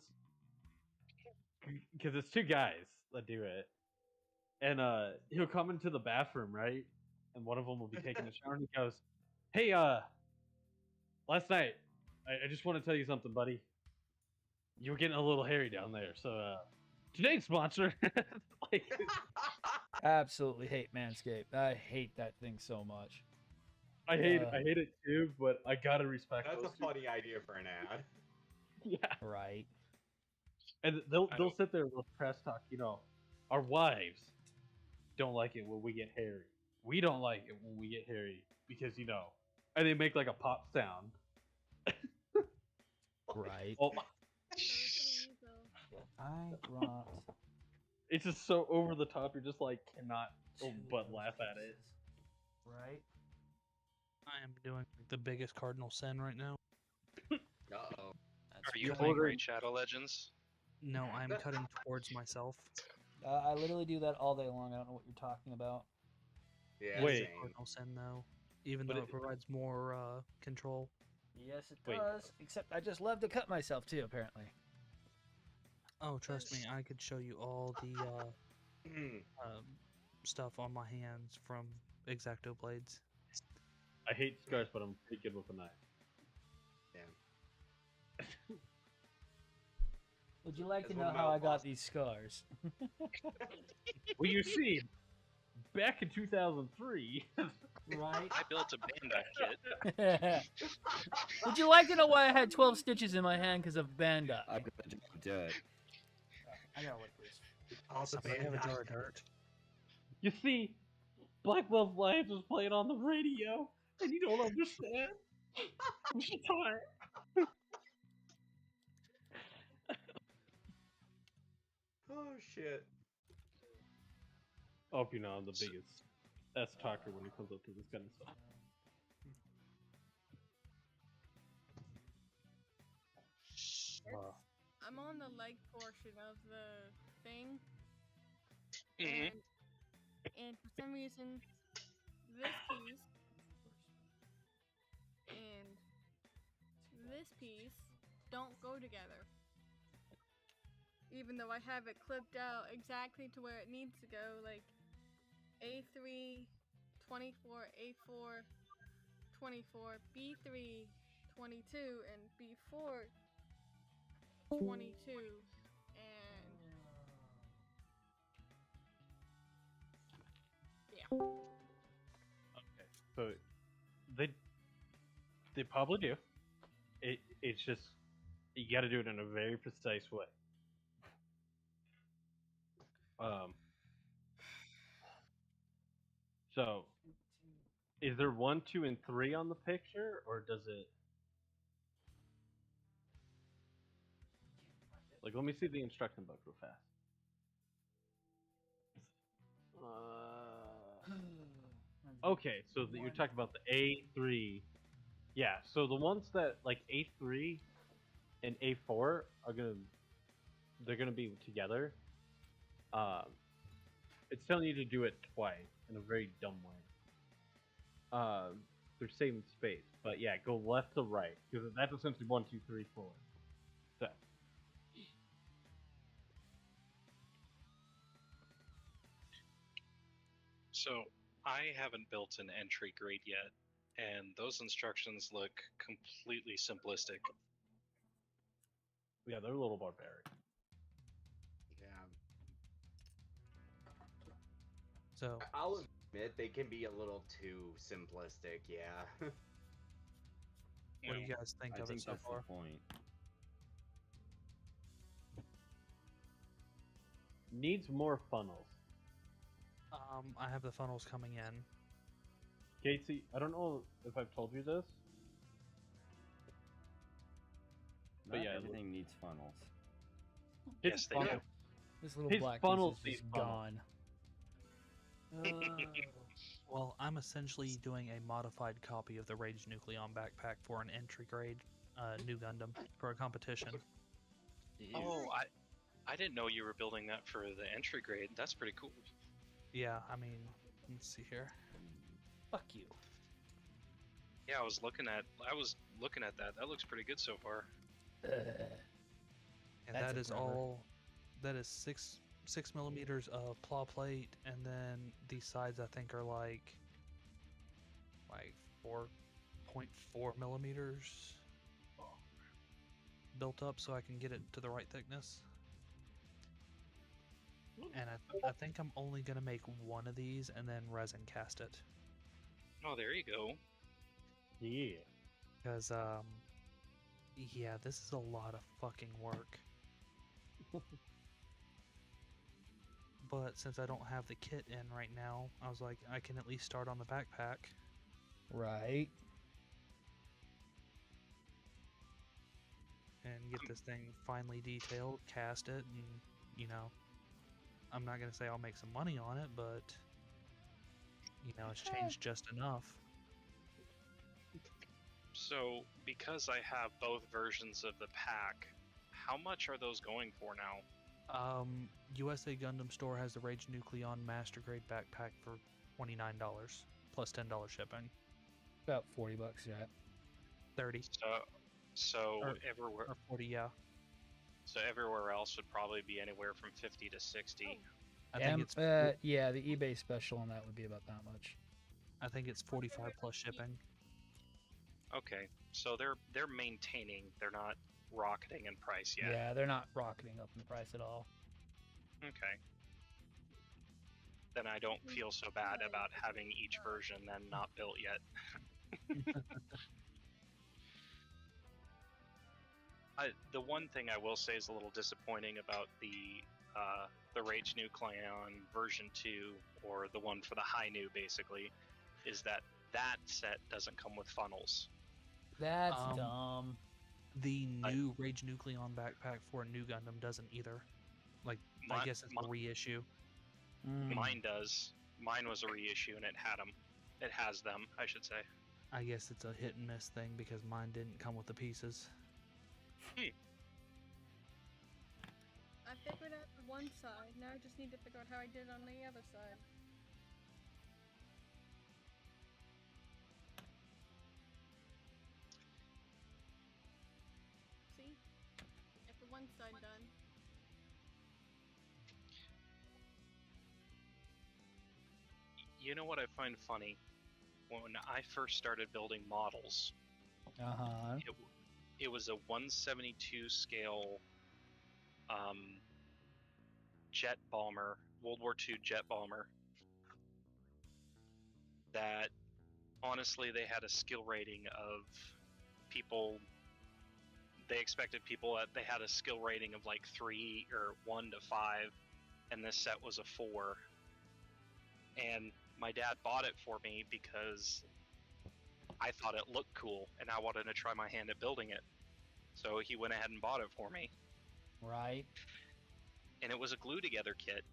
because it's two guys that do it, and he'll come into the bathroom, right, and one of them will be taking a shower, and he goes, "Hey, last night, I just want to tell you something, buddy. You were getting a little hairy down there, so today's sponsor." Like, absolutely hate Manscaped. I hate that thing so much. I hate it too, but I gotta respect. That's a funny idea for an ad. Yeah. Right. And they'll sit there with press talk. You know, our wives don't like it when we get hairy. We don't like it when we get hairy because and they make like a pop sound. Right. Oh, Ironic. it's just so over the top. You're just like cannot but laugh at it. Right. I am doing the biggest cardinal sin right now. Uh-oh. Are you playing Raid Shadow Legends? No, I'm cutting towards myself. I literally do that all day long. I don't know what you're talking about. Yeah. Wait. Same. Cardinal sin though, even though it provides more control. Yes, it does. Except I just love to cut myself too, apparently. Oh, trust me, I could show you all the stuff on my hands from X-Acto blades. I hate scars, but I'm pretty good with a knife. Damn. Would you like to That's know one how I mouth got lost. these scars? Well, you see, back in 2003. Right. I built a Bandai kit. Would you like to know why I had 12 stitches in my hand because of Bandai? I'm gonna do it. I gotta look this. Also, I have a jar of dirt. You see, Black Love Lions was playing on the radio, and you don't understand. I'm so tired. Oh shit. I hope you know I'm the biggest ask Tucker when he comes up to this kind of stuff. I'm on the leg portion of the thing, Mhm. and for some reason, this piece and this piece don't go together. Even though I have it clipped out exactly to where it needs to go, like A3, 24, A4, 24, B3, 22, and B4, 22, and yeah. Okay, so they probably do. It's just you got to do it in a very precise way. So is there 1, 2, and 3 on the picture, or does it? Like, let me see the instruction book real fast. Okay, so you're talking about the A3. Yeah, so the ones that like A3 and A4 they're gonna be together. It's telling you to do it twice in a very dumb way. They're saving space, but yeah, go left to right because that's essentially 1, 2, 3, 4. So. So I haven't built an entry grade yet, and those instructions look completely simplistic. Yeah, they're a little barbaric. Yeah. So I'll admit they can be a little too simplistic. Yeah. what do you guys think I of think it so that's far? the point. Needs more funnels. I have the funnels coming in. Casey, I don't know if I've told you this. But yeah, everything needs funnels. Yes, they do. This little His black funnels piece is just need funnels. gone. Well, I'm essentially doing a modified copy of the Rage Nucleon backpack for an entry grade new Gundam for a competition. Oh, I didn't know you were building that for the entry grade. That's pretty cool. Yeah, I mean, let's see here. Fuck you. Yeah, I was looking at that. That looks pretty good so far. And That's that a is pervert. all. That is 6 millimeters of claw plate, and then these sides I think are like 4.4 millimeters built up, so I can get it to the right thickness. And I think I'm only gonna make one of these and then resin cast it. Oh, there you go. Yeah. Because yeah, this is a lot of fucking work. But since I don't have the kit in right now, I was like, I can at least start on the backpack. Right. And get this thing finely detailed, cast it, and, you know, I'm not going to say I'll make some money on it, but, you know, it's changed just enough. So, because I have both versions of the pack, how much are those going for now? USA Gundam Store has the Rage Nucleon Master Grade backpack for $29 plus $10 shipping. About $40, yeah. 30. So Or- everywhere. Or 40, yeah. So everywhere else would probably be anywhere from 50 to 60. I think it's yeah, the eBay special on that would be about that much. I think it's 45 plus shipping. Okay, so they're maintaining. They're not rocketing in price yet. Yeah, they're not rocketing up in price at all. Okay. Then I don't feel so bad about having each version then not built yet. The one thing I will say is a little disappointing about the Rage Nucleon version 2, or the one for the high new basically, is that set doesn't come with funnels. That's dumb. The new Rage Nucleon backpack for a new Gundam doesn't either. Like, I guess it's a reissue. Mine does. Mine was a reissue, and it had them. It has them, I should say. I guess it's a hit and miss thing because mine didn't come with the pieces. I figured out one side. Now I just need to figure out how I did on the other side. See? Get the one side done. You know what I find funny? When I first started building models, it was a 1/72 scale jet bomber, World War II jet bomber, that honestly they had a skill rating of people. They expected people that they had a skill rating of like 3 or 1 to 5, and this set was a 4. And my dad bought it for me because I thought it looked cool and I wanted to try my hand at building it. So he went ahead and bought it for me. Right. And it was a glue together kit.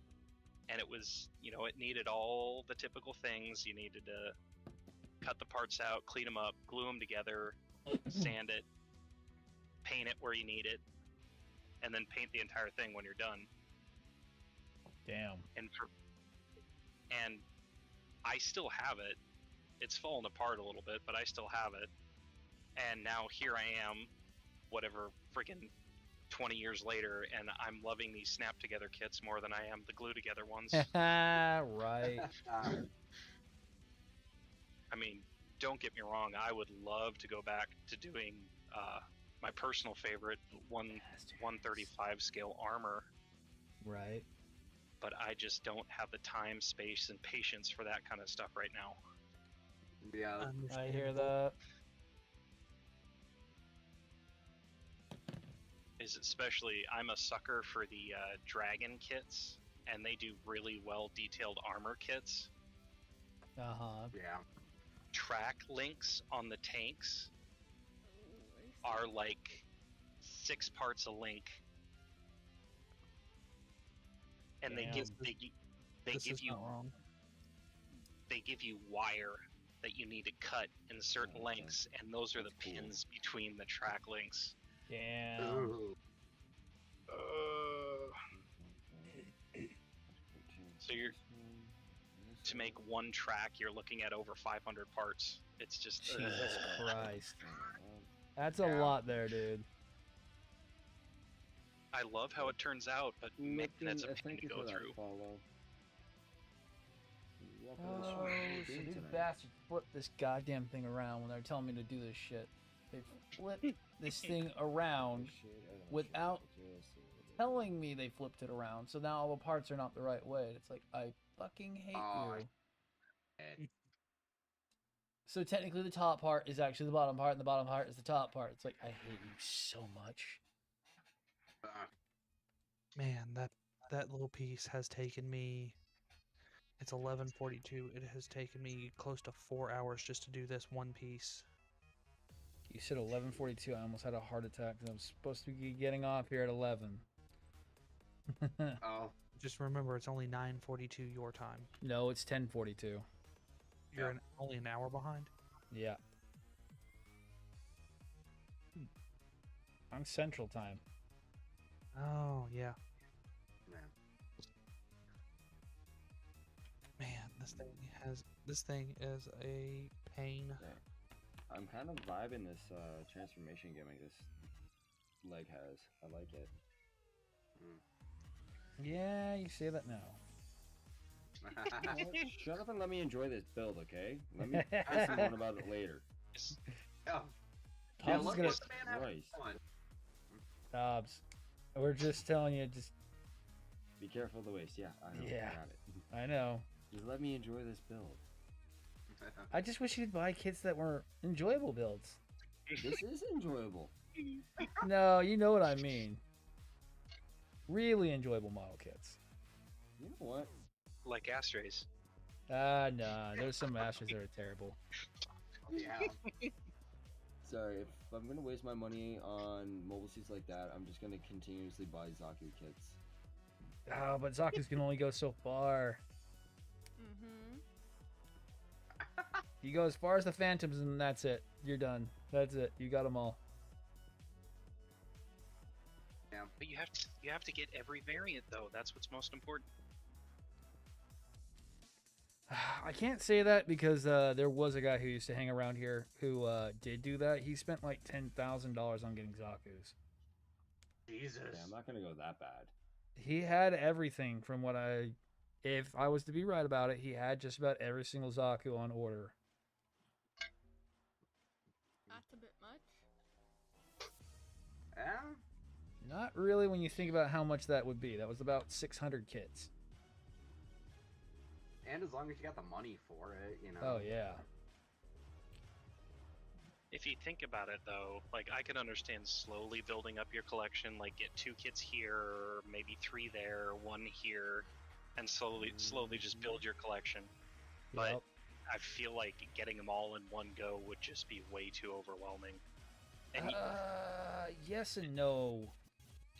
And it was, you know, it needed all the typical things. You needed to cut the parts out, clean them up, glue them together, sand it, paint it where you need it, and then paint the entire thing when you're done. Damn. And I still have it. It's fallen apart a little bit, but I still have it. And now here I am, whatever, freaking 20 years later, and I'm loving these snap together kits more than I am the glue together ones. Right. I mean, don't get me wrong, I would love to go back to doing my personal favorite 135 scale armor. Right. But I just don't have the time, space, and patience for that kind of stuff right now. Yeah, I hear that. Is especially, I'm a sucker for the dragon kits, and they do really well detailed armor kits. Yeah. Track links on the tanks are like 6 parts a link. And they give you wire that you need to cut in certain lengths, and those are the pins between the track links. Damn. So to make one track, you're looking at over 500 parts. It's just Jesus Christ. That's a lot there, dude. I love how it turns out, but man, that's a pain to go through. Oh, so these bastards flip this goddamn thing around when they're telling me to do this shit. They flip this thing around without telling me they flipped it around, so now all the parts are not the right way. It's like, I fucking hate you. So technically the top part is actually the bottom part, and the bottom part is the top part. It's like, I hate you so much. Man, that little piece has taken me. It's 11:42. It has taken me close to 4 hours just to do this one piece. You said 11:42. I almost had a heart attack because I'm supposed to be getting off here at 11. Oh. Just remember, it's only 9:42 your time. No, it's 10:42. You're only an hour behind? Yeah. I'm Central Time. Oh, yeah. Man, this thing is a pain. Yeah. I'm kind of vibing this transformation gimmick this leg has. I like it. Yeah, you say that now. You know, shut up and let me enjoy this build, okay? Let me ask you one about it later. Dobbs, we're just telling you, just be careful of the waist. Yeah, I know. Yeah, I got it. I know. Just let me enjoy this build. I just wish you'd buy kits that were enjoyable builds. This is enjoyable. No, you know what I mean. Really enjoyable model kits. You know what? Like Astrays. Nah, there's some Astros that are terrible. Yeah. Sorry, if I'm gonna waste my money on mobile suits like that, I'm just gonna continuously buy Zaku kits. Oh, but Zaku's can only go so far. Mm-hmm. You go as far as the Phantoms, and that's it. You're done. That's it. You got them all. Yeah, but you have to get every variant though. That's what's most important. I can't say that because there was a guy who used to hang around here who did do that. He spent like $10,000 on getting Zaku's. Jesus. Yeah, I'm not gonna go that bad. He had everything from what if I was to be right about it, he had just about every single Zaku on order. That's a bit much. Yeah. Not really when you think about how much that would be. That was about 600 kits. And as long as you got the money for it, you know. Oh, yeah. If you think about it, though, like, I can understand slowly building up your collection, like, get 2 kits here, maybe 3 there, 1 here, and slowly just build your collection. But Yep. I feel like getting them all in one go would just be way too overwhelming. And yes and no.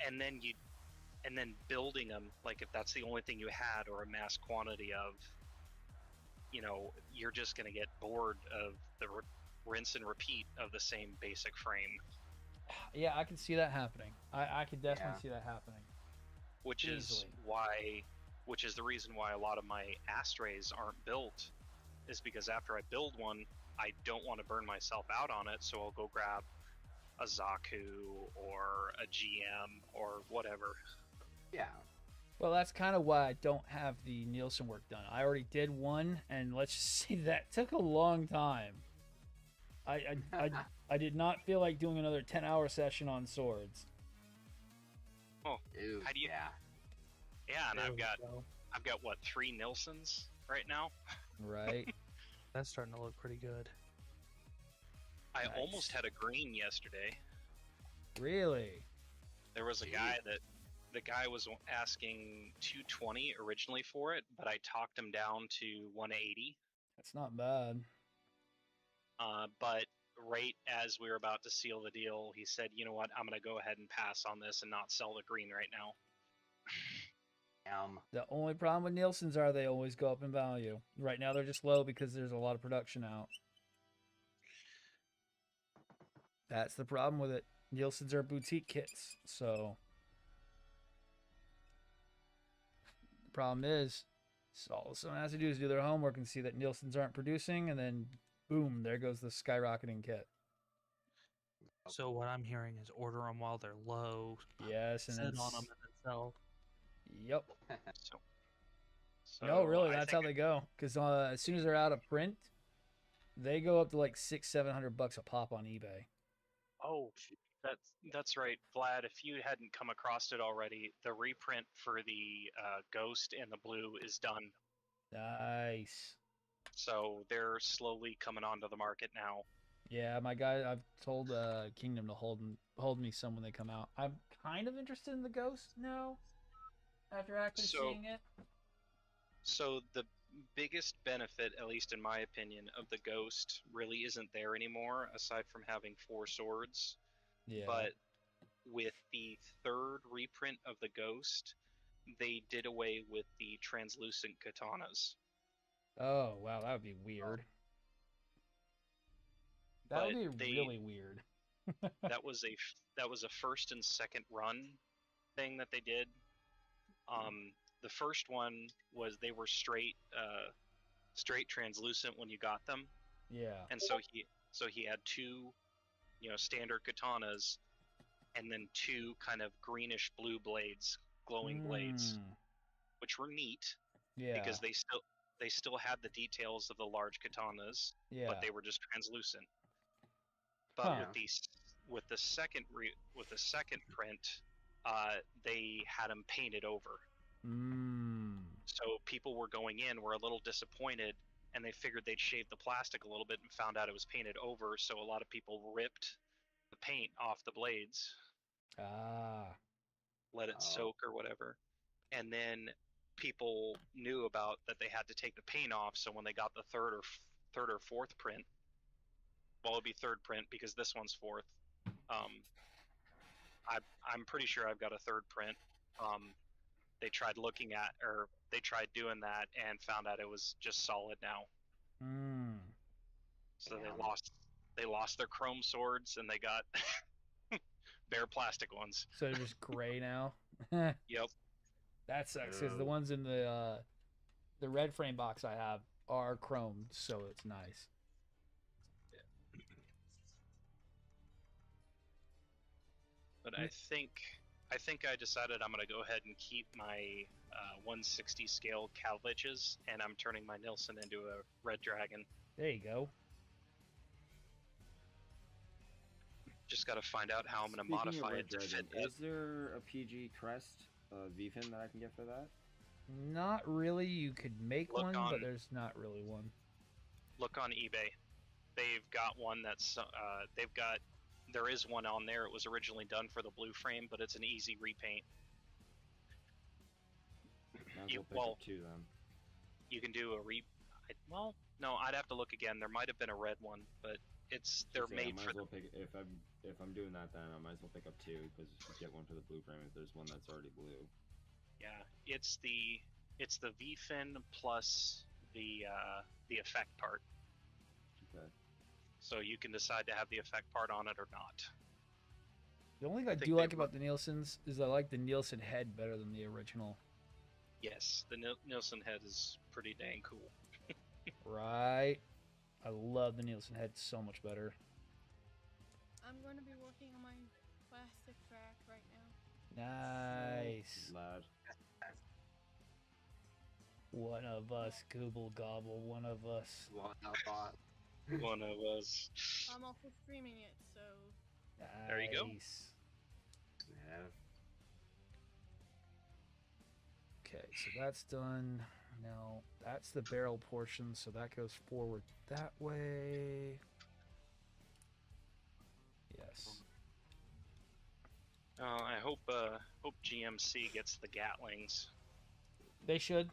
and then building them, like, if that's the only thing you had or a mass quantity of, you know, you're just going to get bored of the rinse and repeat of the same basic frame. Yeah, I can see that happening. I could definitely see that happening. Which is the reason why a lot of my astrays aren't built, is because after I build one, I don't want to burn myself out on it, so I'll go grab a Zaku or a GM or whatever. Yeah. Well, that's kind of why I don't have the Nielsen work done. I already did one, and let's just say that took a long time. I did not feel like doing another 10-hour session on swords. Oh, Ew, how do you? Yeah, and I've got what, 3 Nielsen's right now. Right. That's starting to look pretty good. I almost had a green yesterday. Really? There was a guy the guy was asking 220 originally for it, but I talked him down to 180. That's not bad. But right as we were about to seal the deal, he said, "You know what? I'm going to go ahead and pass on this and not sell the green right now." The only problem with Nielsen's are they always go up in value. Right now they're just low because there's a lot of production out. That's the problem with it. Nielsen's are boutique kits, so the problem is, all someone has to do is do their homework and see that Nielsen's aren't producing, and then boom, there goes the skyrocketing kit. So what I'm hearing is order them while they're low. Yes, and sit on them and then sell. Yep. So No, really, that's how they go. Because as soon as they're out of print, they go up to like $600-700 a pop on eBay. Oh, that's right, Vlad. If you hadn't come across it already, the reprint for the Ghost and the Blue is done. Nice. So they're slowly coming onto the market now. Yeah, my guy, I've told Kingdom to hold me some when they come out. I'm kind of interested in the Ghost now, after actually seeing it. So the biggest benefit, at least in my opinion, of the Ghost really isn't there anymore, aside from having 4 swords. Yeah. But with the 3rd reprint of the Ghost, they did away with the translucent katanas. Oh, wow, that would be weird. That would be really weird. that was a first and second run thing that they did. The first one was they were straight translucent when you got them. Yeah. And so he had 2, standard katanas, and then 2 kind of greenish blue blades, glowing blades, which were neat. Yeah. Because they still had the details of the large katanas, but they were just translucent. But with the second print, they had them painted over. So people were going in, were a little disappointed, and they figured they'd shave the plastic a little bit and found out it was painted over. So a lot of people ripped the paint off the blades. Let it soak or whatever, and then people knew about that they had to take the paint off. So when they got the third or fourth print, well, it'd be 3rd print because this one's 4th. I'm pretty sure I've got a 3rd print. they tried looking at, or they tried doing that and found out it was just solid now. So they lost their chrome swords and they got bare plastic ones. So they're just gray now. Yep. That sucks because the ones in the red frame box I have are chromed, so it's nice. But I think I decided I'm gonna go ahead and keep my 160 scale Calviches, and I'm turning my Nilsson into a red dragon. There you go. Just got to find out how I'm gonna modify it to fit that. Is there a PG crest V-fin that I can get for that? Not really. You could make one, but there's not really one. Look on eBay. They've got one that's there is one on there. It was originally done for the blue frame, but it's an easy repaint. Two then. You can do a well, no, I'd have to look again. There might have been a red one, but they're made for. If I'm doing that, then I might as well pick up two because you get one for the blue frame if there's one that's already blue. Yeah, it's the V-fin plus the effect part. Okay. So you can decide to have the effect part on it or not. The only thing I do like about the Nielsen's is I like the Nielsen head better than the original. Yes, the Nielsen head is pretty dang cool. Right. I love the Nielsen head so much better. I'm going to be working on my plastic track right now. Nice. Lad. One of us, Google Gobble, one of us. One of us. I'm also streaming it, so... Nice. There you go. Yeah. Okay, so that's done. Now, that's the barrel portion, so that goes forward that way. Yes. I hope GMC gets the Gatlings. They should.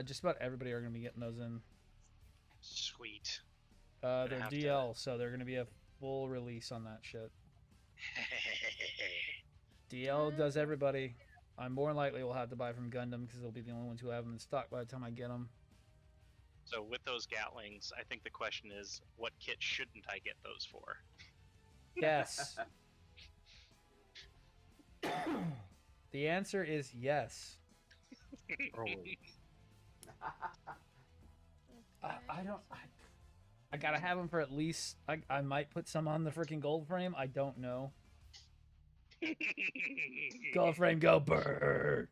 Just about everybody are going to be getting those in. Sweet. They're DL, so they're going to be a full release on that shit. DL does everybody. I more than likely will have to buy from Gundam because they'll be the only ones who have them in stock by the time I get them. So with those Gatlings, I think the question is, what kit shouldn't I get those for? Yes. The answer is yes. I gotta have them for at least. I might put some on the freaking gold frame. I don't know. Gold frame, go bird.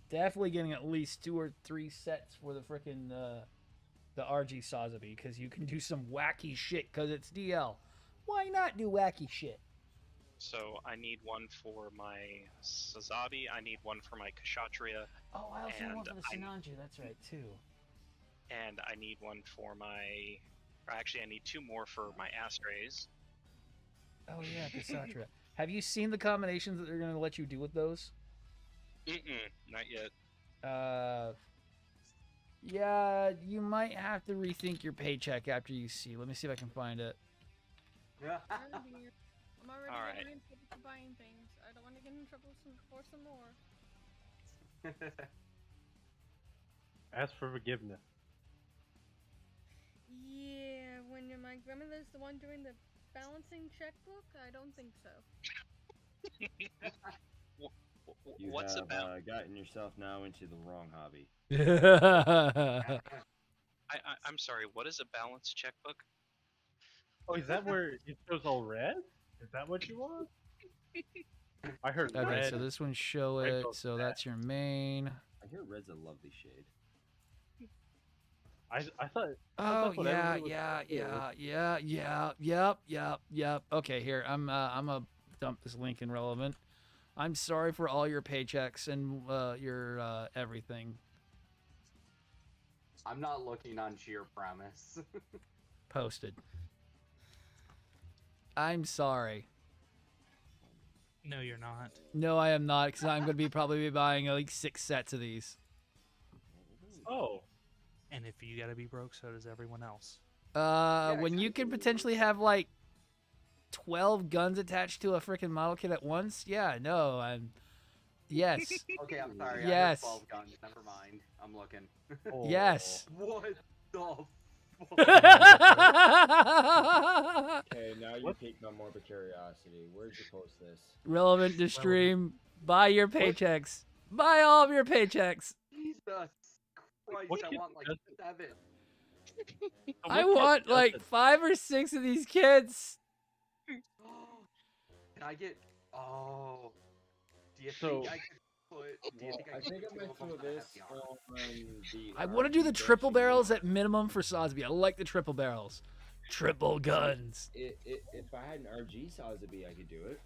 Definitely getting at least 2 or 3 sets for the freaking the RG Sazabi because you can do some wacky shit because it's DL. Why not do wacky shit? So I need one for my Sazabi. I need one for my Kshatriya. Oh, I also need one for the Sinanju. That's right too. And I need one for my. Or actually, I need 2 more for my Astrays. Oh yeah, Kshatriya. Have you seen the combinations that they're going to let you do with those? Not yet. Yeah, you might have to rethink your paycheck after you see. Let me see if I can find it. I'm already getting in trouble for buying things. I don't want to get in trouble for some more. Ask for forgiveness. Yeah, when my grandmother's the one doing the balancing checkbook, I don't think so. What's about gotten yourself now into the wrong hobby. I'm sorry, what is a balance checkbook? Oh, is that where it shows all red? Is that what you want? I heard okay, red. So this one show it. So that's your main. I hear red's a lovely shade. I thought. Oh yep. Okay, here I'm gonna dump this link in relevant. I'm sorry for all your paychecks and your everything. I'm not looking on sheer premise. Posted. I'm sorry. No, you're not. No, I am not, because I'm going to be probably buying like 6 sets of these. Oh. And if you gotta be broke, so does everyone else. When you can potentially have like 12 guns attached to a freaking model kit at once? Yeah, no, yes. Okay, I'm sorry. Yes. I heard 12 guns. Never mind. I'm looking. Yes. What the fuck? Okay, now you piqued my morbid curiosity. Where'd you post this? Relevant to stream. Buy your paychecks. Buy all of your paychecks. Jesus Christ, I want like 7. I want like 5 or 6 of these kids. Can I get? Oh, do you So- think I could put? Do you think I think could I might put throw them on this the on the. I want to do the triple barrels at minimum for Sosby. I like the triple barrels. Triple guns. If I had an RG Sosby, I could do it.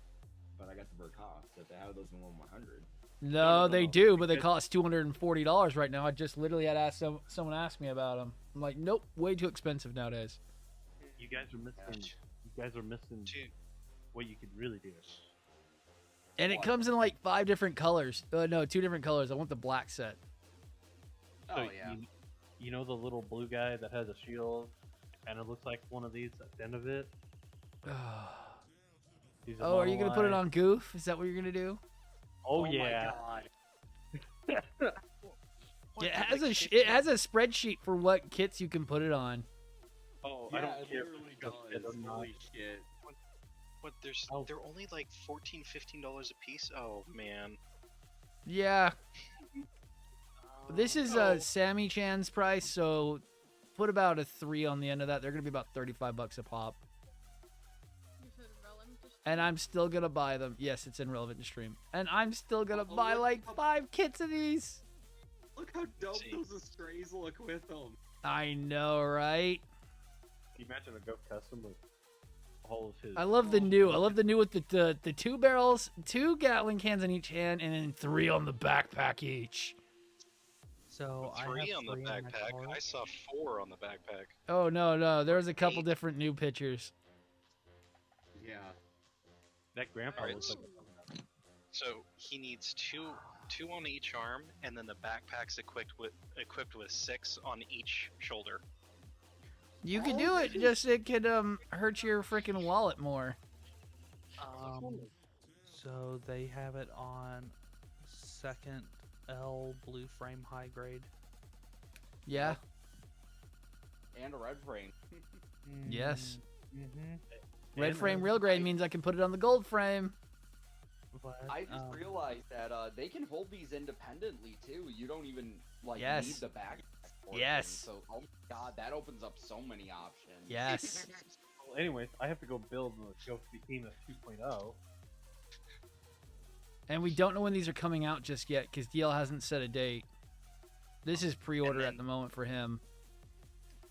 But I got the Verkov, that they have those in 100. No, they do, but they cost $240 right now. I just literally had asked someone asked me about them. I'm like, nope, way too expensive nowadays. You guys are missing. You guys are missing what you could really do. And it comes in like 5 different colors. No, 2 different colors. I want the black set. Oh yeah. You know the little blue guy that has a shield, and it looks like one of these at the end of it. Oh, are you gonna put it on Goof? Is that what you're gonna do? Oh yeah. My God. It has a spreadsheet for what kits you can put it on. Oh, Yeah, I don't it care. literally if it's does. or not. Holy shit. What? They're only like $14, $15 a piece. Oh man. Yeah. This is Sammy Chan's price, so put about a 3 on the end of that. They're gonna be about $35 a pop. You said relevant to And I'm still gonna buy them. Yes, it's irrelevant to stream. And I'm still gonna buy like 5 kits of these. Look how dope those Astrays look with them. I know, right? Can you imagine a Go custom with all of his? I love the new. I love the new with the 2 barrels, 2 Gatling cans in each hand, and then 3 on the backpack each. So I 3 have on the 3 in my backpack. cart. I saw 4 on the backpack. Oh no, there was a couple different new pictures. Yeah. That grandpa Alright, looks like. So he needs two on each arm, and then the backpack's equipped with 6 on each shoulder. You could do it. Just it could hurt your freaking wallet more. So they have it on second L blue frame high grade. Yeah. And a red frame. Yes. Mm-hmm. Red frame real grade means I can put it on the gold frame. But, I just realized that they can hold these independently too. You don't even like Yes. need the back. Yes. So, oh my God, that opens up so many options. Yes. Well, anyways, I have to go build the Go Behemoth 2.0. And we don't know when these are coming out just yet because DL hasn't set a date. This is pre-order at the moment for him.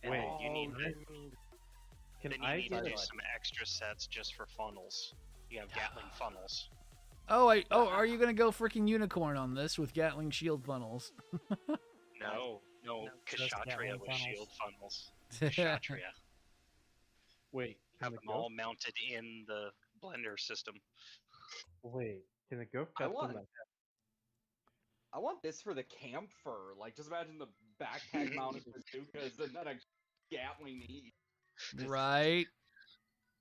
And Wait, then you need Can then you I need to get do some extra sets just for funnels. You have Gatling funnels. Oh, are you gonna go freaking unicorn on this with Gatling shield funnels? No, just Kshatriya Gatling with funnels. shield funnels. Kshatriya. Wait? Have Can them the all Go? mounted in the blender system. Wait, can the Go I custom? want- I want this for the camphor. Like, just imagine the backpack mounted bazookas and then a Gatling each. Right?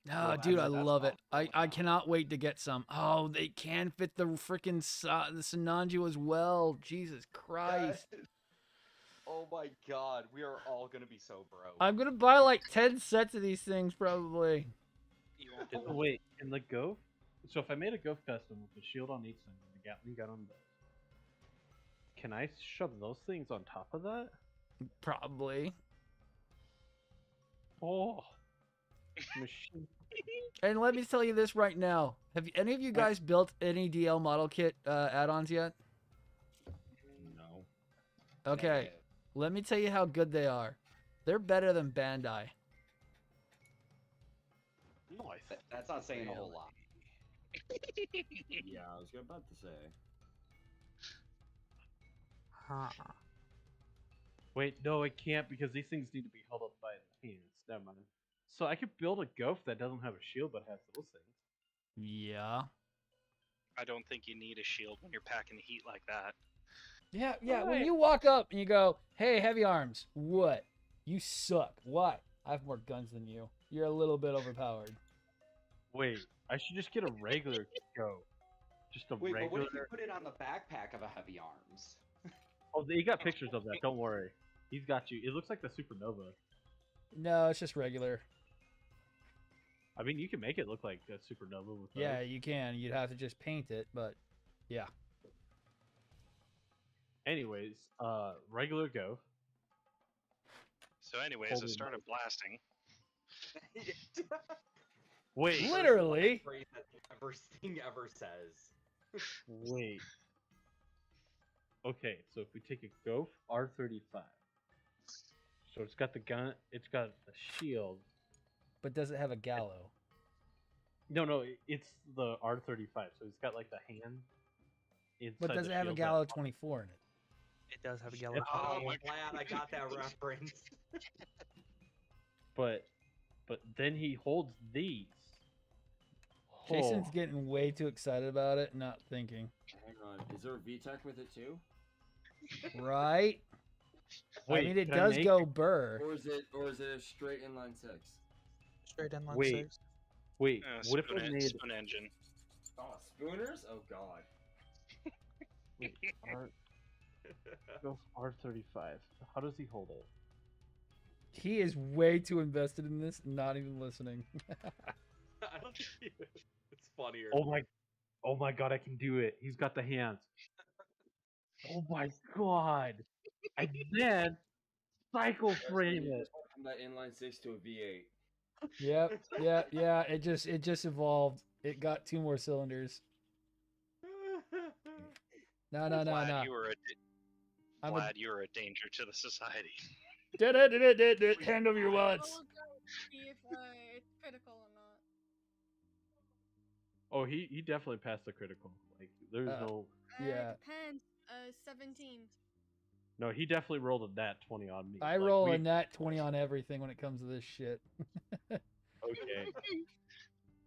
No, Well, dude, I that's love it. awesome. I cannot wait to get some. Oh, they can fit the freaking the Sinanju as well. Jesus Christ. Yes. Oh my God, we are all gonna be so broke. I'm gonna buy like 10 sets of these things probably. You won't Wait, in the Go? So if I made a Go custom with the shield on each side and the Gatling gun on both, can I shove those things on top of that? Probably. Oh, machine. And let me tell you this right now. Have any of you guys built any DL model kit add-ons yet? No. Okay. Let me tell you how good they are. They're better than Bandai. Nice. That's not saying a whole lot. Yeah, I was about to say. Huh. Wait, no, it can't because these things need to be held up by the hands. Never mind. So I could build a Goph that doesn't have a shield but has those things. Yeah. I don't think you need a shield when you're packing heat like that. Yeah, yeah. When Right. you walk up and you go, "Hey, heavy arms, what? You suck. Why? I have more guns than you. You're a little bit overpowered." Wait, I should just get a regular go. Just a Wait, regular. but what if you put it on the backpack of a heavy arms? Oh, he got pictures of that. Don't worry. He's got you. It looks like the supernova. No, it's just regular. I mean, you can make it look like a supernova with those. Yeah, you can. You'd have to just paint it, but yeah. Anyways, regular go. So, anyways, Holy I started blasting. Wait. Literally. Phrase that the thing ever says. Wait. Okay, so if we take a Gof R35, so it's got the gun, it's got the shield. But does it have a gallo? No, it's the R35, so it's got like the hand. But does it have a gallo 24 in it? It does have a gallo. Oh, I'm glad I got that reference. But then he holds these. Jason's getting way too excited about it, not thinking. Hang on, is there a VTEC with it too? Right? Wait, I mean, it can I does make- go burr. Or is it a straight inline six? Straight inline Wait. 6. Wait, what if I made Spoon engine? Oh, spooners? Oh god. wait, Gof R35? How does he hold it? He is way too invested in this, not even listening. I don't think it's funnier. Oh my god, I can do it. He's got the hands. Oh my god. And then cycle frame it. From that inline six to a V8. Yeah. It just evolved. It got 2 more cylinders. No. Vlad, you were I'm Vlad, you are a danger to the society. Hand over your I wallets. will go see if it's critical or not. Oh, he definitely passed the critical. Like there's no Yeah. Depends. 17. no. He definitely rolled a nat 20 on me. I Like, roll a nat 20 on everything when it comes to this shit. Okay.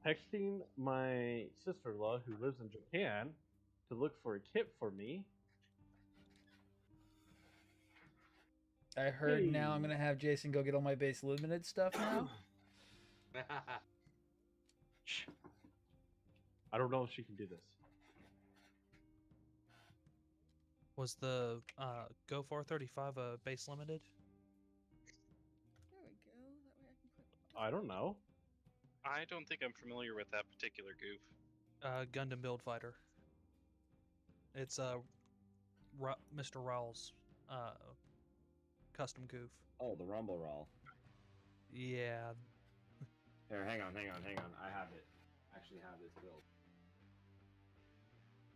Texting my sister-in-law who lives in Japan to look for a kit for me. I heard now I'm gonna have Jason go get all my base limited stuff now. I don't know if she can do this. Was the Go 435 a base limited? There we go. That way I can put. I don't know. I don't think I'm familiar with that particular goof. Gundam Build Fighter. It's Mr. Rawls custom goof. Oh, the Rumble Roll. Yeah. Here, hang on. I have it. Actually have this build.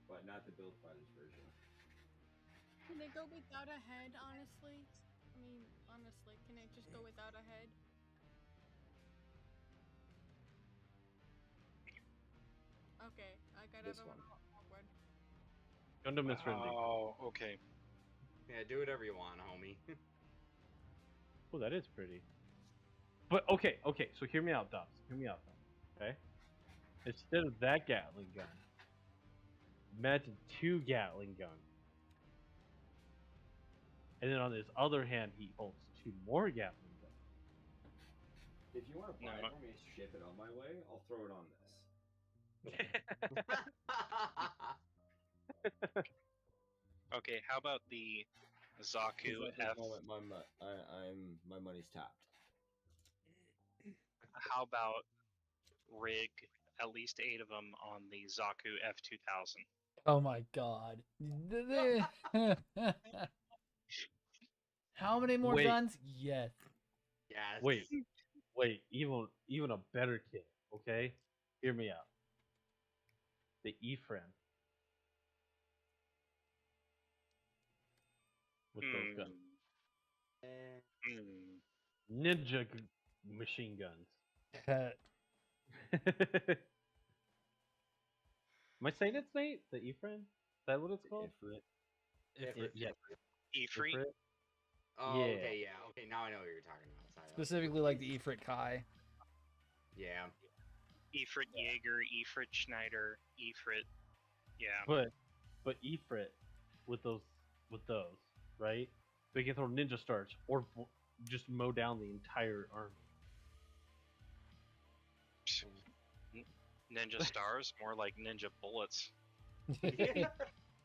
But not the Build Fighters version. Can it go without a head, honestly? I mean, honestly, can it just go without a head? Okay, I got This everyone one. forward. Gundam is friendly. Oh, okay. Yeah, do whatever you want, homie. Oh, that is pretty. But okay, so hear me out, Dobbs. Okay? Instead of that Gatling gun, imagine 2 Gatling guns. And then on his other hand, he holds 2 more Gatling guns. If you want to buy it for me, ship it on my way, I'll throw it on this. Okay, how about the Zaku At this F? moment, my money's tapped. How about rig at least 8 of them on the Zaku F2000? Oh my god. How many more Wait. guns? Yes. Yes. Wait, even a better kit, okay? Hear me out. The E-Friend. With those guns. Ninja machine guns. Am I saying it's Nate? The E-Friend? Is that what it's called? Yeah. E-Free? Ifrit? Oh, Yeah. okay, yeah. Okay, now I know what you're talking about. Sorry. Specifically like the Ifrit Kai. Yeah. Ifrit Jaeger, Ifrit Schneider, Ifrit. Yeah. But Ifrit with those, right? They can throw ninja stars or just mow down the entire army. Ninja stars, more like ninja bullets. Yeah.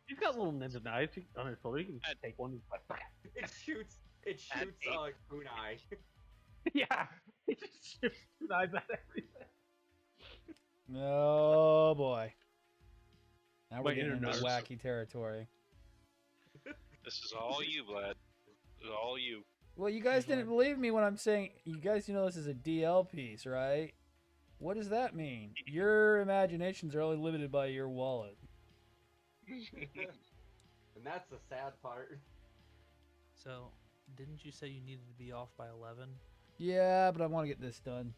He's got little ninja knives on his shoulder. You can just take one. It shoots. It shoots kunai. Yeah, he just shoots knives at everything. Oh boy. Now we're My getting into inner wacky territory. This is all you, Vlad. This is all you. Well, you guys didn't believe me when I'm saying, you guys know this is a DL piece, right? What does that mean? Your imaginations are only limited by your wallet. And that's the sad part. So, didn't you say you needed to be off by 11? Yeah, but I want to get this done.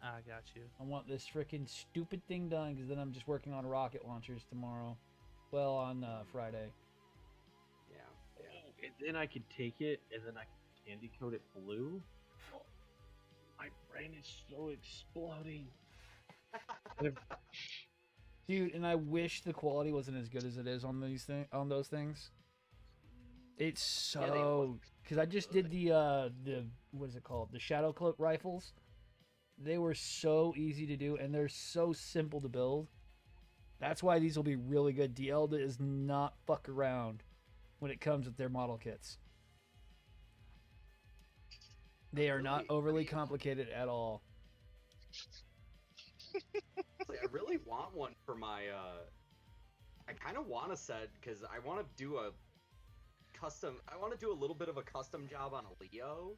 I got you. I want this freaking stupid thing done, because then I'm just working on rocket launchers tomorrow. Well, on Friday. Yeah. And then I could take it, and then I could candy coat it blue. My brain is so exploding. Dude, and I wish the quality wasn't as good as it is on those things. It's so, because I just did the what is it called? The Shadow Cloak rifles. They were so easy to do, and they're so simple to build. That's why these will be really good. DL does not fuck around when it comes with their model kits. They are not overly complicated at all. I really want one for my, I kind of want a set, because I want to do a custom, I want to do a little bit of a custom job on a Leo.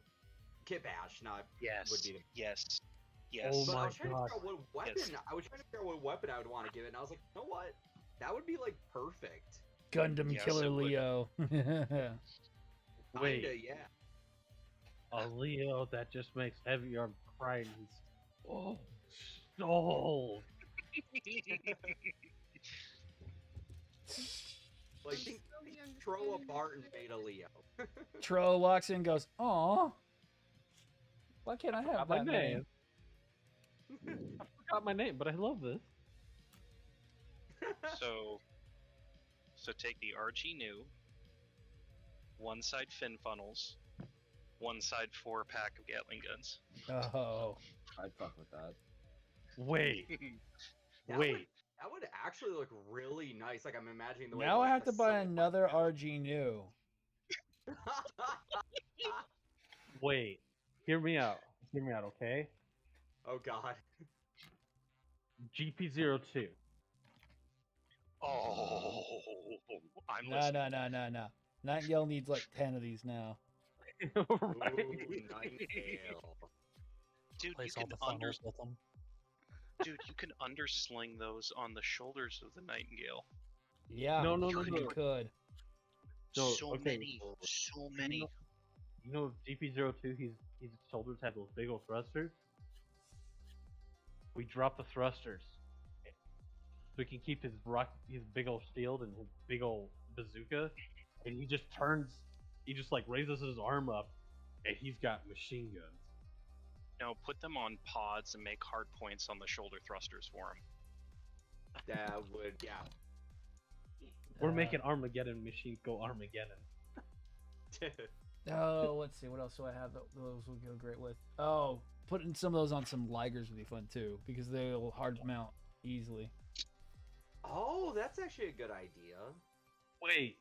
Kit Bash, not would be the... Yes. Oh but my I was trying to figure out what weapon, I was trying to figure out what weapon I would want to give it, and I was like, you know what? That would be, like, perfect. Gundam Killer Leo. Wait. Kinda, yeah. A Leo that just makes Heavy Arm cry. Oh, soul. Like, think Troa Barton made a Leo. Tro walks in and goes, "Aw, why can't I have that name?" I forgot my name, but I love this. So take the RG new, one side fin funnels, one side 4-pack of Gatling guns. Oh, I'd fuck with that. Wait. That would actually look really nice. Like I'm imagining the way. now I have to buy another RG new. Wait. Hear me out. Hear me out, okay? Oh God. GP02. Oh, I'm No. listening. Nightingale needs like 10 of these now. Right. Ooh, Nightingale. Dude, Place you all can the funnels with them. Dude, you can undersling those on the shoulders of the Nightingale. Yeah, No. you could. So many. You know GP02, his shoulders have those big old thrusters. We drop the thrusters, so he can keep his big old shield and his big old bazooka, and he just like raises his arm up, and he's got machine guns. No, put them on pods and make hard points on the shoulder thrusters for him. That would, yeah. We're making Armageddon machines go Armageddon. Oh, let's see. What else do I have that those will go great with? Oh, putting some of those on some Ligers would be fun too, because they'll hard mount easily. Oh, that's actually a good idea. Wait.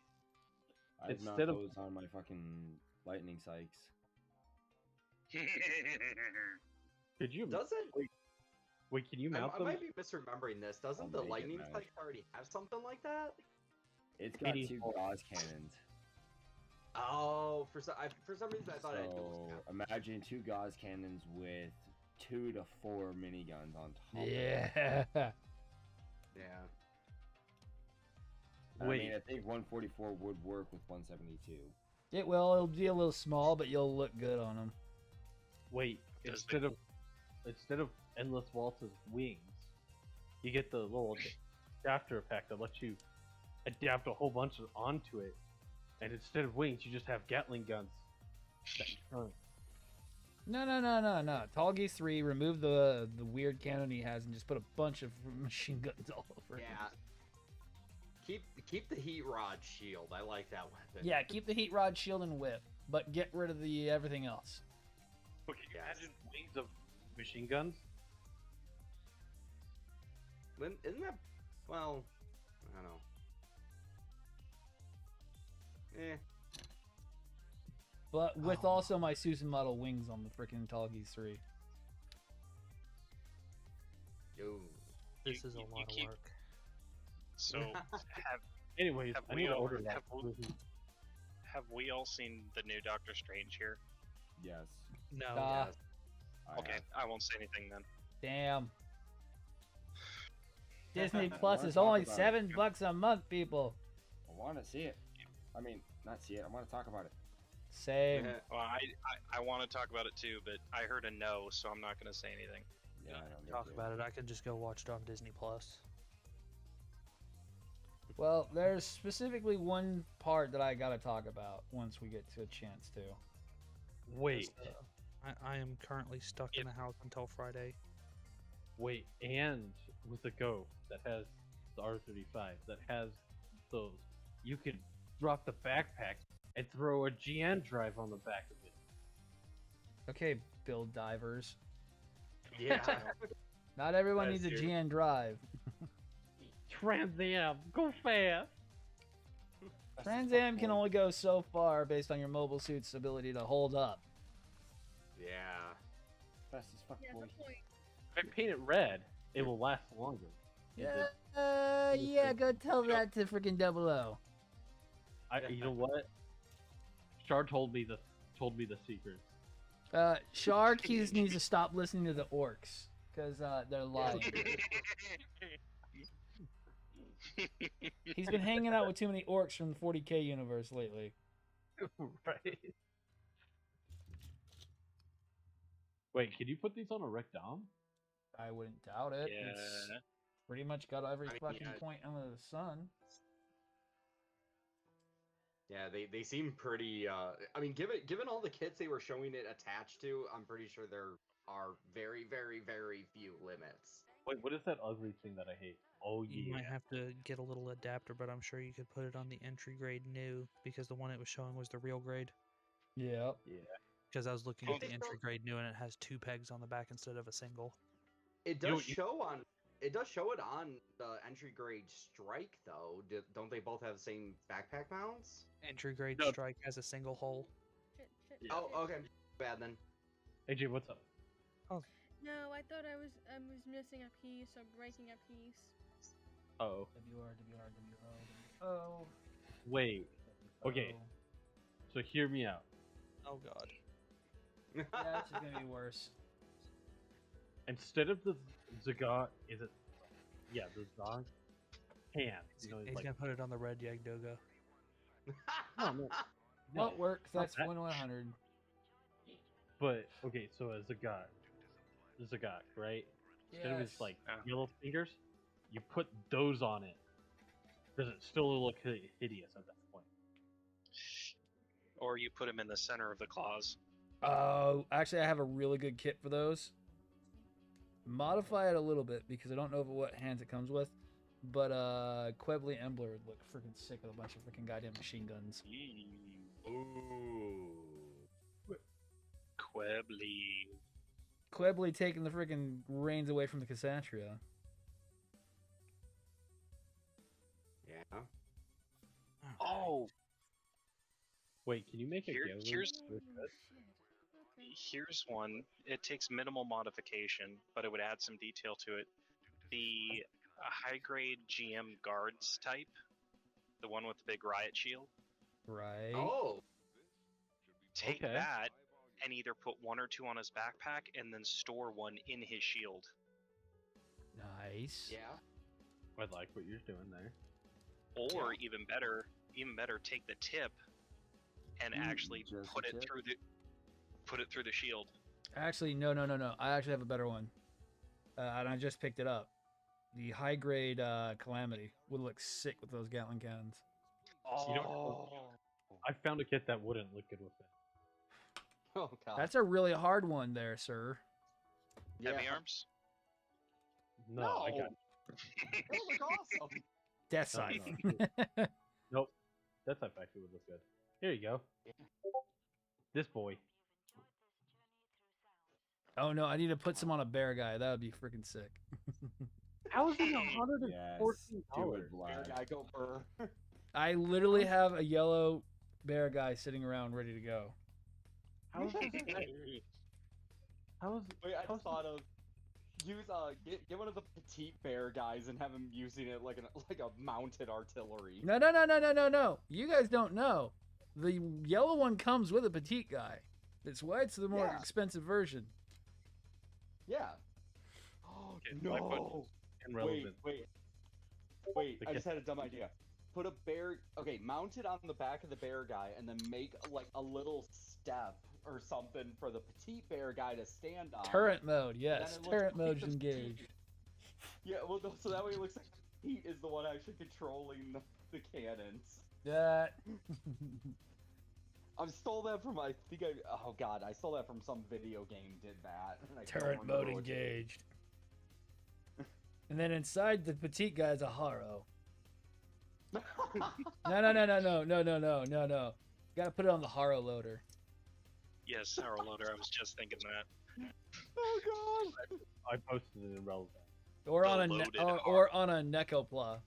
I'd mount those on my fucking lightning sykes. Could you? Doesn't wait? Can you mount I them? might be misremembering this. Doesn't the lightning spike already have something like that? It's got 2 gauze cannons. Oh, for some reason I thought it was. Imagine 2 gauze cannons with 2 to 4 miniguns on top. Yeah. Yeah. I mean, I think 144 would work with 172. It will. It'll be a little small, but you'll look good on them. Wait, instead of Endless Waltz's wings, you get the little adapter effect that lets you adapt a whole bunch onto it. And instead of wings, you just have Gatling guns. No. Tallgeese 3, remove the weird cannon he has and just put a bunch of machine guns all over him. Yeah. Keep the heat rod shield. I like that weapon. Yeah, keep the heat rod, shield, and whip, but get rid of the everything else. Okay, imagine wings of machine guns. Isn't that? Well, I don't know. Eh. But with also my Susan model wings on the freaking Talgies 3. Yo. This is a lot of work. So, anyways, have I we need to all, order that. have we all seen the new Doctor Strange here? Yes. No. Yes. Okay, I won't say anything then. Damn. Disney I Plus wanna is talk only about $7 a month, people. I want to see it. I mean, not see it. I want to talk about it. Same. Well, I want to talk about it too, but I heard a no, so I'm not going to say anything. Yeah, I don't Talk about it. I can just go watch it on Disney Plus. Well, there's specifically one part that I gotta talk about once we get to a chance to. Wait, I am currently stuck in the house until Friday. wait, and with the Go that has the R35 that has those, you can drop the backpack and throw a GN drive on the back of it. Okay, build divers. Yeah. Not everyone That's needs a true. GN drive. Trans Am, go fast! Trans Am can only go so far based on your mobile suit's ability to hold up. Yeah. Fast as fuck, Yeah, boy. good point. If I paint it red, it will last longer. Yeah, go tell that to freaking Double O. You know what? Shar told me the secrets. Shark, he just needs to stop listening to the orcs because they're lying. He's been hanging out with too many orcs from the 40K universe lately. Right. Wait, can you put these on a rec dom? I wouldn't doubt it. Yeah. It's pretty much got every I mean, fucking yeah. point under the sun. Yeah, they seem pretty. I mean, given all the kits they were showing it attached to, I'm pretty sure there are very, very, very few limits. Wait, what is that ugly thing that I hate? Oh You yeah. might have to get a little adapter, but I'm sure you could put it on the entry grade new because the one it was showing was the real grade. Yep. Yeah. Because I was looking Oh, at the they entry don't- grade new and it has 2 pegs on the back instead of a single. It You know does what you- show on. It does show it on the entry grade strike though. Don't they both have the same backpack mounts? Entry grade No. strike has a single hole. Shit, Yeah. Oh, okay. Bad then. AJ, what's up? No, I thought I was missing a piece or breaking a piece. Oh, Oh. wait. Okay, so hear me out. Oh god. Yeah, it's just gonna be worse. Instead of the Zagat, is it? Yeah, the Zog hand. He's, You know, it's he's like, gonna put it on the red Yagdoga. no, no, Won't work. not That's that. 1/100. But okay, so a Zagat, right? Instead of his Yes. like Yeah. yellow fingers, you put those on it. Does it still look hideous at that point? Or you put him in the center of the claws. Oh, actually, I have a really good kit for those. Modify it a little bit because I don't know what hands it comes with. But Quebly Embler would look freaking sick with a bunch of freaking goddamn machine guns. Ooh. Quebly. Quebly taking the freaking reins away from the Cassandra. Yeah. Oh, Wait, can you make a Here- Gilly here's- with this? here's one. It takes minimal modification, but it would add some detail to it. The high grade GM guards type, the one with the big riot shield, Right. Oh. take Okay. that and either put 1 or 2 on his backpack and then store one in his shield. Nice. Yeah. I like what you're doing there. Or even better, take the tip and actually just put the it tip? through the shield. Actually, no. I actually have a better one. And I just picked it up. The high grade Calamity would look sick with those Gatling cannons. You know, I found a kit that wouldn't look good with it. Oh god. That's a really hard one there, sir. Heavy Yeah. arms? No, I got That would look awesome. Death No, Scythe. nope. That type actually would look good. Here you go. Yeah. This boy. Oh no, I need to put some on a bear guy. That would be freaking sick. How is it $114? Do it, Vlad. I go for. I literally have a yellow bear guy sitting around ready to go. How is it? How is Wait, I just thought of get one of the petite bear guys and have him using it like a mounted artillery. No. You guys don't know. The yellow one comes with a petite guy. That's why it's the more expensive version. Yeah. Oh no! Wait! I just had a dumb idea. Put a bear. Okay, mount it on the back of the bear guy, and then make like a little step or something for the petite bear guy to stand on. Turret mode, yes. Turret mode's engaged. Yeah, well, so that way it looks like he is the one actually controlling the cannons. That. I stole that from I stole that from some video game. Did that? Turret mode engaged. And then inside the petite guy is a Haro. No. Gotta put it on the Haro loader. Yes, Haro loader. I was just thinking that. Oh god! I posted it in Relevant. Or on a Necopla.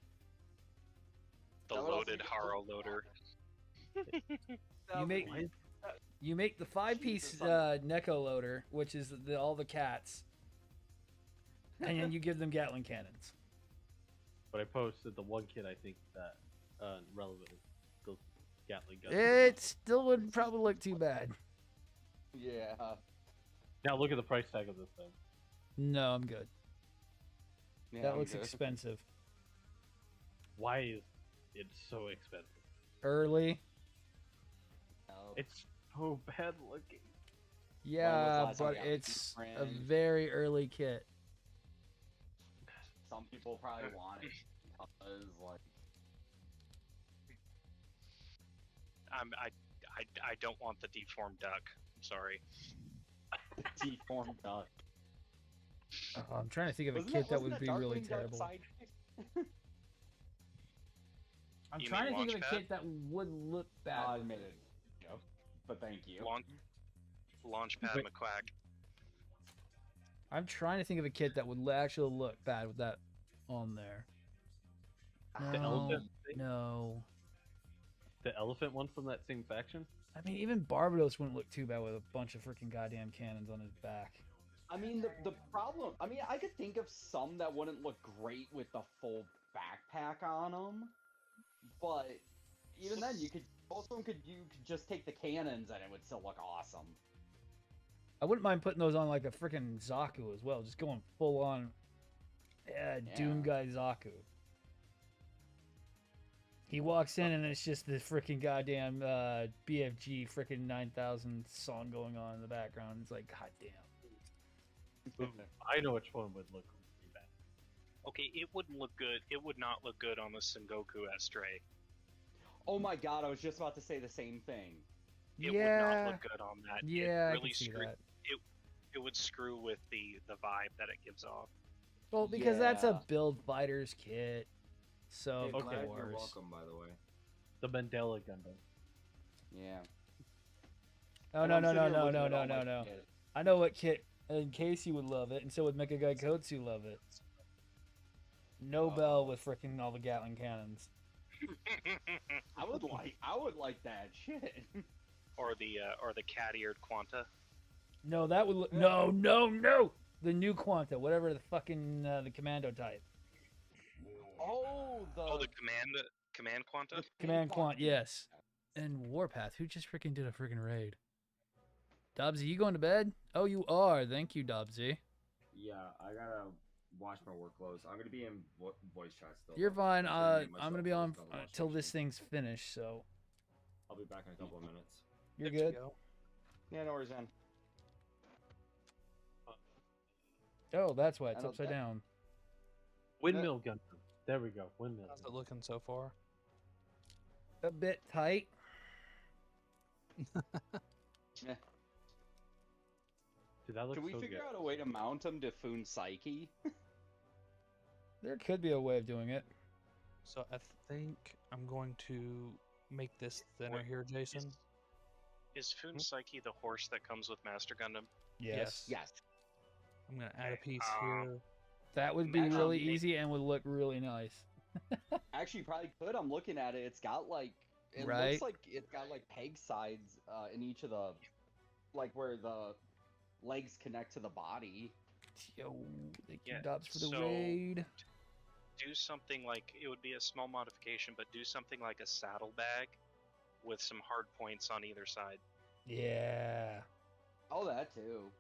The loaded Haro loader. You make the 5-piece Neko loader, which is all the cats, and then you give them Gatling cannons. But I posted the one kid I think that Relevant is still Gatling guns. It still wouldn't probably look too bad. Yeah. Now look at the price tag of this thing. No, I'm good. Yeah, that looks expensive. Why is it so expensive? Early. It's so bad looking. Yeah, but it's a very early kit. Some people probably want it because, like, I don't want the deformed duck. I'm sorry. The deformed duck. Oh, I'm trying to think of a kit that would be really terrible. I'm trying to think of a kit that would look bad. I made it. But thank you. Launchpad McQuack. I'm trying to think of a kit that would actually look bad with that on there. The elephant thing? No. The elephant one from that same faction? I mean, even Barbados wouldn't look too bad with a bunch of freaking goddamn cannons on his back. I mean, the problem... I mean, I could think of some that wouldn't look great with the full backpack on them. But even then, you could just take the cannons and it would still look awesome. I wouldn't mind putting those on like a freaking Zaku as well, just going full on Doom Guy Zaku. He walks in and it's just the freaking goddamn BFG freaking 9000 song going on in the background. It's like, goddamn. I know which one would look pretty bad. Okay, it wouldn't look good. It would not look good on the Sengoku Astray. Oh my god, I was just about to say the same thing. It would not look good on that. Yeah, it really I can see that. It would screw with the vibe that it gives off. Well, because that's a build fighters kit. So, hey, of course. You're welcome, by the way. The Mandela Gundam. Yeah. Oh, no. I know what kit, and Casey would love it, and so would Mecha Guy Kotsu love it. Nobel with freaking all the Gatling cannons. I would like that shit. Or the cat-eared Quanta. No, that would look... No! The new Quanta, whatever the fucking the commando type. Oh, the command Quanta? Command Quant, yes. And Warpath, who just freaking did a freaking raid? Dobbsy, you going to bed? Oh, you are. Thank you, Dobbsy. Yeah, I gotta watch my work clothes. I'm gonna be in voice chat still. You're fine. I'm gonna be on until this thing's finished, so... I'll be back in a couple of minutes. You're good? Yeah, no worries, man. Oh, that's why it's upside down. Windmill Gundam. There we go. Windmill. How's it looking so far? A bit tight. Yeah. Dude, that looks Can we figure out a way to mount him to Foon Psyche? There could be a way of doing it. So I think I'm going to make this thinner here, Jason. Is Foon Psyche the horse that comes with Master Gundam? Yes. Yes. I'm going to add a piece here. That would be Actually, really easy and would look really nice. Actually, you probably could. I'm looking at it. It's got like it Right. looks like it's got like peg sides in each of the like where the legs connect to the body. Yo, thank you, Yeah, Dobbs, for the so- raid. Do something like, it would be a small modification, but do something like a saddlebag with some hard points on either side. Yeah. Oh, that too.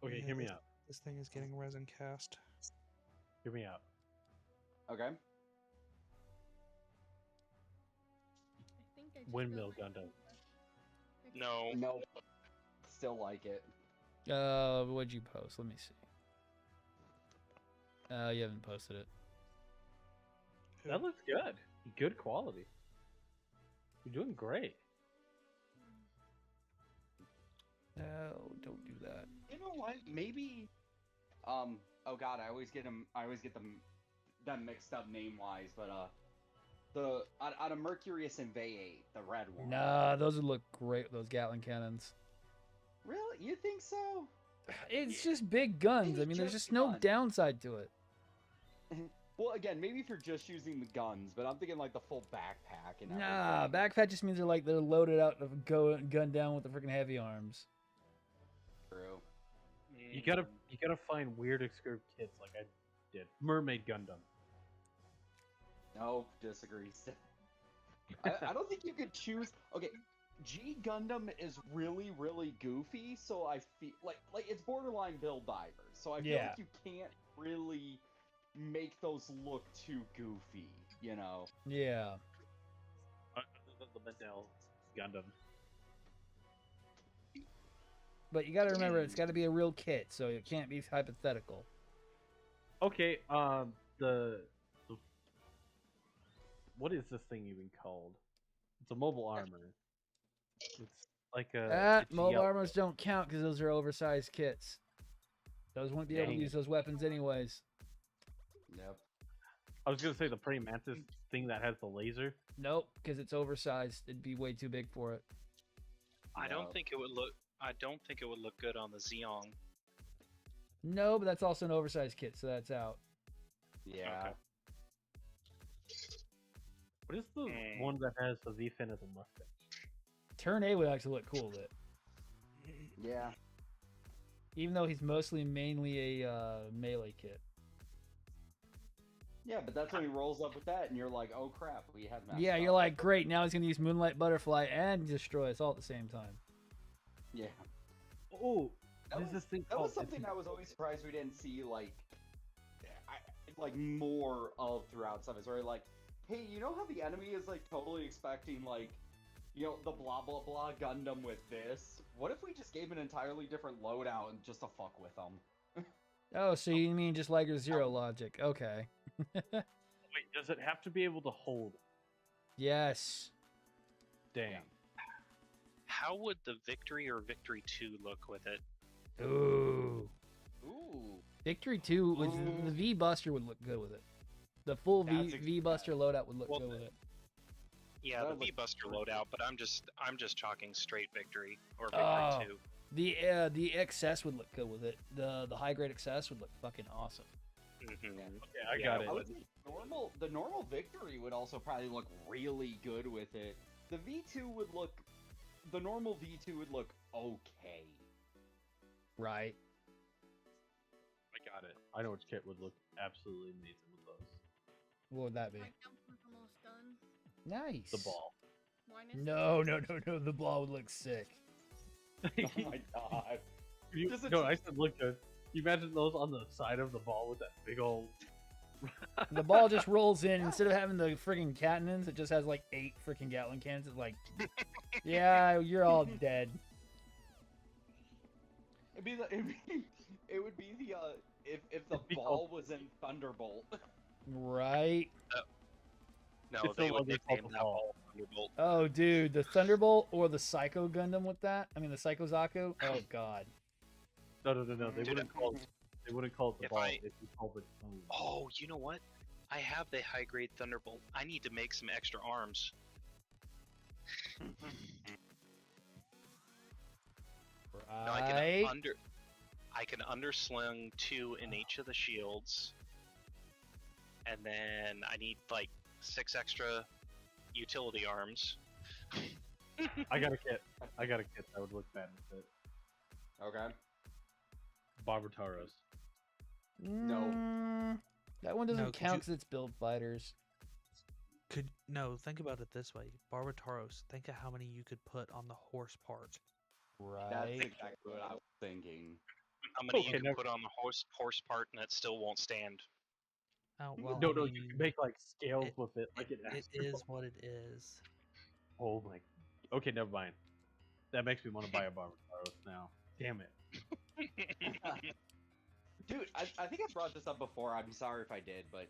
Okay, Yeah, hear me this- out. This thing is getting resin cast. Hear me out. Okay. I think I just Windmill got my- Gundam. No. No. Still like it. What'd you post? Let me see. You haven't posted it. That looks good. Good quality. You're doing great. No, don't do that. You know what? Maybe. Oh God, I always get them. I always get them mixed up name wise. But the out of Mercurius and Vay, the red one. Nah, those would look great. Those Gatling cannons. Really? You think so? It's just big guns. I mean, there's just no downside to it. Well, again, maybe if you're just using the guns, but I'm thinking like the full backpack and Nah, everything. backpack just means they're loaded out to go gun down with the freaking heavy arms. True. You gotta find weird obscure kits like I did. Mermaid Gundam. No, disagree. I don't think you could choose. Okay, G Gundam is really, really goofy, so I feel like it's borderline Bill Divers. So I feel Yeah. like you can't really make those look too goofy, you know? Yeah. The Mattel Gundam. But you gotta remember, it's gotta be a real kit, so it can't be hypothetical. Okay, the what is this thing even called? It's a mobile armor. It's like a it's Mobile yellow. armors don't count because those are oversized kits. Those wouldn't be able to Dang. use those weapons anyways. Yep. I was gonna say the praying mantis thing that has the laser. Nope, because it's oversized. It'd be way too big for it. I don't think it would look good on the Xeon. No, but that's also an oversized kit, so that's out. Yeah. Okay. What is the one that has the V-fin as a mustache? Turn A would actually look cool with it. Yeah. Even though he's mainly a melee kit. Yeah, but that's when he rolls up with that, and you're like, oh crap, we have messed Yeah, up. you're like, great, now he's gonna use Moonlight Butterfly and destroy us all at the same time. Yeah. Oh, That there's was, this thing that called was something I was always surprised we didn't see, like more of throughout stuff. Is where like, hey, you know how the enemy is like totally expecting like, you know, the blah blah blah Gundam with this? What if we just gave an entirely different loadout and just to fuck with them? Oh, so you mean just Liger Zero logic? Okay. Wait, does it have to be able to hold? Yes. Damn. How would the Victory or Victory 2 look with it? Ooh. Ooh. Victory 2, which the V Buster would look good with it. The full V Buster loadout would look good with it. Yeah, the That would V Buster loadout, but I'm just talking straight Victory or Oh. Victory 2. The XS would look good with it. The high grade XS would look fucking awesome. Mm-hmm. Okay, I got it. I would say the normal Victory would also probably look really good with it. The V2 would look, the normal V2 would look okay. Right. I got it. I know which kit would look absolutely amazing with those. What would that be? My dump was almost done. Nice. The ball. Minus No. The ball would look sick. Oh my god. No, I said look good. You imagine those on the side of the ball with that big old. The ball just rolls in instead of having the freaking cannons. It just has like 8 freaking Gatling cannons. It's like, yeah, you're all dead. It would be the if the ball was in Thunderbolt. Right. No, It's they no would longer nickname called the that ball. ball Thunderbolt. Oh, dude, the Thunderbolt or the Psycho Gundam with that? I mean, the Psycho Zaku? Oh, God. No. They wouldn't call it the If ball. I- If you called it. Oh, you know what? I have the high grade Thunderbolt. I need to make some extra arms. No, I can undersling 2 in each of the shields, and then I need like 6 extra utility arms. I got a kit. That would look bad with it. Okay. Barbatos. No. That one doesn't No, count because it's build fighters. Think about it this way. Barbatos, think of how many you could put on the horse part. Right. That's exactly what I was thinking. How many you can put on the horse part and it still won't stand? Oh, well, No, I no, mean, you can make like scales with it. Like it is what it is. Oh my. Okay, never mind. That makes me want to buy a Barbatos now. Damn it. Dude, I think I brought this up before. I'm sorry if I did, but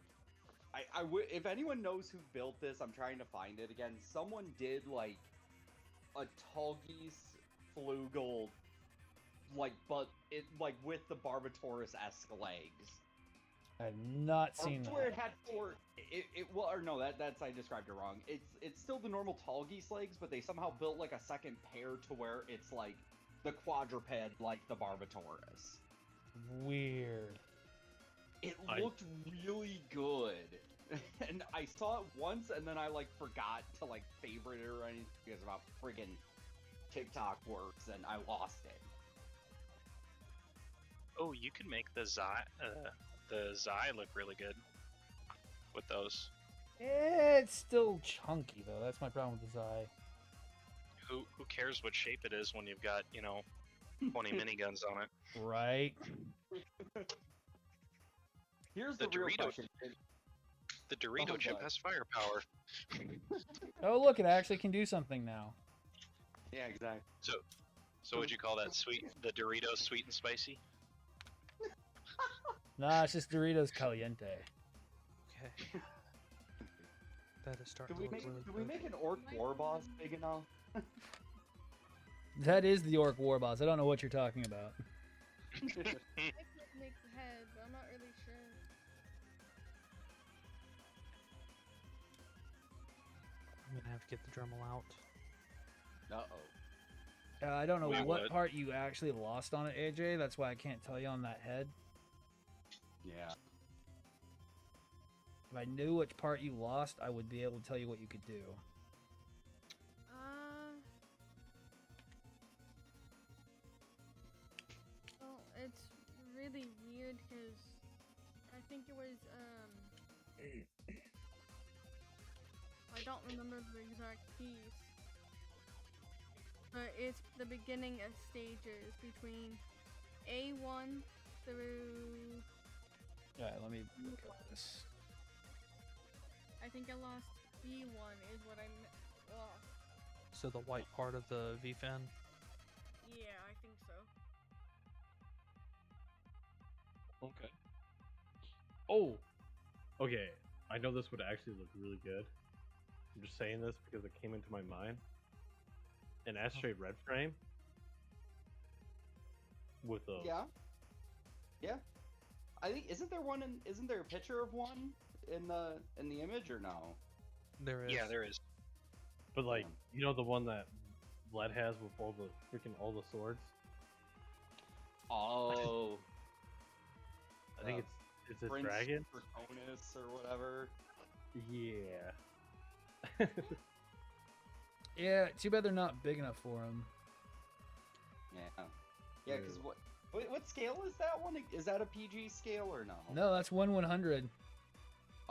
if anyone knows who built this, I'm trying to find it again. Someone did like a Tallgeese Flugel, but it like with the Barbatorus-esque legs. I've not seen Where it that. had 4. That's I described it wrong. It's still the normal Tallgeese legs, but they somehow built like a second pair to where it's like the quadruped, like the Barbatorus. Weird. It looked really good. And I saw it once, and then I like forgot to like favorite it or anything because of how friggin' TikTok works, and I lost it. Oh, you can make the Zai look really good with those. It's still chunky though. That's my problem with the Zai. Who cares what shape it is when you've got 20 miniguns on it? Right. Here's the real question. The Dorito chip has firepower. Oh look, it actually can do something now. Yeah, exactly. So would you call that sweet? The Doritos sweet and spicy? Nah, it's just Doritos Caliente. Okay. That is starting to look really good. Do we make an orc war boss big enough? That is the Orc War Boss. I don't know what you're talking about. I could make the head, but I'm not really sure. I'm gonna have to get the Dremel out. Uh-oh. I don't know what part you actually lost on it, AJ. That's why I can't tell you on that head. Yeah. If I knew which part you lost, I would be able to tell you what you could do. Well, it's really weird because I think it was, I don't remember the exact piece. But it's the beginning of stages between A1 through... Alright, let me look at this. I think I lost B1 is what I lost. So the white part of the V-fin? Yeah, I think so. Okay. Oh! Okay, I know this would actually look really good. I'm just saying this because it came into my mind. An astray red frame with a yeah. I think isn't there a picture of one in the image or no? There is. Yeah, there is. But like the one that Vlad has with all the swords. Oh. I think it's a Prince dragon. Draconis or whatever. Yeah. Yeah, too bad they're not big enough for him. Yeah, because what scale is that one? Is that a PG scale or no? No, that's 1/100.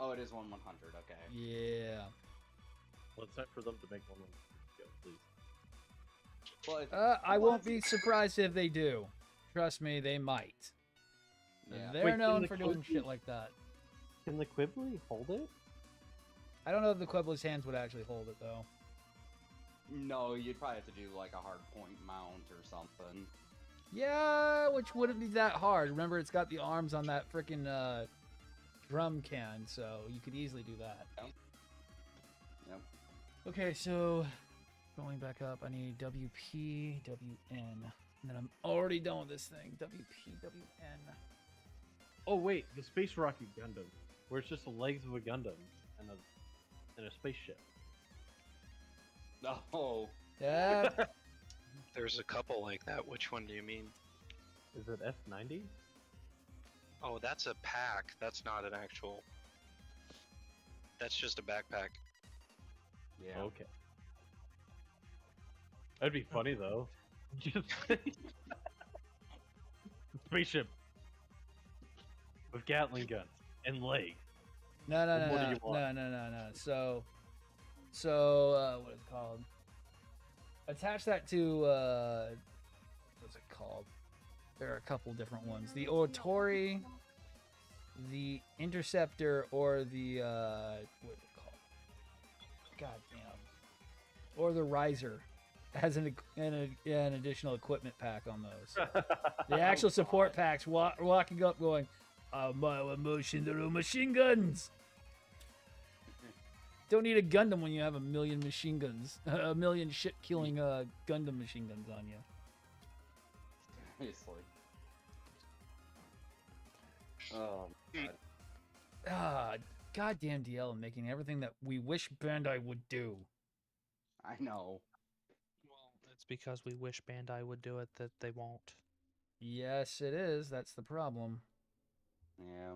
Oh, it is 1/100. Okay. Yeah. Well, it's time for them to make one please. Well, I won't be surprised if they do. Trust me, they might. Yeah. They're known for doing shit like that. Can the Quibbly hold it? I don't know if the Quibbly's hands would actually hold it though. No, you'd probably have to do like a hard point mount or something. Yeah, which wouldn't be that hard. Remember, it's got the arms on that freaking drum can, so you could easily do that. Yep. Okay, so going back up, I need WP, WN, and then I'm already done with this thing. WP, WN. Oh wait, the Space Rocket Gundam, where it's just the legs of a Gundam and a spaceship. Oh. That There's a couple like that. Which one do you mean? Is it F90? Oh, that's a pack. That's not an actual. That's just a backpack. Yeah. Okay. That'd be funny though. Just spaceship with Gatling guns and legs. No. So what is it called? Attach that to what's it called? There are a couple different ones. The Oratory, the Interceptor, or the what is it called? Goddamn. Or the Riser has an additional equipment pack on those. The actual support packs walking up going, my emotion to machine guns. Don't need a Gundam when you have a million machine guns, a million shit-killing Gundam machine guns on you. Obviously. Oh, God. Goddamn DL making everything that we wish Bandai would do. I know. Well, it's because we wish Bandai would do it that they won't. Yes, it is. That's the problem. Yeah.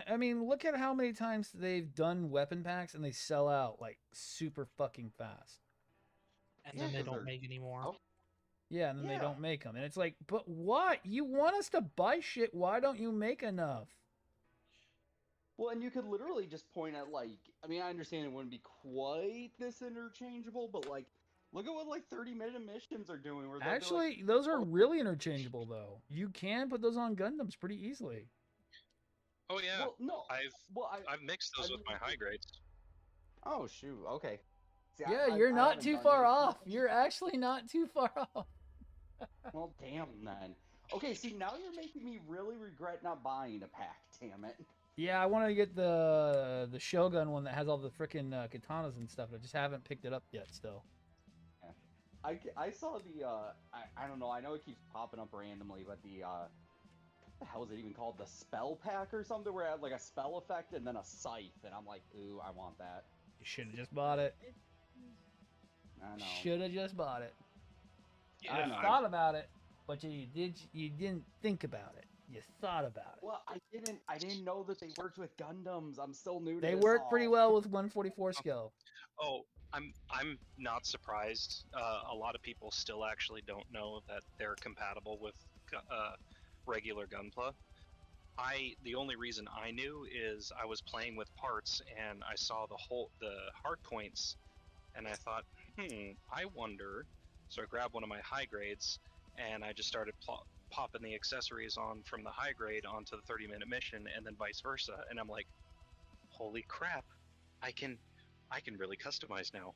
I mean, look at how many times they've done weapon packs and they sell out like super fucking fast. And then they don't make any more. Oh. Yeah, and then they don't make them. And it's like, but what? You want us to buy shit? Why don't you make enough? Well, and you could literally just point at, like, I mean, I understand it wouldn't be quite this interchangeable, but, like, look at what, like, 30-minute missions are doing. Where Actually, like, those are really interchangeable, though. You can put those on Gundams pretty easily. Oh yeah. Well, no. I've mixed those with my high grades. Oh shoot. Okay. See, Yeah, you're not too far off. You're actually not too far off. Well, damn then. Okay, see, now you're making me really regret not buying a pack. Damn it. Yeah, I want to get the Shogun one that has all the freaking katanas and stuff. I just haven't picked it up yet. Still. Yeah. I saw the I don't know. I know it keeps popping up randomly, but the what the hell is it even called? The spell pack or something, where it had like a spell effect and then a scythe, and I'm like, ooh, I want that. You should have just bought it. I know. Should have just bought it. Yeah, I thought about it, but you didn't think about it. You thought about it. Well, I didn't know that they worked with Gundams. I'm still new to They this work all. pretty well with 144 scale. Oh, I'm not surprised. A lot of people still actually don't know that they're compatible with regular Gunpla. The only reason I knew is I was playing with parts and I saw the hard points, and I thought, I wonder. So I grabbed one of my high grades and I just started popping the accessories on from the high grade onto the 30-minute mission, and then vice versa. And I'm like, holy crap, I can really customize now.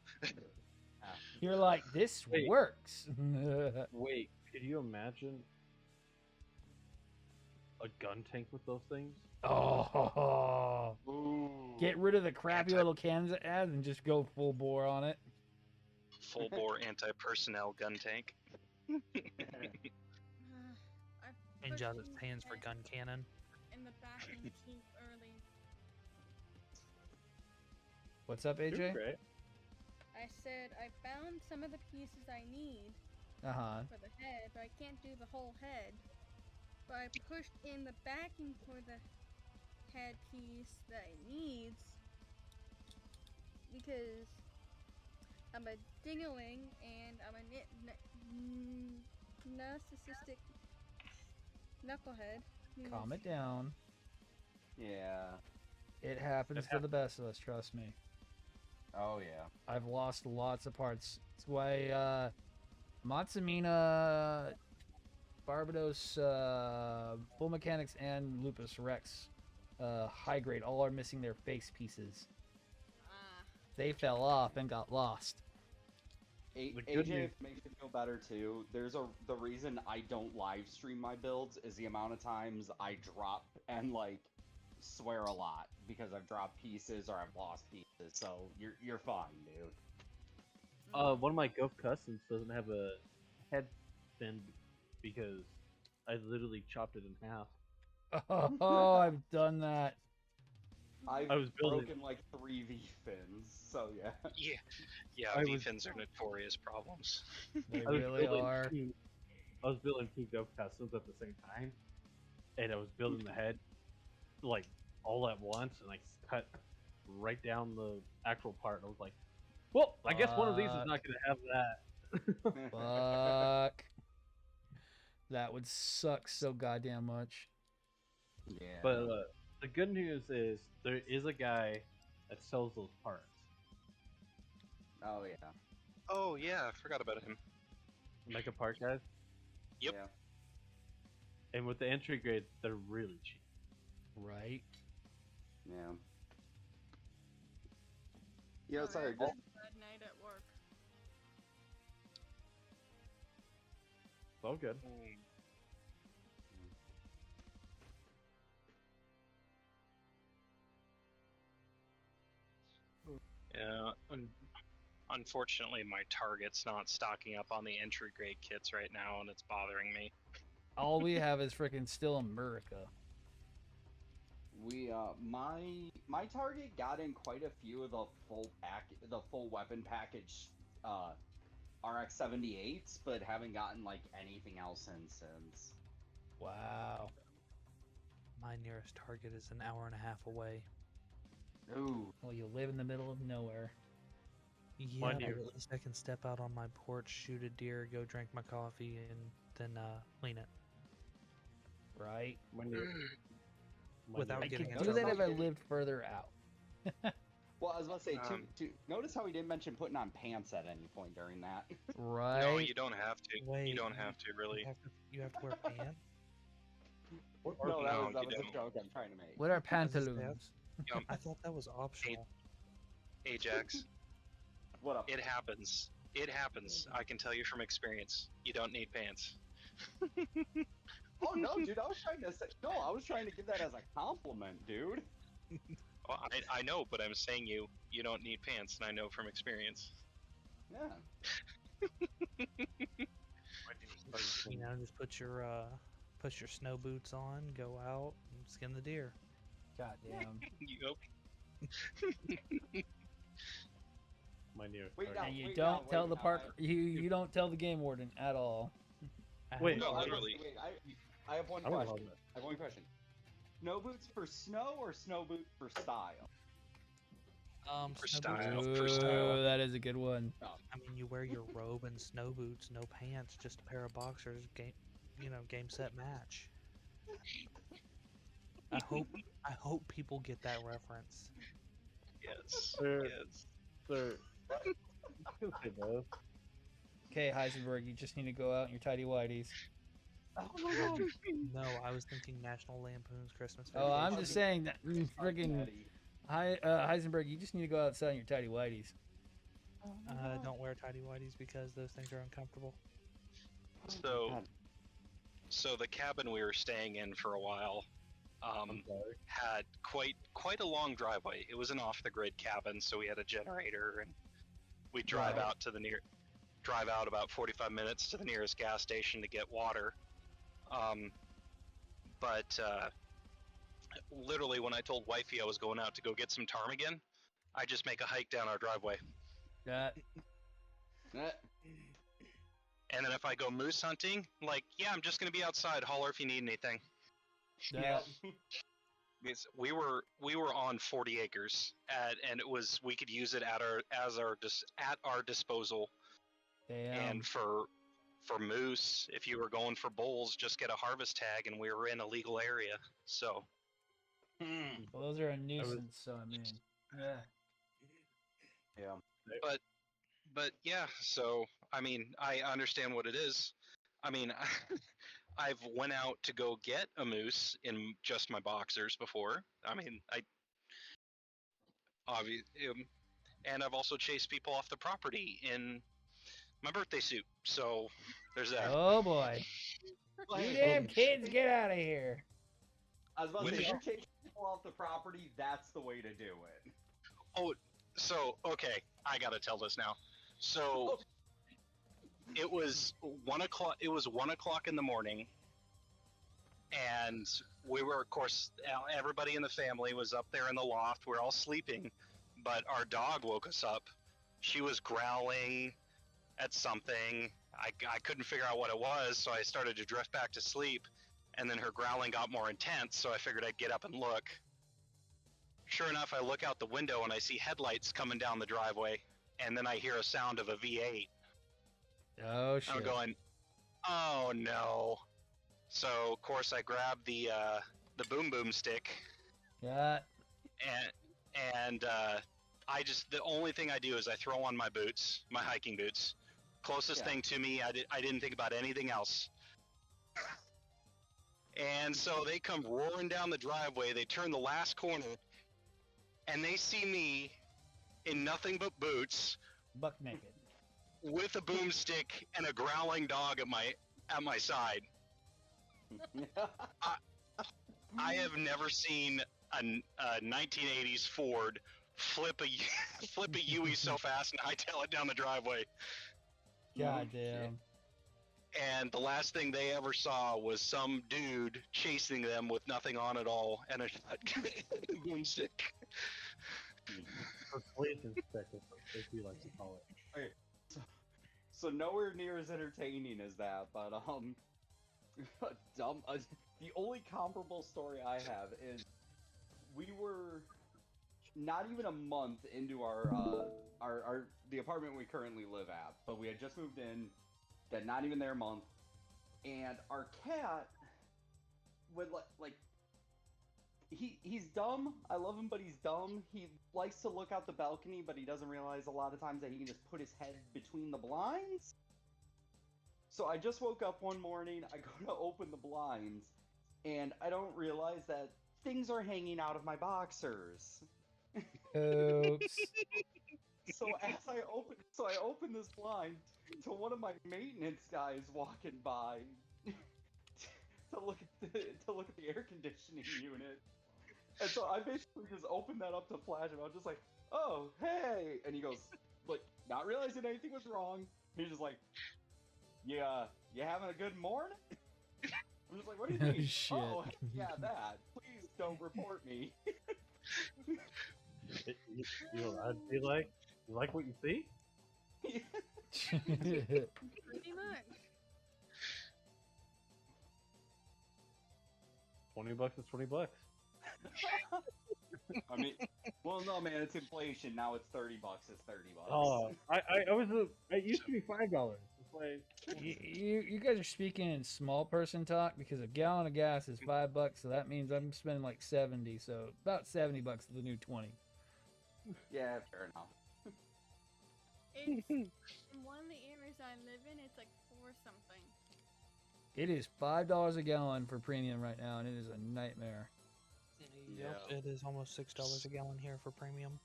You're like, this works. Wait, could you imagine a gun tank with those things? Oh, get rid of the crappy little cannons it adds and just go full bore on it. Full bore anti-personnel gun tank. Change out its hands for gun cannon. In the backing too early. What's up, AJ? I said I found some of the pieces I need for the head, but I can't do the whole head. But I pushed in the backing for the head piece that it needs because I'm a dingaling and I'm a narcissistic knucklehead. Calm it down. Yeah. It happens to the best of us, trust me. Oh yeah. I've lost lots of parts. That's why Matsushima, Barbados, Full Mechanics, and Lupus Rex high grade all are missing their face pieces. They fell off and got lost. AJ makes me feel better too. The reason I don't live stream my builds is the amount of times I drop and like swear a lot because I've dropped pieces or I've lost pieces. So you're fine, dude. One of my Gov Customs doesn't have a head fin because I literally chopped it in half. Oh, I've done that. I've I was building. broken like 3 V fins, so yeah. Yeah. V-fins are notorious problems. They I was really building are. I was building 2 Gov customs at the same time, and I was building the head like all at once, and I cut right down the actual part. And I was like, "Well, I guess one of these is not going to have that." Fuck. That would suck so goddamn much. Yeah. But the good news is there is a guy that sells those parts. Oh yeah. Oh yeah, I forgot about him. Mega part guys. Yep. Yeah. And with the entry grade, they're really cheap. Right. Yeah. Yeah, sorry. Bad night at work. It's all good. Yeah. Unfortunately, my Target's not stocking up on the entry grade kits right now, and it's bothering me. All we have is freaking still America. We my Target got in quite a few of the full weapon package RX-78s, but haven't gotten like anything else in since. Wow. My nearest Target is an hour and a half away. Ooh. Well, you live in the middle of nowhere. Yeah, but at least I can step out on my porch, shoot a deer, go drink my coffee, and then clean it. Right? Without I getting could in do that trouble. if I lived further out. Well, I was about to say, notice how he didn't mention putting on pants at any point during that. Right? No, you don't have to. Wait, you don't have to, really. You have to wear pants? No, that was you a don't. joke I'm trying to make. What are pantaloons? I thought that was optional. Ajax. What up? It happens. It happens. I can tell you from experience. You don't need pants. Oh no, dude! I was trying to give that as a compliment, dude. Well, I know, but I'm saying you don't need pants, and I know from experience. Yeah. You know, just put your snow boots on, go out, and skin the deer. Goddamn. My nearest Wait, Target. And you don't tell the park. You don't tell the game warden at all. Wait, No, literally. Wait, I have one question. I have one question. Snow boots for snow or snow boots for style? For snow boots. style. Ooh, For style. that is a good one. I mean, you wear your robe and snow boots, no pants, just a pair of boxers. Game set match. I hope people get that reference. Yes. Yes. Sir. Okay, Heisenberg, you just need to go out in your tidy whities. No, I was thinking National Lampoon's Christmas Oh, Vacation. I'm just saying that friggin' Heisenberg, you just need to go outside in your tidy whities. Don't wear tidy whities because those things are uncomfortable. So the cabin we were staying in for a while had quite a long driveway. It was an off the grid cabin, so we had a generator, and we drive out about 45 minutes to the nearest gas station to get water. But literally, when I told wifey I was going out to go get some ptarmigan, I just make a hike down our driveway. And then if I go moose hunting, I'm just gonna be outside. Holler if you need anything. Yeah. We were on 40 acres, and we could use it at our disposal. Damn. And for moose, if you were going for bulls, just get a harvest tag, and we were in a legal area. So. Well, those are a nuisance, so I mean, yeah. Yeah. But yeah, so I mean, I understand what it is. I mean, I've went out to go get a moose in just my boxers before. I mean, and I've also chased people off the property in my birthday suit. So there's that. Oh boy. You damn kids, get out of here. I was about to say, if you're taking people off the property, that's the way to do it. Oh, so, okay, I gotta tell this now. So, it was 1 o'clock in the morning, And we were, of course, everybody in the family was up there in the loft. We're all sleeping, but our dog woke us up. She was growling at something. I couldn't figure out what it was, so I started to drift back to sleep. And then her growling got more intense, so I figured I'd get up and look. Sure enough, I look out the window and I see headlights coming down the driveway, and then I hear a sound of a V8. Oh shit! I'm going, oh no. So of course I grab the boom stick. Yeah. And I just, the only thing I do is I throw on my boots, my hiking boots. Closest thing to me. I didn't think about anything else. And so they come roaring down the driveway. They turn the last corner, and they see me in nothing but boots, buck naked, with a boomstick and a growling dog at my side. I have never seen a 1980s Ford flip a Yui so fast and hightail it down the driveway. God damn. And the last thing they ever saw was some dude chasing them with nothing on at all and a boomstick. Persuasion stick, as we like to call it. Okay, so nowhere near as entertaining as that, but the only comparable story I have is we were not even a month into the apartment we currently live at, but we had just moved in. That not even there a month, and our cat would he's dumb. I love him, but he's dumb. He likes to look out the balcony, but he doesn't realize a lot of times that he can just put his head between the blinds. So I just woke up one morning, I go to open the blinds, and I don't realize that things are hanging out of my boxers. Oops. So I open this blind to one of my maintenance guys walking by to look at the air conditioning unit. And so I basically just opened that up to flash him. I was just like, "Oh, hey!" And he goes, like, not realizing anything was wrong. He's just like, "Yeah, you having a good morning?" I'm just like, "What do you mean?" Shit. "Oh, yeah, that. Please don't report me." You like what you see? Pretty much. $20 is $20. I mean, well, no, man, it's inflation. Now it's $30. It's $30. Oh, it used to be $5. It's like you guys are speaking in small person talk because a gallon of gas is $5, so that means I'm spending like 70. So about $70 is the new 20. Yeah, fair enough. It's in one of the areas I live in, it's like 4 something. It is $5 a gallon for premium right now, and it is a nightmare. Yep, it is almost $6 a gallon here for premium.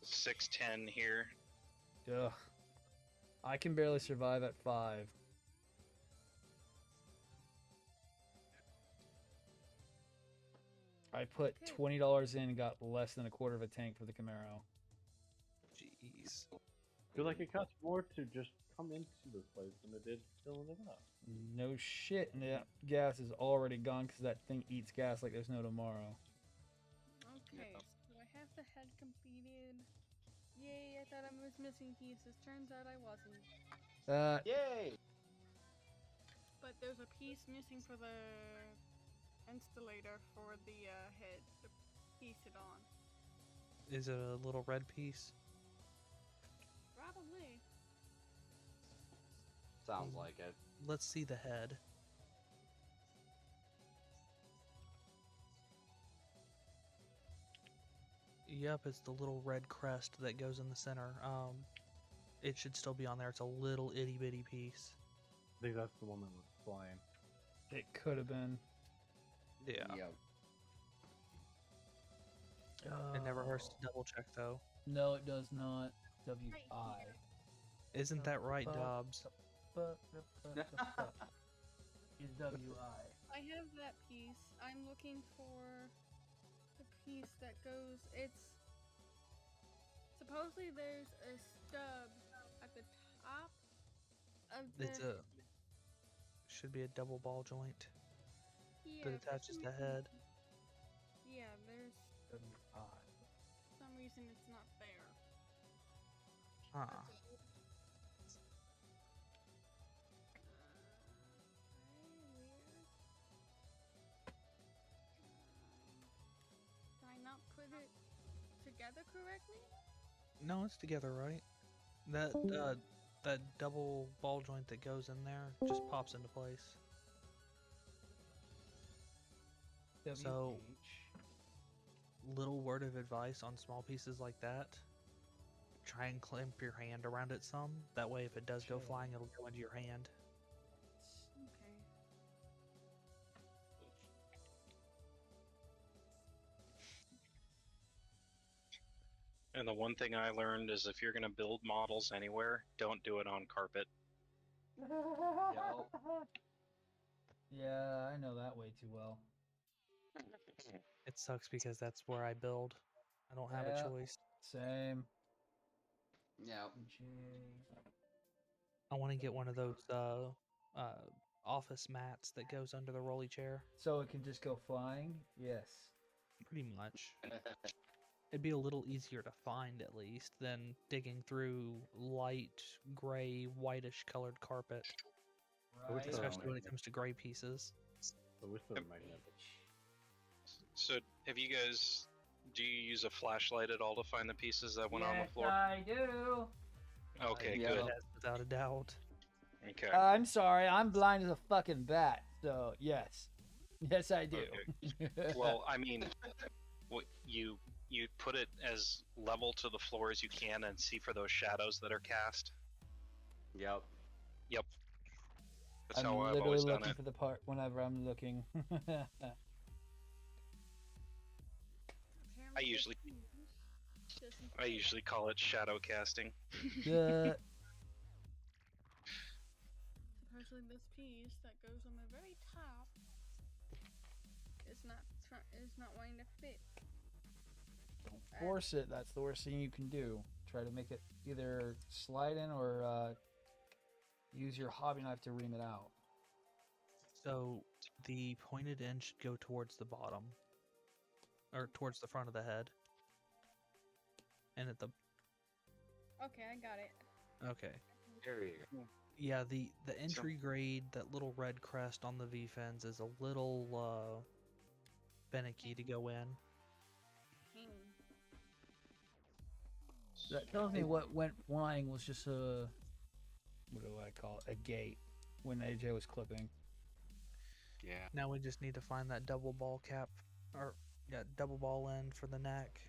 $6.10 here. Ugh. I can barely survive at 5. I put $20 in and got less than a quarter of a tank for the Camaro. Jeez. I feel like it costs more to just come into this place than it did filling it up. No shit, and that gas is already gone because that thing eats gas like there's no tomorrow. Okay, so I have the head completed. Yay, I thought I was missing pieces. Turns out I wasn't. Yay! But there's a piece missing for the installator for the head to piece it on. Is it a little red piece? Probably. Sounds like it. Let's see the head. Yep, it's the little red crest that goes in the center. It should still be on there. It's a little itty bitty piece. I think that's the one that was flying. It could have been. Yeah. Yep. It never hurts to double check though. No, it does not. W-I. Isn't that right, Dobbs? It's W-I. I have that piece. I'm looking for the piece that goes. It's supposedly there's a stub at the top of the. Should be a double ball joint. Yeah, that attaches the reason- head. Yeah, there's 75. some reason it's not there. Huh. Very weird. Did I not put it together correctly? No, it's together, right? That double ball joint that goes in there just pops into place. So, little word of advice on small pieces like that. Try and clamp your hand around it some. That way, if it does go flying, it'll go into your hand. Okay. And the one thing I learned is if you're going to build models anywhere, don't do it on carpet. Yeah, I know that way too well. It sucks because that's where I build. I don't have a choice. Same. Yeah. I want to get one of those office mats that goes under the rolly chair. So it can just go flying? Yes. Pretty much. It'd be a little easier to find, at least, than digging through light gray, whitish colored carpet. Right. Especially when it comes to gray pieces. I wish there were magnetic. So, have you guys, do you use a flashlight at all to find the pieces that went on the floor? I do. Okay, yeah. good. Without a doubt. Okay. I'm sorry, I'm blind as a fucking bat. So yes, yes I do. Okay. Well, I mean, you put it as level to the floor as you can and see for those shadows that are cast. Yep. Yep. That's I'm how I've literally always done looking it. for the part whenever I'm looking. I usually call it shadow casting. Yeah. Supposedly this piece that goes on the very top is not wanting to fit. Don't force it. That's the worst thing you can do. Try to make it either slide in or use your hobby knife to ream it out. So the pointed end should go towards the bottom. Or towards the front of the head. And at the... Okay, I got it. Okay. There you go. Yeah, the entry grade, that little red crest on the V-fins is a little finicky to go in. That tells me what went flying was just a... What do I call it? A gate when AJ was clipping. Yeah. Now we just need to find that double ball cap, or yeah, double ball end for the neck.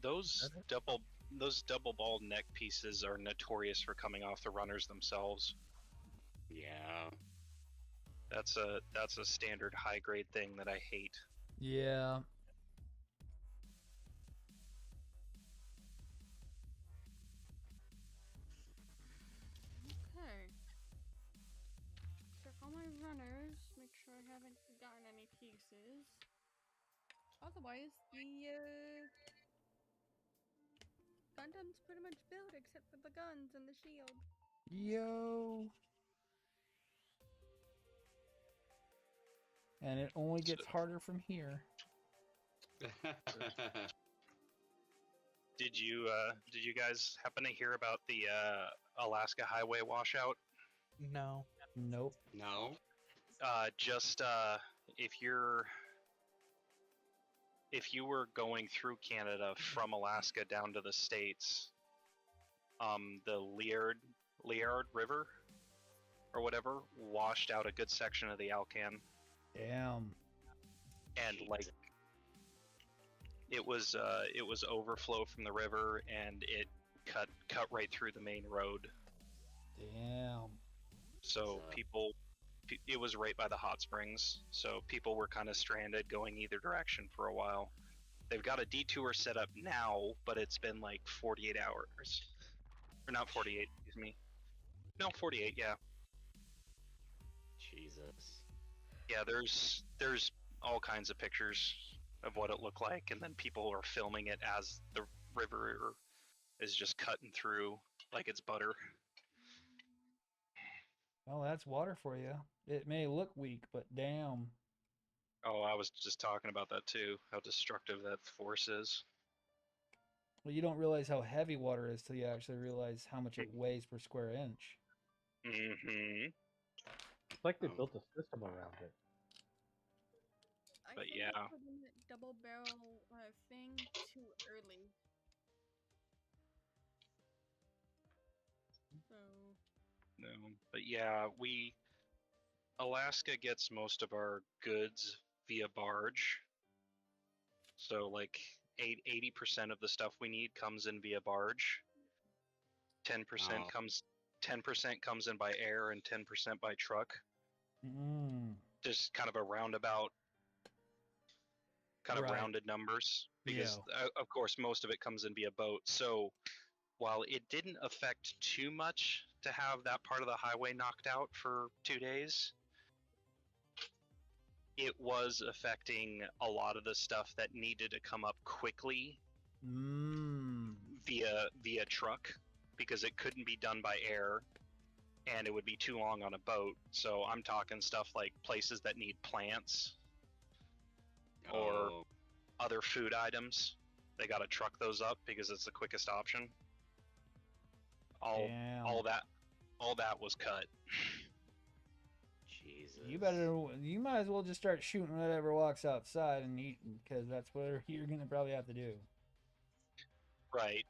Those double ball neck pieces are notorious for coming off the runners themselves. Yeah. That's a standard high grade thing that I hate. Yeah. Okay. Check all my runners. Make sure I haven't forgotten any pieces. Otherwise, the Gundam's pretty much built except for the guns and the shield. Yo. And it only gets harder from here. Did you guys happen to hear about the Alaska Highway washout? No. Nope. No. If you were going through Canada from Alaska down to the States, the Liard River or whatever washed out a good section of the Alcan. Damn. And like it was overflow from the river, and it cut right through the main road. Damn. So it was right by the hot springs, so people were kind of stranded going either direction for a while. They've got a detour set up now, but it's been like 48 hours. Or not 48, excuse me. No, 48, yeah. Jesus. Yeah, there's all kinds of pictures of what it looked like, and then people are filming it as the river is just cutting through like it's butter. Well, that's water for you. It may look weak, but damn. Oh, I was just talking about that too. How destructive that force is. Well, you don't realize how heavy water is till you actually realize how much it weighs per square inch. Mm-hmm. It's like they built a system around it. But I think yeah. I put in that double barrel thing too early. So. No, but yeah, Alaska gets most of our goods via barge. So like 80% of the stuff we need comes in via barge. 10% comes 10% comes in by air and 10% by truck. Just kind of a roundabout, kind of rounded numbers, because of course most of it comes in via boat. So while it didn't affect too much to have that part of the highway knocked out for 2 days, it was affecting a lot of the stuff that needed to come up quickly via truck, because it couldn't be done by air and it would be too long on a boat. So I'm talking stuff like places that need plants or other food items. They got to truck those up because it's the quickest option. All that was cut. Jesus. You might as well just start shooting whatever walks outside and eating, because that's what you're gonna probably have to do. Right.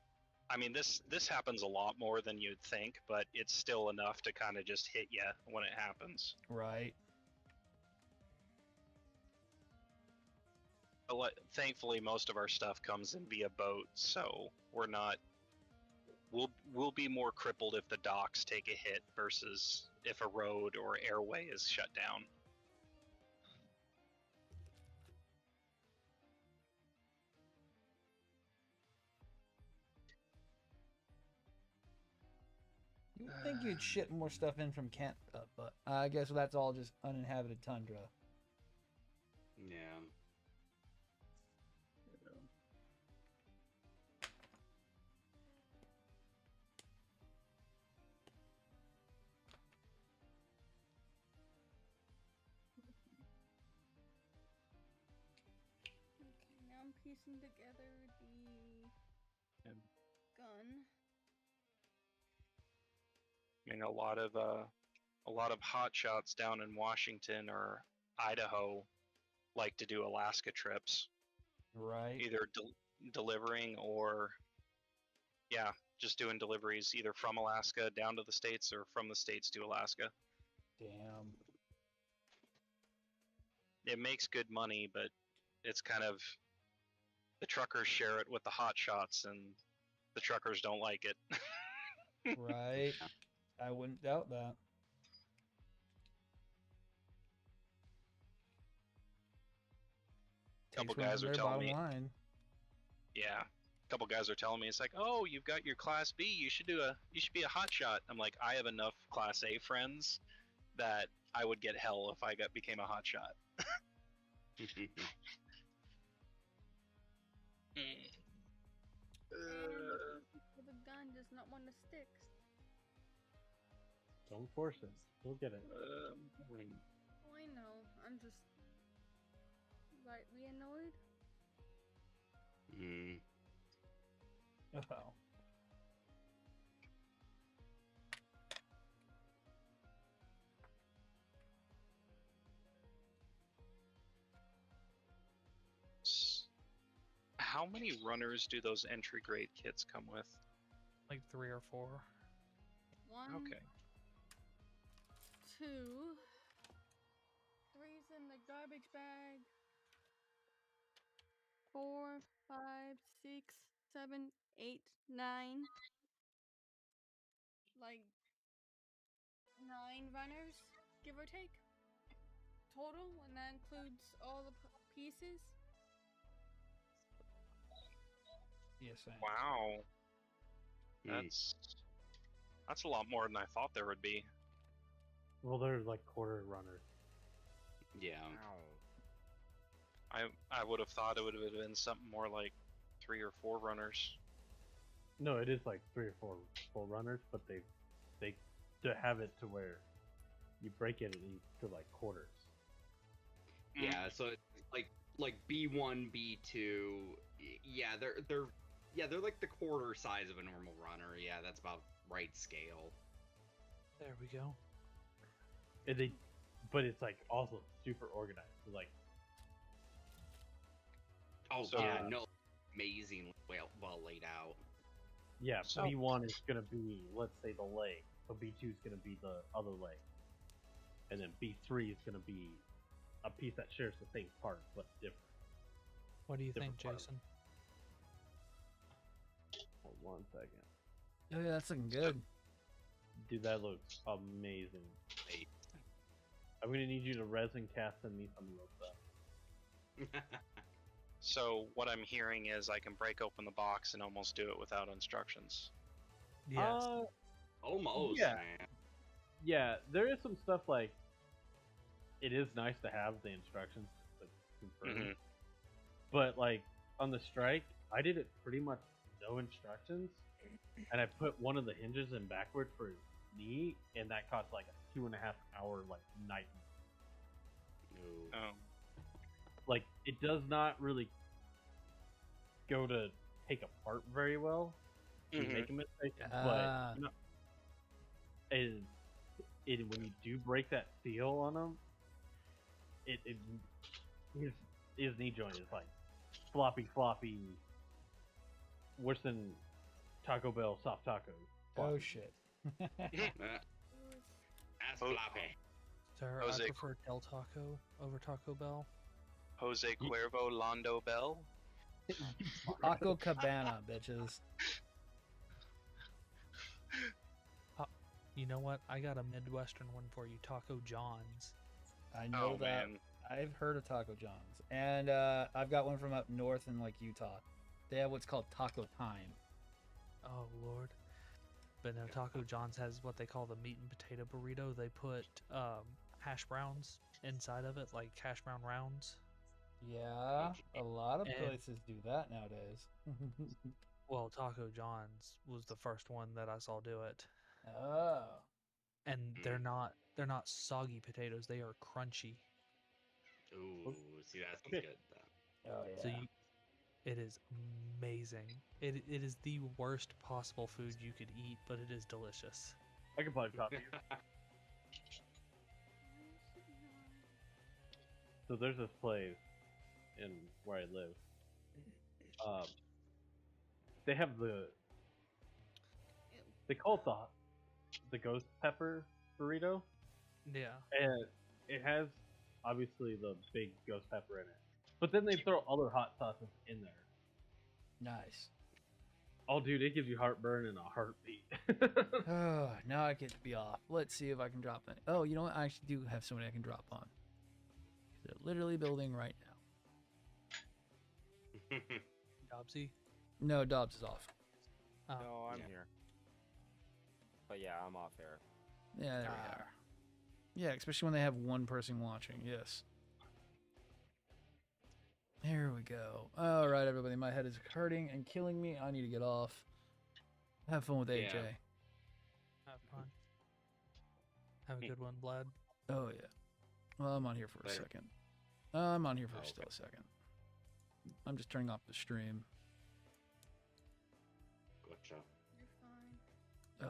I mean, this happens a lot more than you'd think, but it's still enough to kind of just hit you when it happens. Right. But thankfully, most of our stuff comes in via boat, so we're not. We'll be more crippled if the docks take a hit versus if a road or airway is shut down. You would think you'd ship more stuff in from Kent, but I guess that's all just uninhabited tundra. Yeah. Okay, now I'm piecing together the gun. I mean, a lot of hot shots down in Washington or Idaho like to do Alaska trips. Right. Either delivering or, just doing deliveries either from Alaska down to the States or from the States to Alaska. Damn. It makes good money, but it's kind of, the truckers share it with the hot shots, and the truckers don't like it. Right. I wouldn't doubt that. Couple guys are telling me. Yeah, a couple guys are telling me, it's like, oh, you've got your Class B. You should be a hot shot. I'm like, I have enough Class A friends that I would get hell if I became a hot shot. The gun does not want to stick. Don't force it. We'll get it. I know. I'm just slightly annoyed. Oh. How many runners do those entry grade kits come with? Like 3 or 4. 1. Okay. 2. 3's in the garbage bag. 4, 5, 6, 7, 8, 9. Like 9 runners, give or take. Total, and that includes all the pieces. Yes, I am. Wow. That's a lot more than I thought there would be. Well, they're like quarter runners. Yeah. I would have thought it would have been something more like 3 or 4 runners. No, it is like 3 or 4 full runners, but they have it to where you break it into like quarters. Yeah, so it's like B1, B2. Yeah, they're like the quarter size of a normal runner. Yeah, that's about right scale. There we go. But it's like also super organized. So like, no, amazing, well laid out. Yeah, so B1 is gonna be, let's say, the leg. So B2 is gonna be the other leg, and then B3 is gonna be a piece that shares the same part but different. What do you think, Jason? Hold 1 second. Oh yeah, that's looking good. Dude, that looks amazing. I'm gonna need you to resin cast and me some of those stuff. So what I'm hearing is I can break open the box and almost do it without instructions. Yes. Almost, yeah. man. Yeah, there is some stuff like, it is nice to have the instructions to confirm. But like on the strike, I did it pretty much no instructions, and I put one of the hinges in backward for his knee, and that cost like a 2.5 hour like night. Oh. Like it does not really go to take apart very well. You make a mistake, but no, and when you do break that seal on him, his knee joint is like floppy, worse than Taco Bell soft taco. Oh shit. That's floppy. Sir, Jose, I prefer Del Taco over Taco Bell. Jose Cuervo Londo Bell. Taco Cabana, bitches. You know what? I got a Midwestern one for you, Taco John's. I know that. Man. I've heard of Taco John's, and I've got one from up north in like Utah. They have what's called Taco Time. Oh Lord! But no, Taco John's has what they call the meat and potato burrito. They put hash browns inside of it, like hash brown rounds. Yeah, a lot of places do that nowadays. Well, Taco John's was the first one that I saw do it. Oh. And they're not soggy potatoes. They are crunchy. Ooh, see, that's good. Oh yeah. So it is amazing. It is the worst possible food you could eat, but it is delicious. I can probably copy you. So there's this place in where I live. They have they call it the ghost pepper burrito. Yeah. And it has obviously the big ghost pepper in it, but then they throw other hot sauces in there. Nice. Oh, dude, it gives you heartburn in a heartbeat. Oh, now I get to be off. Let's see if I can drop it. Oh, you know what? I actually do have somebody I can drop on. They're literally building right now. Dobbsy? No, Dobbs is off. Oh. No, I'm here. But yeah, I'm off air. Yeah, there we are. Yeah, especially when they have one person watching. Yes. There we go. All right, everybody. My head is hurting and killing me. I need to get off. Have fun with AJ. Have fun. Have a good one, Vlad. Oh, yeah. Well, I'm on here for a second. I'm on here for still a second. I'm just turning off the stream. Gotcha.